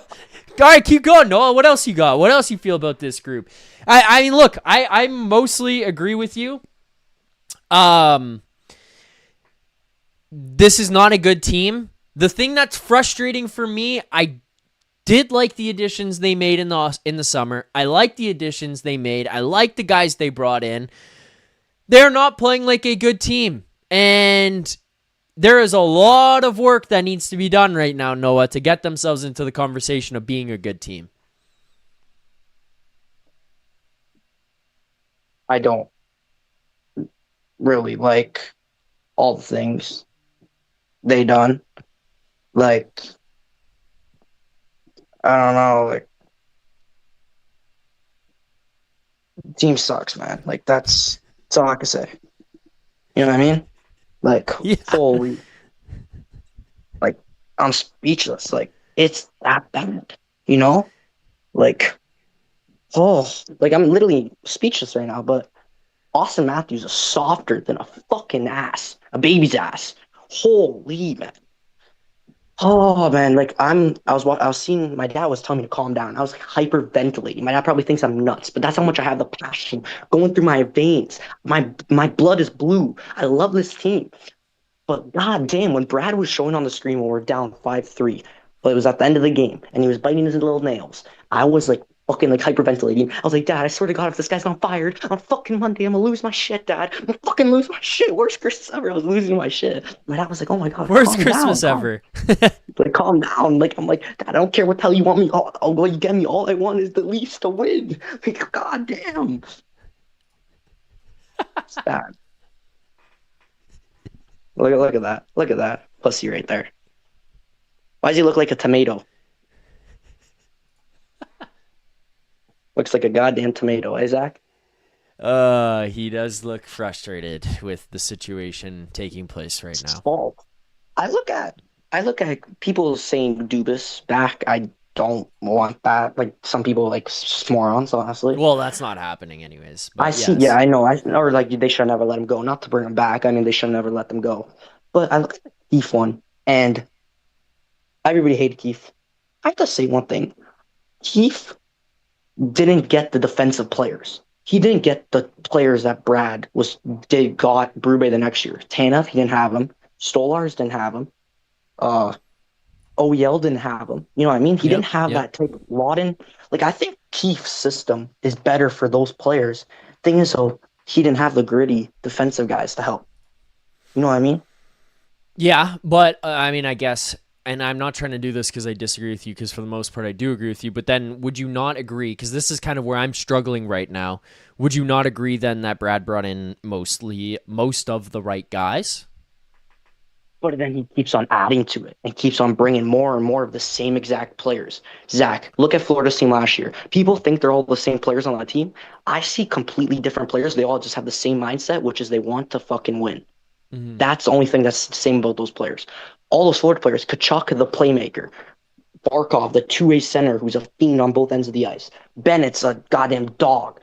[SPEAKER 1] right, keep going, Noah. What else you got? What else you feel about this group? I mean, look, I mostly agree with you. This is not a good team. The thing that's frustrating for me, I did like the additions they made in the summer. I like the additions they made. I like the guys they brought in. They're not playing like a good team. And there is a lot of work that needs to be done right now, Noah, to get themselves into the conversation of being a good team.
[SPEAKER 5] I don't really like all the things they done. Like, I don't know, like, team sucks, man. Like, that's all I can say. You know what I mean? Like,
[SPEAKER 1] Yeah.
[SPEAKER 5] holy, like, I'm speechless. Like, it's that bad, you know? Like, oh, like, I'm literally speechless right now, but Auston Matthews is softer than a fucking ass, a baby's ass. Holy, man. Oh man, like I was seeing my dad was telling me to calm down. I was like hyperventilating. My dad probably thinks I'm nuts, but that's how much I have the passion going through my veins. My blood is blue. I love this team. But god damn, when Brad was showing on the screen when we're down 5-3, but it was at the end of the game and he was biting his little nails, I was like fucking like hyperventilating. I was like, Dad, I swear to God, if this guy's not fired on fucking Monday, I'm gonna lose my shit, Dad. I'm gonna fucking lose my shit. Worst Christmas ever. I was losing my shit. My dad was like, oh my God.
[SPEAKER 1] Worst
[SPEAKER 5] calm
[SPEAKER 1] Christmas
[SPEAKER 5] down,
[SPEAKER 1] ever.
[SPEAKER 5] Like, calm down. Like, I'm like, Dad, I don't care what the hell you want me. I'll go, you get me. All I want is the Leafs to win. Like, God damn. It's bad. Look at that. Look at that pussy right there. Why does he look like a tomato? Looks like a goddamn tomato, eh, Zach?
[SPEAKER 1] He does look frustrated with the situation taking place right now.
[SPEAKER 5] Oh, I look at people saying Dubas back. I don't want that. Like, some people like morons, honestly.
[SPEAKER 1] Well, that's not happening anyways. But
[SPEAKER 5] I see.
[SPEAKER 1] yes.
[SPEAKER 5] Yeah, I know. Or like they should never let him go. Not to bring him back. I mean, they should never let them go. But I look at the Keefe one, and everybody hated Keefe. I have to say one thing: Keefe didn't get the defensive players. He didn't get the players that Brad got Brube the next year. Tanev, he didn't have him. Stolarz didn't have him. OEL didn't have him. You know what I mean? He didn't have that type of Lawton. Like, I think Keefe's system is better for those players. Thing is, though, he didn't have the gritty defensive guys to help. You know what I mean?
[SPEAKER 1] Yeah, but I mean, I guess, and I'm not trying to do this because I disagree with you, because for the most part I do agree with you, but then would you not agree, because this is kind of where I'm struggling right now, would you not agree then that Brad brought in most of the right guys?
[SPEAKER 5] But then he keeps on adding to it and keeps on bringing more and more of the same exact players. Zach, look at Florida's team last year. People think they're all the same players on that team. I see completely different players. They all just have the same mindset, which is they want to fucking win. That's the only thing that's the same about those players. All those Florida players, Kachuk, the playmaker, Barkov, the two-way center who's a fiend on both ends of the ice. Bennett's a goddamn dog.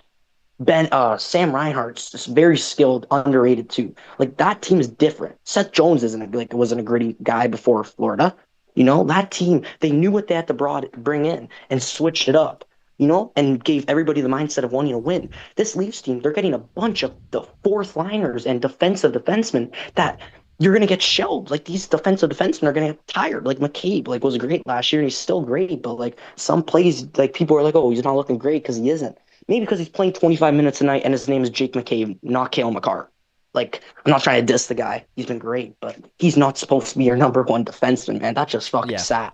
[SPEAKER 5] Sam Reinhart's just very skilled, underrated too. Like that team is different. Seth Jones wasn't a gritty guy before Florida. That team, they knew what they had to bring in and switched it up, and gave everybody the mindset of wanting to win. This Leafs team, they're getting a bunch of the fourth liners and defensive defensemen that you're going to get shelled. Like these defensive defensemen are going to get tired. Like McCabe, was great last year and he's still great, but like some plays, like people are like, oh, he's not looking great because he isn't. Maybe because he's playing 25 minutes a night and his name is Jake McCabe, not Cale Makar. Like, I'm not trying to diss the guy. He's been great, but he's not supposed to be your number one defenseman, man. That's just fucking sad.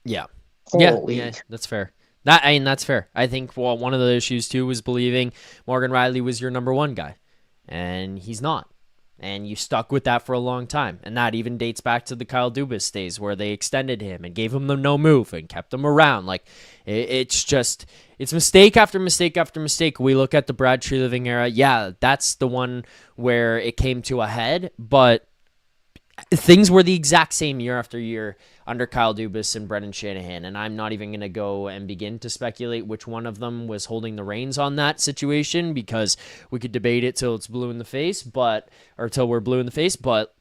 [SPEAKER 1] Yeah.
[SPEAKER 5] Holy.
[SPEAKER 1] Yeah, that's fair. That's fair. I think one of the issues too was believing Morgan Riley was your number one guy, and he's not. And you stuck with that for a long time. And that even dates back to the Kyle Dubas days where they extended him and gave him the no move and kept him around. Like, it's mistake after mistake after mistake. We look at the Brad Treliving era. Yeah, that's the one where it came to a head. But things were the exact same year after year under Kyle Dubas and Brendan Shanahan, and I'm not even going to go and begin to speculate which one of them was holding the reins on that situation because we could debate it till it's blue in the face, or till we're blue in the face. But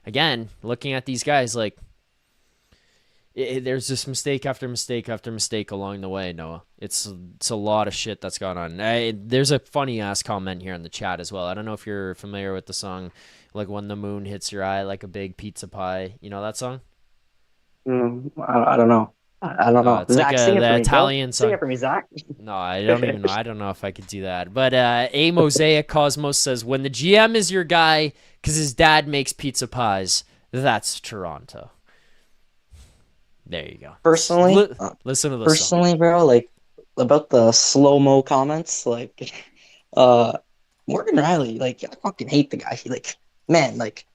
[SPEAKER 1] again, looking at these guys, like there's just mistake after mistake after mistake along the way. Noah, it's a lot of shit that's gone on. There's a funny ass comment here in the chat as well. I don't know if you're familiar with the song, like When the Moon Hits Your Eye Like a Big Pizza Pie. You know that song?
[SPEAKER 5] I don't know. I don't know.
[SPEAKER 1] It's
[SPEAKER 5] Zach,
[SPEAKER 1] like
[SPEAKER 5] sing it for me,
[SPEAKER 1] Italian song.
[SPEAKER 5] Sing it for me, Zach.
[SPEAKER 1] No, I don't even know. I don't know if I could do that. But A Mosaic Cosmos says, when the GM is your guy because his dad makes pizza pies, that's Toronto. There you go.
[SPEAKER 5] Personally,
[SPEAKER 1] listen to this.
[SPEAKER 5] Personally, bro, like about the slow-mo comments, like Morgan Riley, like I fucking hate the guy.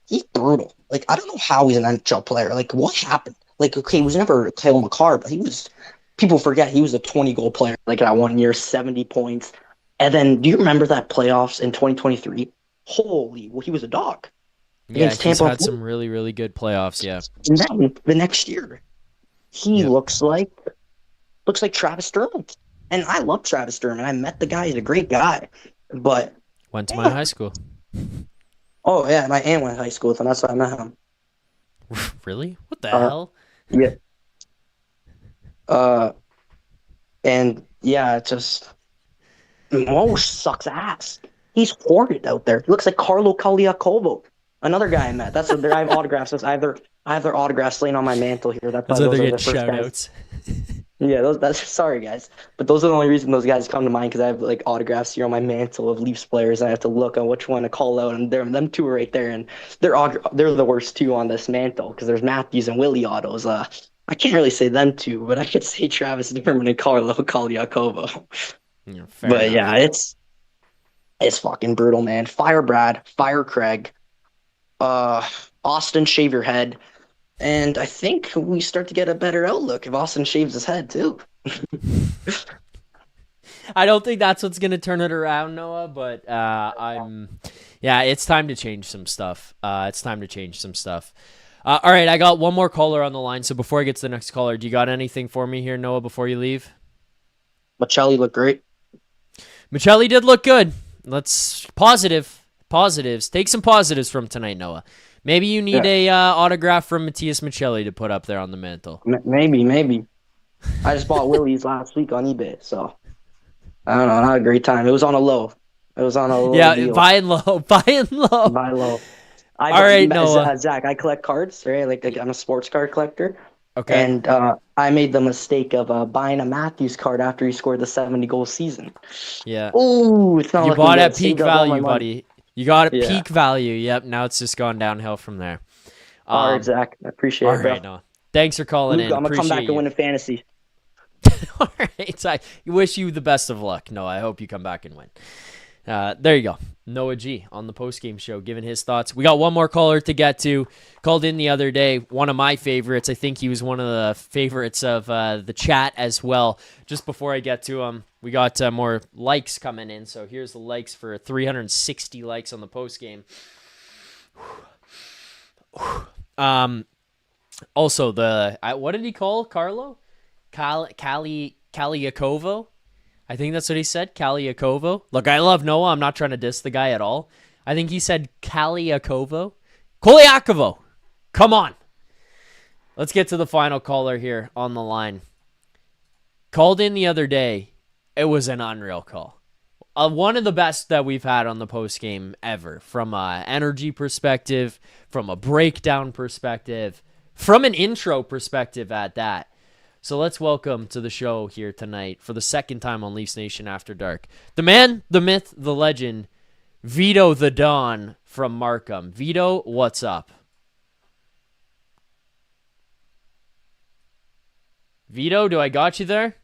[SPEAKER 5] He's brutal. Like I don't know how he's an NHL player. Like what happened? Like okay, he was never Cale Makar, but people forget he was a 20-goal player like that one year, 70 points. And then do you remember that playoffs in 2023? Holy, well, he was a dog.
[SPEAKER 1] Yeah, he's had some really, really good playoffs, yeah.
[SPEAKER 5] And then the next year, he looks like Travis Sturman. And I love Travis Sturman. I met the guy. He's a great guy. But
[SPEAKER 1] went to my high school.
[SPEAKER 5] Oh, yeah, my aunt went to high school with him. That's why I met him.
[SPEAKER 1] Really? What the hell?
[SPEAKER 5] Yeah. And yeah, it's just Mo sucks ass. He's hoarded out there. He looks like Carlo Kaliakovo, another guy I met. That's what I have autographs. I have their autographs laying on my mantle here. That's why those are the first guys. Yeah, that's sorry guys, but those are the only reason those guys come to mind because I have like autographs here on my mantle of Leafs players, and I have to look on which one to call out, and them two are right there, and they're the worst two on this mantle because there's Matthews and Willie autos. I can't really say them two, but I could say Travis Dermott and Carlo Kaliakovo.
[SPEAKER 1] Yeah,
[SPEAKER 5] but yeah, it's fucking brutal, man. Fire Brad, fire Craig, Auston, shave your head. And I think we start to get a better outlook if Auston shaves his head, too.
[SPEAKER 1] I don't think that's what's going to turn it around, Noah, but it's time to change some stuff. All right, I got one more caller on the line, so before I get to the next caller, do you got anything for me here, Noah, before you leave?
[SPEAKER 5] Machelli looked great.
[SPEAKER 1] Machelli did look good. Let's positives. Take some positives from tonight, Noah. Maybe you need a autograph from Matthias Machelli to put up there on the mantle.
[SPEAKER 5] Maybe. I just bought Willie's last week on eBay, so I don't know. Not a great time. It was on a low.
[SPEAKER 1] Yeah, deal. Buying low.
[SPEAKER 5] Buy low.
[SPEAKER 1] All right, Noah.
[SPEAKER 5] Zach, I collect cards, right? Like I'm a sports card collector.
[SPEAKER 1] Okay.
[SPEAKER 5] And I made the mistake of buying a Matthews card after he scored the 70-goal season.
[SPEAKER 1] Yeah.
[SPEAKER 5] Ooh, it's not.
[SPEAKER 1] You bought at peak value, buddy. You got it peak value. Yep. Now it's just gone downhill from there.
[SPEAKER 5] All right, Zach. I appreciate it, bro.
[SPEAKER 1] Right, Noah. Thanks for calling in.
[SPEAKER 5] I'm going to come back and win in fantasy.
[SPEAKER 1] All right. I wish you the best of luck. No, I hope you come back and win. There you go. Noah G on the postgame show giving his thoughts. We got one more caller to get to. Called in the other day. One of my favorites. I think he was one of the favorites of the chat as well. Just before I get to him, we got more likes coming in. So here's the likes for 360 likes on the postgame. Also, what did he call Carlo? Kaliakovo? I think that's what he said, Kaliakovo. Look, I love Noah. I'm not trying to diss the guy at all. I think he said Kaliakovo. Koliakovo! Come on! Let's get to the final caller here on the line. Called in the other day. It was an unreal call. One of the best that we've had on the post game ever, from an energy perspective, from a breakdown perspective, from an intro perspective at that. So let's welcome to the show here tonight for the second time on Leafs Nation After Dark, the man, the myth, the legend, Vito the Don from Markham. Vito, what's up? Vito, do I got you there?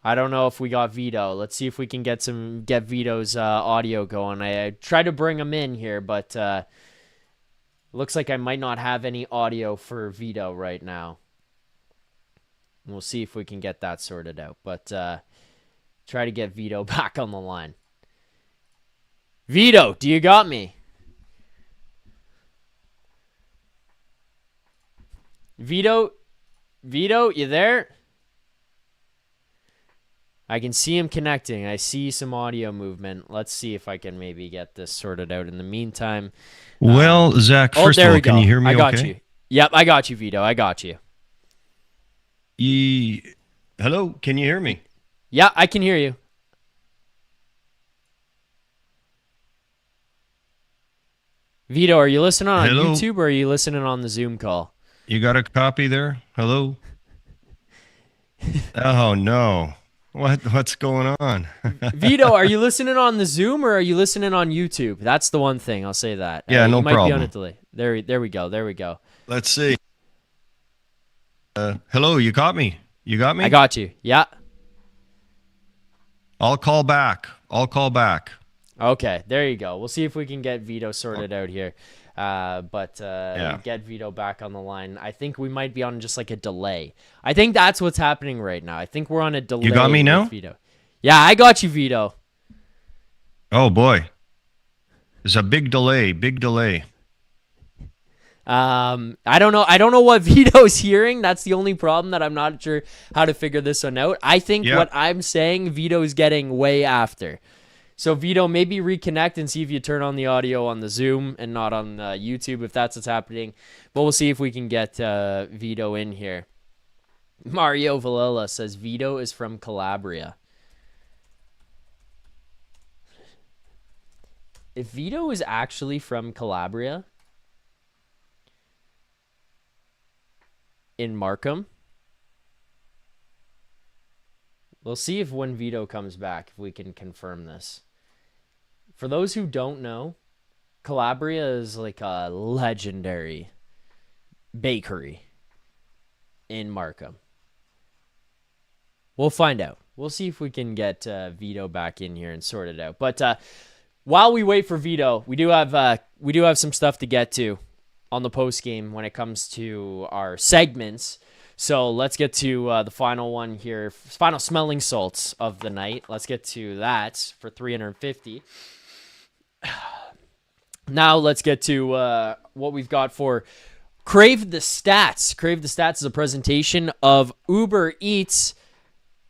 [SPEAKER 1] I don't know if we got Vito. Let's see if we can get Vito's audio going. I tried to bring him in here, but looks like I might not have any audio for Vito right now. We'll see if we can get that sorted out. But try to get Vito back on the line. Vito, do you got me? Vito, you there? I can see him connecting. I see some audio movement. Let's see if I can maybe get this sorted out in the meantime.
[SPEAKER 6] Well, Zach, first of all, can you hear me
[SPEAKER 1] I got
[SPEAKER 6] okay?
[SPEAKER 1] you. Yep, I got you, Vito. I got you.
[SPEAKER 6] Hello, can you hear me?
[SPEAKER 1] Yeah, I can hear you. Vito, are you listening on
[SPEAKER 6] Hello?
[SPEAKER 1] YouTube or are you listening on the Zoom call?
[SPEAKER 6] You got a copy there? Hello? Oh, no. What's going on?
[SPEAKER 1] Vito, are you listening on the Zoom or are you listening on YouTube? That's the one thing. I'll say that.
[SPEAKER 6] Yeah, no
[SPEAKER 1] you might
[SPEAKER 6] problem.
[SPEAKER 1] Be on a delay. There we go.
[SPEAKER 6] Let's see. Hello, you got me? You got me?
[SPEAKER 1] I got you. Yeah.
[SPEAKER 6] I'll call back.
[SPEAKER 1] Okay, there you go. We'll see if we can get Vito sorted out here. Get Vito back on the line. I think we might be on just like a delay. I think that's what's happening right now. I think we're on a delay.
[SPEAKER 6] You got me now?
[SPEAKER 1] Vito. Yeah, I got you, Vito.
[SPEAKER 6] Oh, boy. There's a big delay.
[SPEAKER 1] I don't know what Vito's hearing. That's the only problem, that I'm not sure how to figure this one out. I think what I'm saying, Vito's getting way after. So, Vito, maybe reconnect and see if you turn on the audio on the Zoom and not on YouTube, if that's what's happening. But we'll see if we can get Vito in here. Mario Valella says Vito is from Calabria. If Vito is actually from Calabria, in Markham, we'll see if when Vito comes back, if we can confirm this. For those who don't know, Calabria is like a legendary bakery in Markham. We'll find out. We'll see if we can get Vito back in here and sort it out. But while we wait for Vito, we do have some stuff to get to on the post game when it comes to our segments. So let's get to the final one here, final smelling salts of the night. Let's get to that for 350. Now let's get to what we've got for Crave the Stats. Crave the Stats is a presentation of Uber Eats.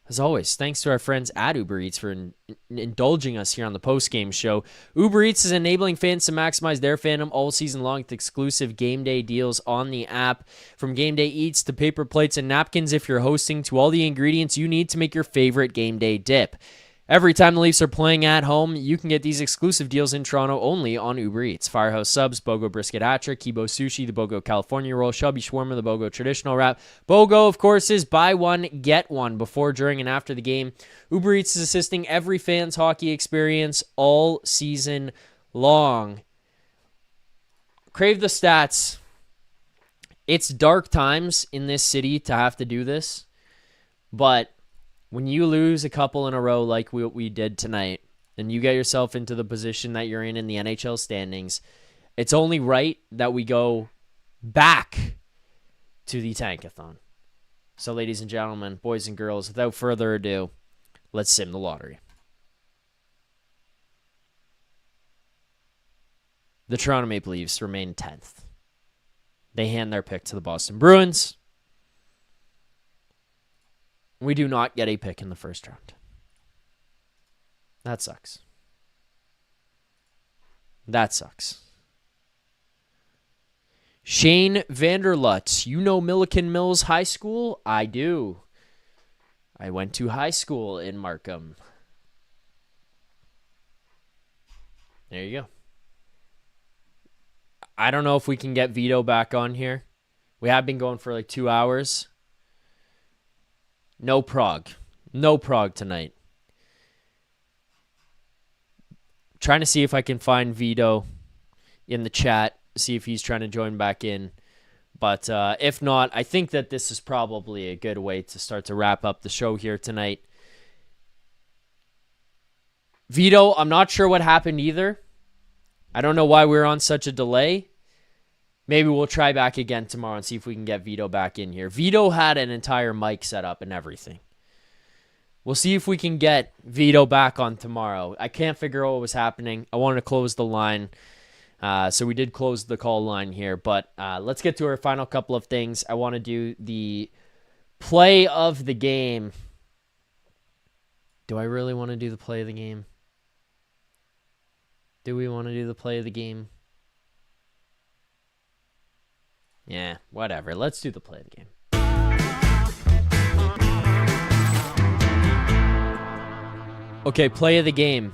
[SPEAKER 1] As always, thanks to our friends at Uber Eats for indulging us here on the post-game show. Uber Eats is enabling fans to maximize their fandom all season long with exclusive game day deals on the app. From game day eats to paper plates and napkins if you're hosting, to all the ingredients you need to make your favorite game day dip. Every time the Leafs are playing at home, you can get these exclusive deals in Toronto only on Uber Eats. Firehouse Subs, BOGO Brisket Hatcher, Kibo Sushi, the BOGO California Roll, Shelby Shawarma, the BOGO Traditional Wrap. BOGO, of course, is buy one, get one before, during, and after the game. Uber Eats is assisting every fan's hockey experience all season long. Crave the Stats. It's dark times in this city to have to do this, but when you lose a couple in a row like we did tonight, and you get yourself into the position that you're in the NHL standings, it's only right that we go back to the Tankathon. So, ladies and gentlemen, boys and girls, without further ado, let's sim the lottery. the Toronto Maple Leafs remain 10th. They hand their pick to the Boston Bruins. We do not get a pick in the first round. That sucks. That sucks. Shane Vanderlutz, you know Milliken Mills High School? I do. I went to high school in Markham. There you go. I don't know if we can get Vito back on here. We have been going for like 2 hours. No Prague. No Prague tonight. Trying to see if I can find Vito in the chat. See if he's trying to join back in. But if not, I think that this is probably a good way to start to wrap up the show here tonight. Vito, I'm not sure what happened either. I don't know why we're on such a delay. Maybe we'll try back again tomorrow and see if we can get Vito back in here. Vito had an entire mic set up and everything. We'll see if we can get Vito back on tomorrow. I can't figure out what was happening. I wanted to close the line. So we did close the call line here. But let's get to our final couple of things. I want to do the play of the game. Do I really want to do the play of the game? Do we want to do the play of the game? Yeah, whatever. Let's do the play of the game. Okay, play of the game.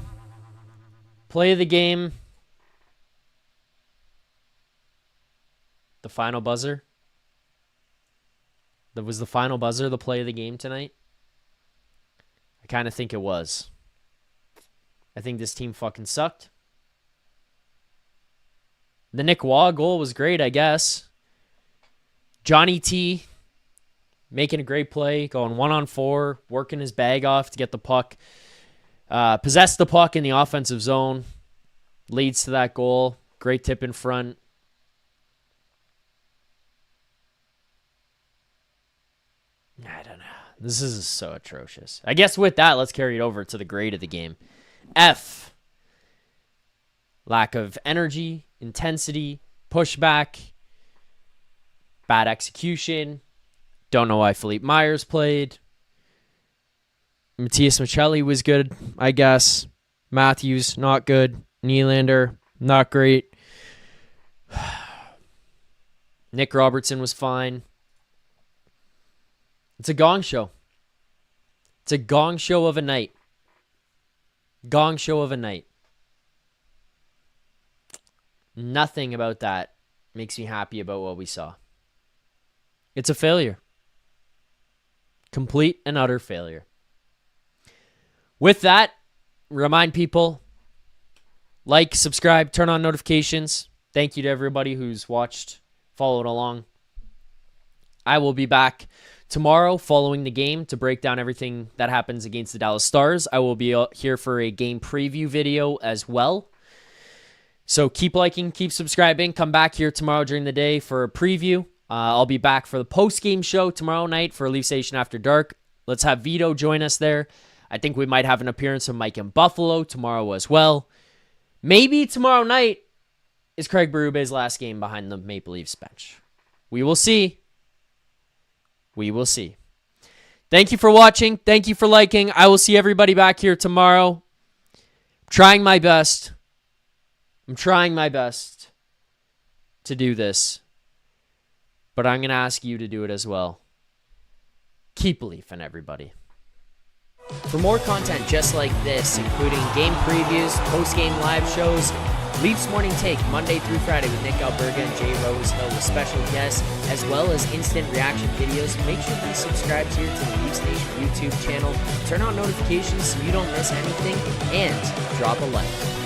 [SPEAKER 1] Play of the game. The final buzzer. That was the final buzzer, the play of the game tonight. I kind of think it was. I think this team fucking sucked. The Nick Waugh goal was great, I guess. Johnny T making a great play, going 1-on-4, working his bag off to get the puck. Possess the puck in the offensive zone. Leads to that goal. Great tip in front. I don't know. This is so atrocious. I guess with that, let's carry it over to the grade of the game. F. Lack of energy, intensity, pushback, bad execution. Don't know why Philippe Myers played. Matthias Michelli was good, I guess. Matthews, not good. Nylander, not great. Nick Robertson was fine. It's a gong show. It's a gong show of a night. Gong show of a night. Nothing about that makes me happy about what we saw. It's a failure. Complete and utter failure. With that, remind people, like, subscribe, turn on notifications. Thank you to everybody who's watched, followed along. I will be back tomorrow following the game to break down everything that happens against the Dallas Stars. I will be here for a game preview video as well. So keep liking, keep subscribing. Come back here tomorrow during the day for a preview. I'll be back for the post-game show tomorrow night for Leaf Station After Dark. Let's have Vito join us there. I think we might have an appearance from Mike in Buffalo tomorrow as well. Maybe tomorrow night is Craig Berube's last game behind the Maple Leafs bench. We will see. We will see. Thank you for watching. Thank you for liking. I will see everybody back here tomorrow. I'm trying my best to do this. But I'm going to ask you to do it as well. Keep believing, everybody. For more content just like this, including game previews, post-game live shows, Leafs Morning Take Monday through Friday with Nick Alberga and Jay Rosehill with special guests, as well as instant reaction videos, make sure you subscribe here to the Leafs Nation YouTube channel, turn on notifications so you don't miss anything, and drop a like.